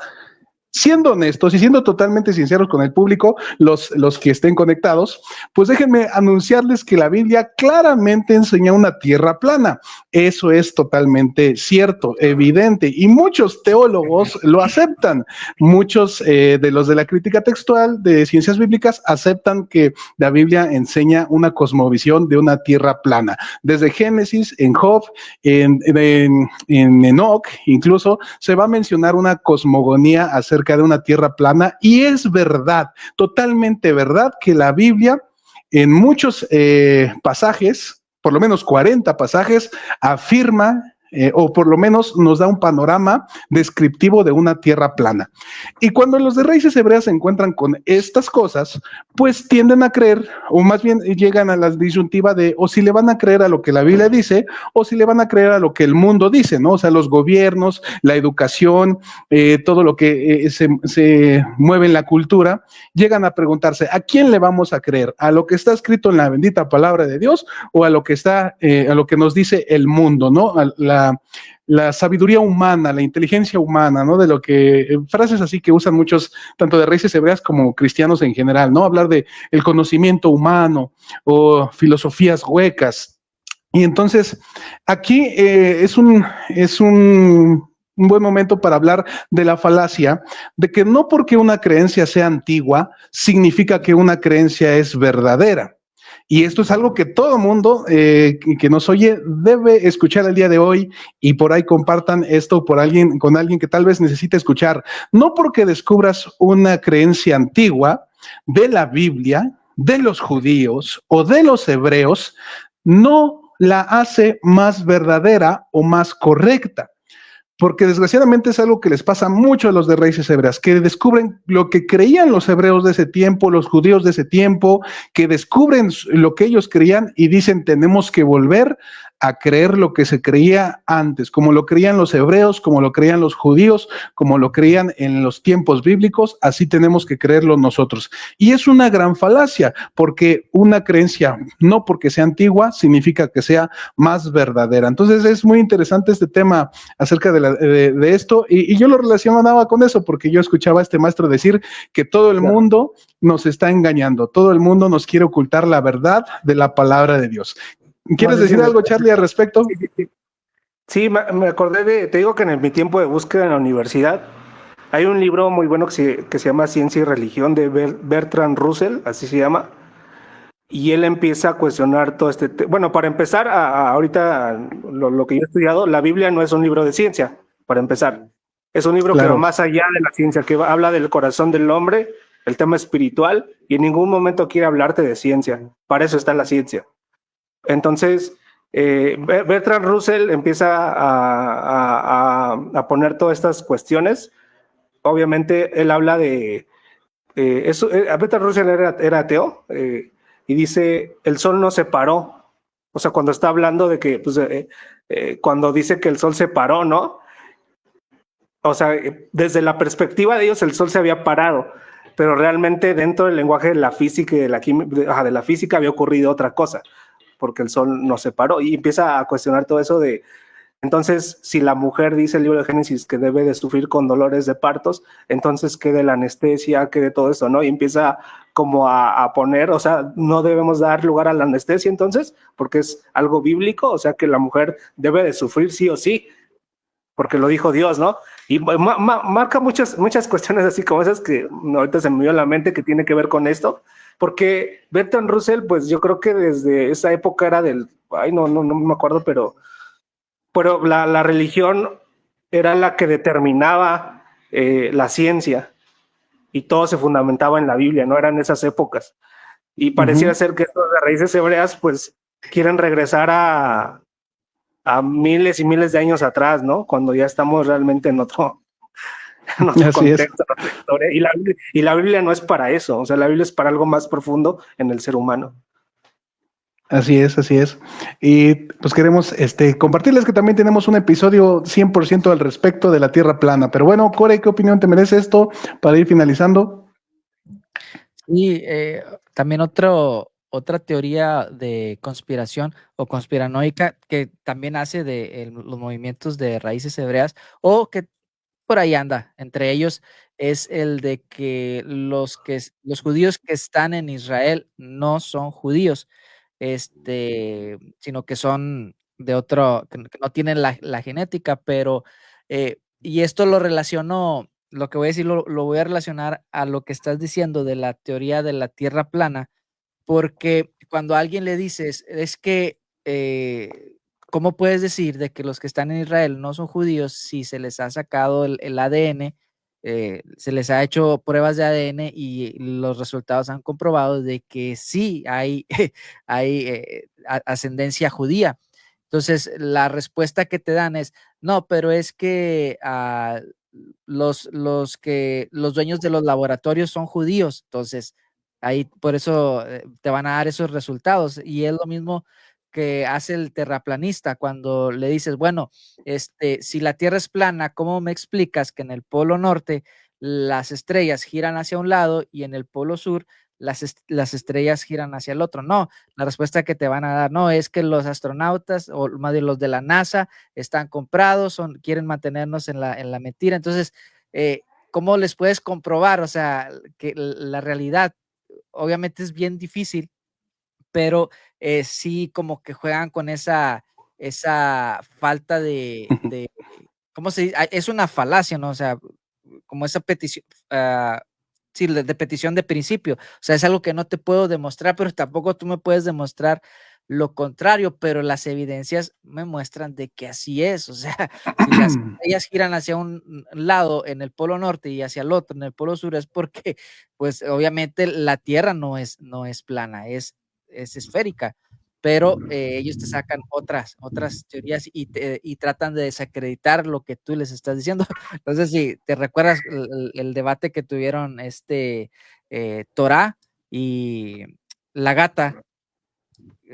siendo honestos y siendo totalmente sinceros con el público, los que estén conectados, pues déjenme anunciarles que la Biblia claramente enseña una tierra plana. Eso es totalmente cierto, evidente, y muchos teólogos lo aceptan. Muchos de los de la crítica textual de ciencias bíblicas aceptan que la Biblia enseña una cosmovisión de una tierra plana. Desde Génesis, en Job, en Enoch, incluso se va a mencionar una cosmogonía acerca de una tierra plana, y es verdad, totalmente verdad, que la Biblia en muchos pasajes, por lo menos 40 pasajes, afirma o por lo menos nos da un panorama descriptivo de una tierra plana. Y cuando los de raíces hebreas se encuentran con estas cosas, pues tienden a creer, o más bien llegan a la disyuntiva de o si le van a creer a lo que la Biblia dice, o si le van a creer a lo que el mundo dice, ¿no? O sea, los gobiernos, la educación, todo lo que se mueve en la cultura, llegan a preguntarse, ¿a quién le vamos a creer? ¿A lo que está escrito en la bendita palabra de Dios, o a lo que está, a lo que nos dice el mundo, ¿no? A la sabiduría humana, la inteligencia humana, ¿no? De lo que, frases así que usan muchos, tanto de raíces hebreas como cristianos en general, ¿no? Hablar de el conocimiento humano o filosofías huecas. Y entonces, aquí es un buen momento para hablar de la falacia de que no porque una creencia sea antigua, significa que una creencia es verdadera. Y esto es algo que todo mundo que nos oye debe escuchar el día de hoy, y por ahí compartan esto con alguien que tal vez necesite escuchar. No porque descubras una creencia antigua de la Biblia, de los judíos o de los hebreos, no la hace más verdadera o más correcta. Porque desgraciadamente es algo que les pasa mucho a los de raíces hebreas, que descubren lo que creían los hebreos de ese tiempo, los judíos de ese tiempo, que descubren lo que ellos creían y dicen, tenemos que volver a creer lo que se creía antes, como lo creían los hebreos, como lo creían los judíos, como lo creían en los tiempos bíblicos, así tenemos que creerlo nosotros. Y es una gran falacia, porque una creencia, no porque sea antigua, significa que sea más verdadera. Entonces es muy interesante este tema acerca de esto, y yo lo relacionaba con eso, porque yo escuchaba a este maestro decir que todo el mundo nos está engañando, todo el mundo nos quiere ocultar la verdad de la palabra de Dios. ¿Quieres No sé si decir algo, Charlie, al respecto? Sí, me acordé te digo que en mi tiempo de búsqueda en la universidad hay un libro muy bueno que se llama Ciencia y Religión de Bertrand Russell, así se llama, y él empieza a cuestionar todo bueno, para empezar, ahorita lo que yo he estudiado, la Biblia no es un libro de ciencia, para empezar. Es un libro que va Claro. más allá de la ciencia, habla del corazón del hombre, el tema espiritual, y en ningún momento quiere hablarte de ciencia. Para eso está la ciencia. Entonces, Bertrand Russell empieza a poner todas estas cuestiones. Obviamente, él habla de... Bertrand Russell era ateo, y dice, el sol no se paró. O sea, cuando está hablando de que, pues, cuando dice que el sol se paró, ¿no? o sea, desde la perspectiva de ellos el sol se había parado, pero realmente dentro del lenguaje de la física y de de la física había ocurrido otra cosa, porque el sol no se paró y empieza a cuestionar todo eso de, entonces, si la mujer dice el libro de Génesis que debe de sufrir con dolores de partos, entonces qué de la anestesia, qué de todo eso, ¿no? Y empieza como a poner, o sea, no debemos dar lugar a la anestesia entonces, porque es algo bíblico, o sea, que la mujer debe de sufrir sí o sí, porque lo dijo Dios, ¿no? Y marca muchas cuestiones así como esas que ahorita se me vio a la mente que tiene que ver con esto, porque Bertrand Russell, pues yo creo que desde esa época era no me acuerdo, pero la religión era la que determinaba la ciencia y todo se fundamentaba en la Biblia, no eran esas épocas. Y pareciera ser que estos de raíces hebreas, pues quieren regresar a miles y miles de años atrás, ¿no? Cuando ya estamos realmente en otro contexto, en otra historia. Y la Biblia no es para eso, o sea, la Biblia es para algo más profundo en el ser humano. Así es, así es. Y pues queremos compartirles que también tenemos un episodio 100% al respecto de la Tierra plana. Pero bueno, Core, ¿qué opinión te merece esto para ir finalizando? Sí, también otra teoría de conspiración o conspiranoica que también hace de los movimientos de raíces hebreas o que por ahí anda, entre ellos es el de que los judíos que están en Israel no son judíos, sino que son de otro, que no tienen la genética, pero y esto lo relaciono, lo que voy a decir lo voy a relacionar a lo que estás diciendo de la teoría de la tierra plana, porque cuando a alguien le dices, es que, ¿cómo puedes decir de que los que están en Israel no son judíos si se les ha sacado el ADN, se les ha hecho pruebas de ADN y los resultados han comprobado de que sí hay, hay ascendencia judía? Entonces, la respuesta que te dan es, no, pero es que los dueños de los laboratorios son judíos, entonces ahí por eso te van a dar esos resultados. Y es lo mismo que hace el terraplanista cuando le dices, bueno, si la Tierra es plana, ¿cómo me explicas que en el Polo Norte las estrellas giran hacia un lado y en el Polo Sur las estrellas giran hacia el otro? No, la respuesta que te van a dar, no, es que los astronautas, o más bien los de la NASA, están comprados, quieren mantenernos en la mentira. Entonces, ¿cómo les puedes comprobar? O sea, que la realidad obviamente es bien difícil, pero sí como que juegan con esa falta de ¿cómo se dice? Es una falacia, ¿no? O sea, como esa petición, sí, de petición de principio. O sea, es algo que no te puedo demostrar, pero tampoco tú me puedes demostrar lo contrario, pero las evidencias me muestran de que así es. O sea, si las estrellas giran hacia un lado en el polo norte y hacia el otro en el polo sur, es porque, pues, obviamente la Tierra no es plana, es esférica, pero ellos te sacan otras teorías y tratan de desacreditar lo que tú les estás diciendo. Entonces, si te recuerdas el debate que tuvieron Torah y la gata.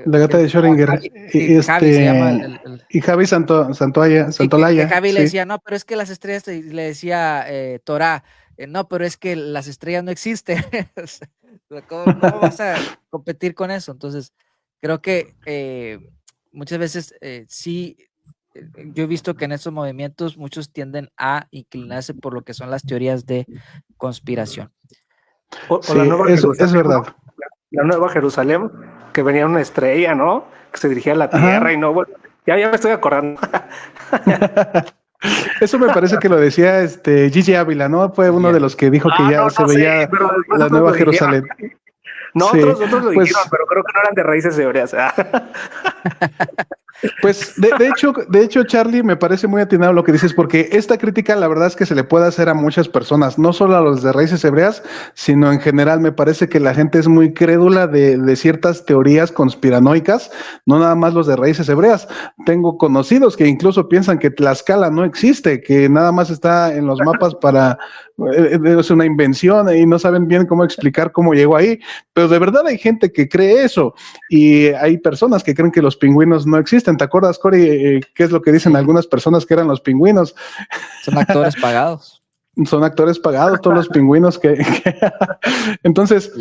La gata de Schrödinger. Javi se llama y Javi Santolaya. Que Javi le Sí. decía, no, pero es que las estrellas, y le decía Torah, no, pero es que las estrellas no existen. ¿Cómo vas a competir con eso? Entonces, creo que muchas veces sí, yo he visto que en estos movimientos muchos tienden a inclinarse por lo que son las teorías de conspiración. O Sí, la Nueva eso es Jerusalén, verdad. ¿no? La Nueva Jerusalén, que venía una estrella, ¿no? Que se dirigía a la Ajá. Tierra y no, bueno, ya me estoy acordando. Eso me parece que lo decía Gigi Ávila, ¿no? Fue uno de los que dijo que ya se veía pero después la otros Nueva lo dijeron. Jerusalén. No, Sí, otros lo pues, dijeron, pero creo que no eran de raíces hebreas. pues de hecho, Charlie, me parece muy atinado lo que dices, porque esta crítica, la verdad es que se le puede hacer a muchas personas, no solo a los de raíces hebreas, sino en general. Me parece que la gente es muy crédula de ciertas teorías conspiranoicas, no nada más los de raíces hebreas. Tengo conocidos que incluso piensan que Tlaxcala no existe, que nada más está en los mapas es una invención y no saben bien cómo explicar cómo llegó ahí, pero de verdad hay gente que cree eso y hay personas que creen que los pingüinos no existen. ¿Te acuerdas, Cory, qué es lo que dicen Sí. algunas personas que eran los pingüinos? Son actores pagados. Son actores pagados todos los pingüinos Entonces,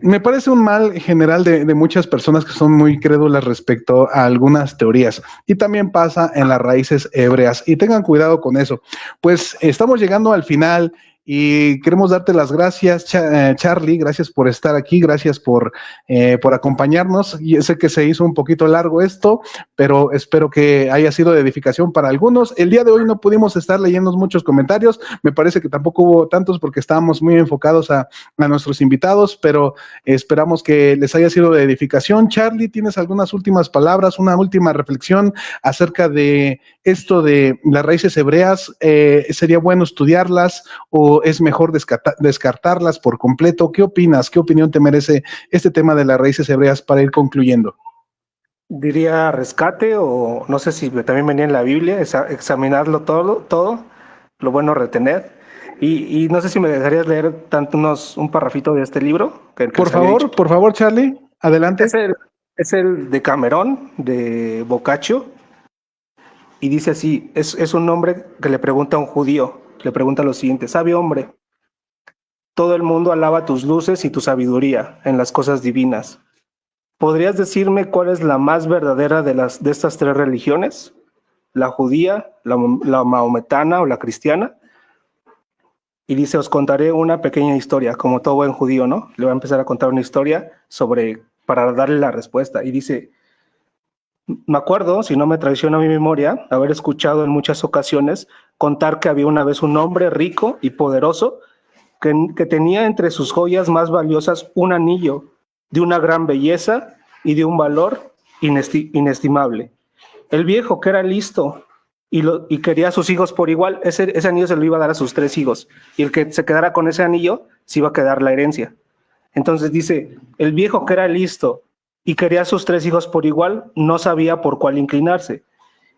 me parece un mal general de muchas personas que son muy crédulas respecto a algunas teorías. Y también pasa en las raíces hebreas. Y tengan cuidado con eso. Pues estamos llegando al final y queremos darte las gracias, Charlie. Gracias por estar aquí. Gracias por acompañarnos. Y sé que se hizo un poquito largo esto, pero espero que haya sido de edificación para algunos. El día de hoy no pudimos estar leyendo muchos comentarios. Me parece que tampoco hubo tantos porque estábamos muy enfocados a nuestros invitados, pero esperamos que les haya sido de edificación. Charlie, ¿tienes algunas últimas palabras, una última reflexión acerca de esto de las raíces hebreas? ¿Sería bueno estudiarlas o es mejor descartarlas por completo? ¿Qué opinas? ¿Qué opinión te merece este tema de las raíces hebreas para ir concluyendo? Diría rescate, o no sé si también venía en la Biblia, examinarlo todo, lo bueno retener. Y no sé si me dejarías leer un parrafito de este libro que les había dicho. Por favor, Charlie, adelante. Es el de Camerón, de Boccaccio, y dice así, es un hombre que le pregunta a un judío, le pregunta lo siguiente: sabio hombre, todo el mundo alaba tus luces y tu sabiduría en las cosas divinas. ¿Podrías decirme cuál es la más verdadera de estas tres religiones? ¿La judía, la maometana o la cristiana? Y dice, os contaré una pequeña historia, como todo buen judío, ¿no? Le va a empezar a contar una historia para darle la respuesta. Y dice, me acuerdo, si no me traiciona mi memoria, haber escuchado en muchas ocasiones contar que había una vez un hombre rico y poderoso que tenía entre sus joyas más valiosas un anillo de una gran belleza y de un valor inestimable. El viejo, que era listo y quería a sus hijos por igual, ese anillo se lo iba a dar a sus 3 hijos, y el que se quedara con ese anillo se iba a quedar la herencia. Entonces dice, el viejo, que era listo y quería a sus 3 hijos por igual, no sabía por cuál inclinarse,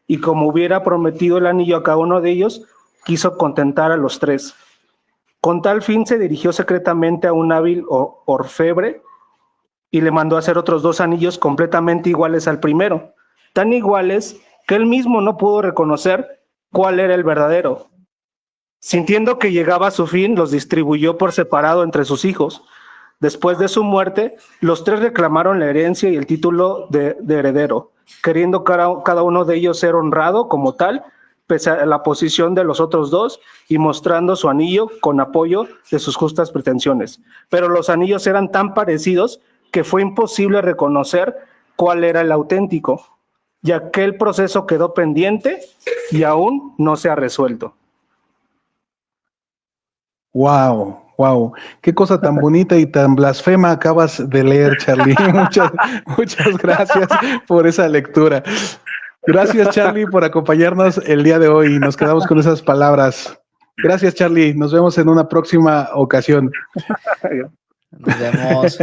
y como hubiera prometido el anillo a cada uno de ellos, quiso contentar a los 3. Con tal fin se dirigió secretamente a un hábil orfebre y le mandó a hacer otros 2 anillos completamente iguales al primero, tan iguales que él mismo no pudo reconocer cuál era el verdadero. Sintiendo que llegaba a su fin, los distribuyó por separado entre sus hijos. Después de su muerte, los 3 reclamaron la herencia y el título de heredero, queriendo cada uno de ellos ser honrado como tal, pese a la posición de los otros 2, y mostrando su anillo con apoyo de sus justas pretensiones. Pero los anillos eran tan parecidos que fue imposible reconocer cuál era el auténtico, ya que el proceso quedó pendiente y aún no se ha resuelto. Wow, qué cosa tan bonita y tan blasfema acabas de leer, Charlie. Muchas gracias por esa lectura. Gracias, Charlie, por acompañarnos el día de hoy. Nos quedamos con esas palabras. Gracias, Charlie. Nos vemos en una próxima ocasión. Nos vemos.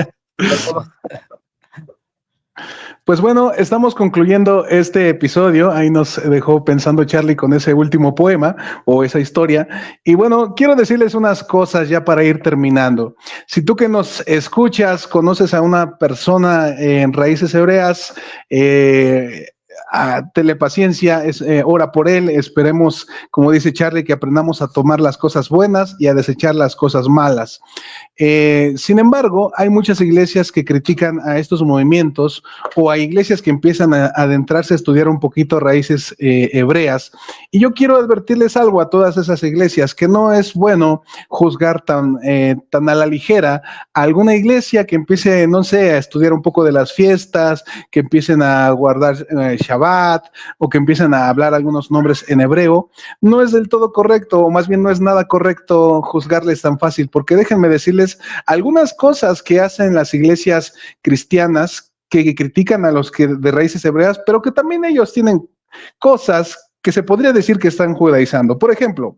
Pues bueno, estamos concluyendo este episodio. Ahí nos dejó pensando Charlie con ese último poema o esa historia. Y bueno, quiero decirles unas cosas ya para ir terminando. Si tú que nos escuchas conoces a una persona en raíces hebreas, telepaciencia, ora por él. Esperemos, como dice Charlie, que aprendamos a tomar las cosas buenas y a desechar las cosas malas. Sin embargo, hay muchas iglesias que critican a estos movimientos, o hay iglesias que empiezan a adentrarse a estudiar un poquito raíces hebreas. Y yo quiero advertirles algo a todas esas iglesias, que no es bueno juzgar tan a la ligera a alguna iglesia que empiece, no sé, a estudiar un poco de las fiestas, que empiecen a guardar Shabbat, o que empiecen a hablar algunos nombres en hebreo. No es del todo correcto, o más bien no es nada correcto juzgarles tan fácil, porque déjenme decirles algunas cosas que hacen las iglesias cristianas que critican a los que de raíces hebreas, pero que también ellos tienen cosas que se podría decir que están judaizando. Por ejemplo,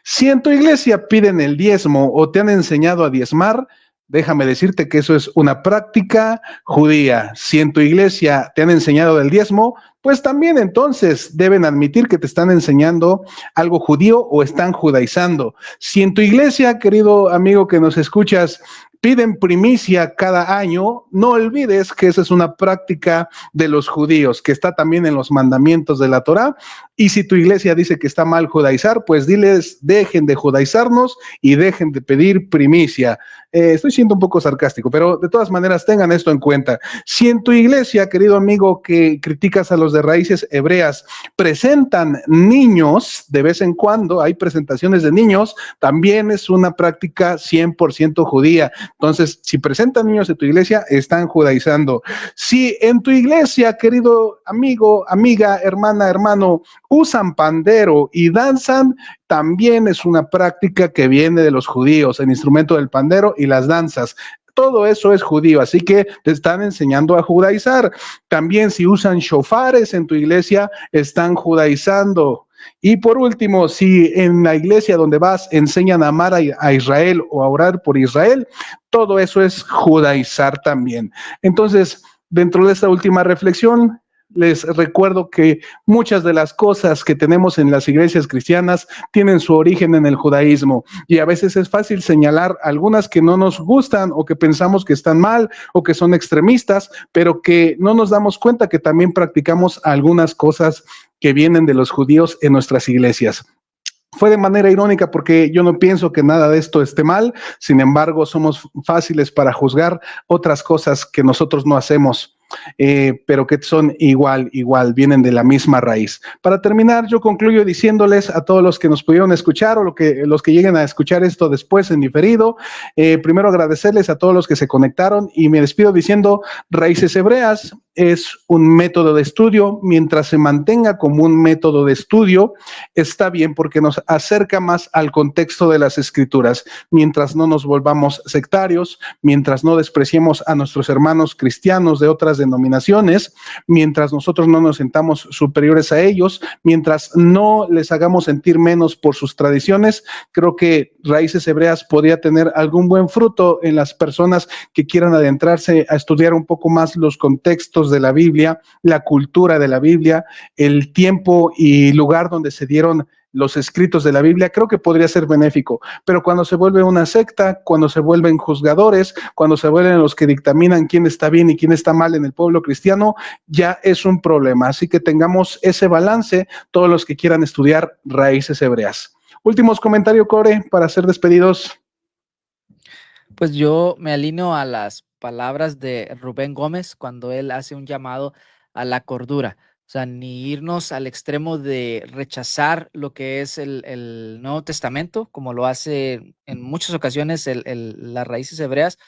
si en tu iglesia piden el diezmo o te han enseñado a diezmar, déjame decirte que eso es una práctica judía. Si en tu iglesia te han enseñado del diezmo, pues también entonces deben admitir que te están enseñando algo judío o están judaizando. Si en tu iglesia, querido amigo que nos escuchas, piden primicia cada año, no olvides que esa es una práctica de los judíos, que está también en los mandamientos de la Torá. Y si tu iglesia dice que está mal judaizar, pues diles, dejen de judaizarnos y dejen de pedir primicia. Estoy siendo un poco sarcástico, pero de todas maneras tengan esto en cuenta. Si en tu iglesia, querido amigo, que criticas a los de raíces hebreas, presentan niños de vez en cuando, hay presentaciones de niños, también es una práctica 100% judía. Entonces, si presentan niños en tu iglesia, están judaizando. Si en tu iglesia, querido amigo, amiga, hermana, hermano, usan pandero y danzan, también es una práctica que viene de los judíos, el instrumento del pandero y las danzas. Todo eso es judío, así que te están enseñando a judaizar. También si usan shofares en tu iglesia, están judaizando. Y por último, si en la iglesia donde vas enseñan a amar a Israel o a orar por Israel, todo eso es judaizar también. Entonces, dentro de esta última reflexión, les recuerdo que muchas de las cosas que tenemos en las iglesias cristianas tienen su origen en el judaísmo y a veces es fácil señalar algunas que no nos gustan o que pensamos que están mal o que son extremistas, pero que no nos damos cuenta que también practicamos algunas cosas que vienen de los judíos en nuestras iglesias. Fue de manera irónica porque yo no pienso que nada de esto esté mal, sin embargo somos fáciles para juzgar otras cosas que nosotros no hacemos, pero que son igual, vienen de la misma raíz. Para terminar, yo concluyo diciéndoles a todos los que nos pudieron escuchar o los que lleguen a escuchar esto después en diferido, primero agradecerles a todos los que se conectaron y me despido diciendo, Raíces Hebreas es un método de estudio, mientras se mantenga como un método de estudio, está bien porque nos acerca más al contexto de las escrituras, mientras no nos volvamos sectarios, mientras no despreciemos a nuestros hermanos cristianos de otras denominaciones, mientras nosotros no nos sentamos superiores a ellos, mientras no les hagamos sentir menos por sus tradiciones, creo que Raíces Hebreas podría tener algún buen fruto en las personas que quieran adentrarse a estudiar un poco más los contextos de la Biblia, la cultura de la Biblia, el tiempo y lugar donde se dieron los escritos de la Biblia, creo que podría ser benéfico, pero cuando se vuelve una secta, cuando se vuelven juzgadores, cuando se vuelven los que dictaminan quién está bien y quién está mal en el pueblo cristiano, ya es un problema, así que tengamos ese balance todos los que quieran estudiar Raíces Hebreas. Últimos comentarios, Core, para ser despedidos. Pues yo me alineo a las palabras de Rubén Gómez cuando él hace un llamado a la cordura. O sea, ni irnos al extremo de rechazar lo que es el Nuevo Testamento, como lo hace en muchas ocasiones las raíces hebreas,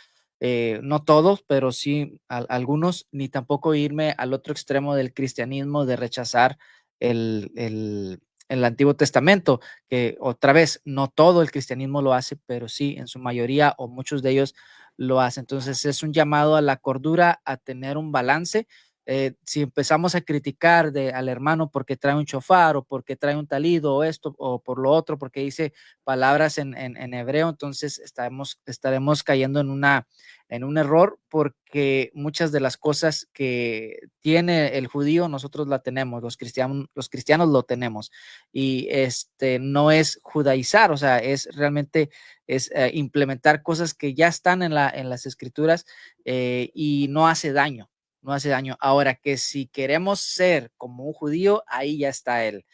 no todos, pero sí algunos, ni tampoco irme al otro extremo del cristianismo de rechazar el Antiguo Testamento, que otra vez, no todo el cristianismo lo hace, pero sí, en su mayoría o muchos de ellos lo hacen. Entonces es un llamado a la cordura, a tener un balance. Si empezamos a criticar al hermano porque trae un shofar o porque trae un talido o esto o por lo otro, porque dice palabras en hebreo, entonces estaremos cayendo en un error porque muchas de las cosas que tiene el judío nosotros la tenemos, los cristianos lo tenemos y no es judaizar, o sea, es realmente implementar cosas que ya están en las escrituras y no hace daño. No hace daño. Ahora que si queremos ser como un judío, ahí ya está el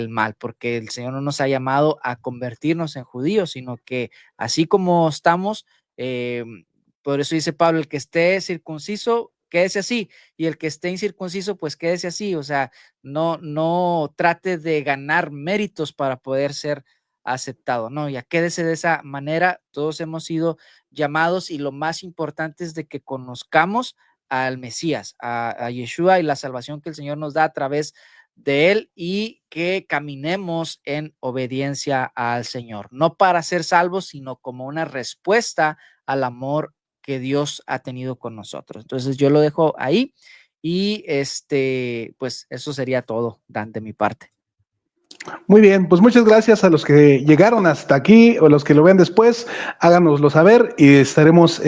mal, porque el Señor no nos ha llamado a convertirnos en judíos, sino que así como estamos, por eso dice Pablo, el que esté circunciso, quédese así, y el que esté incircunciso, pues quédese así, o sea, no trate de ganar méritos para poder ser aceptado, no, ya quédese de esa manera, todos hemos sido llamados y lo más importante es de que conozcamos al Mesías, a Yeshua y la salvación que el Señor nos da a través de él y que caminemos en obediencia al Señor, no para ser salvos, sino como una respuesta al amor que Dios ha tenido con nosotros. Entonces yo lo dejo ahí y pues eso sería todo, Dan, de mi parte. Muy bien, pues muchas gracias a los que llegaron hasta aquí o los que lo vean después, háganoslo saber y estaremos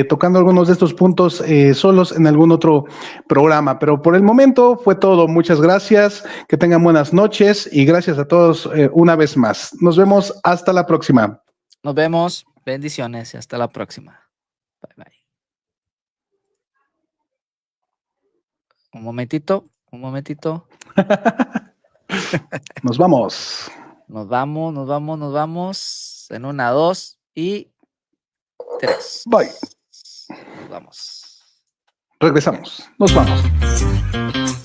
tocando algunos de estos puntos solos en algún otro programa. Pero por el momento fue todo. Muchas gracias, que tengan buenas noches y gracias a todos una vez más. Nos vemos hasta la próxima. Nos vemos, bendiciones y hasta la próxima. Bye, bye. Un momentito. Nos vamos. Nos vamos. En 1, 2 y 3. Bye. Nos vamos. Regresamos. Nos vamos.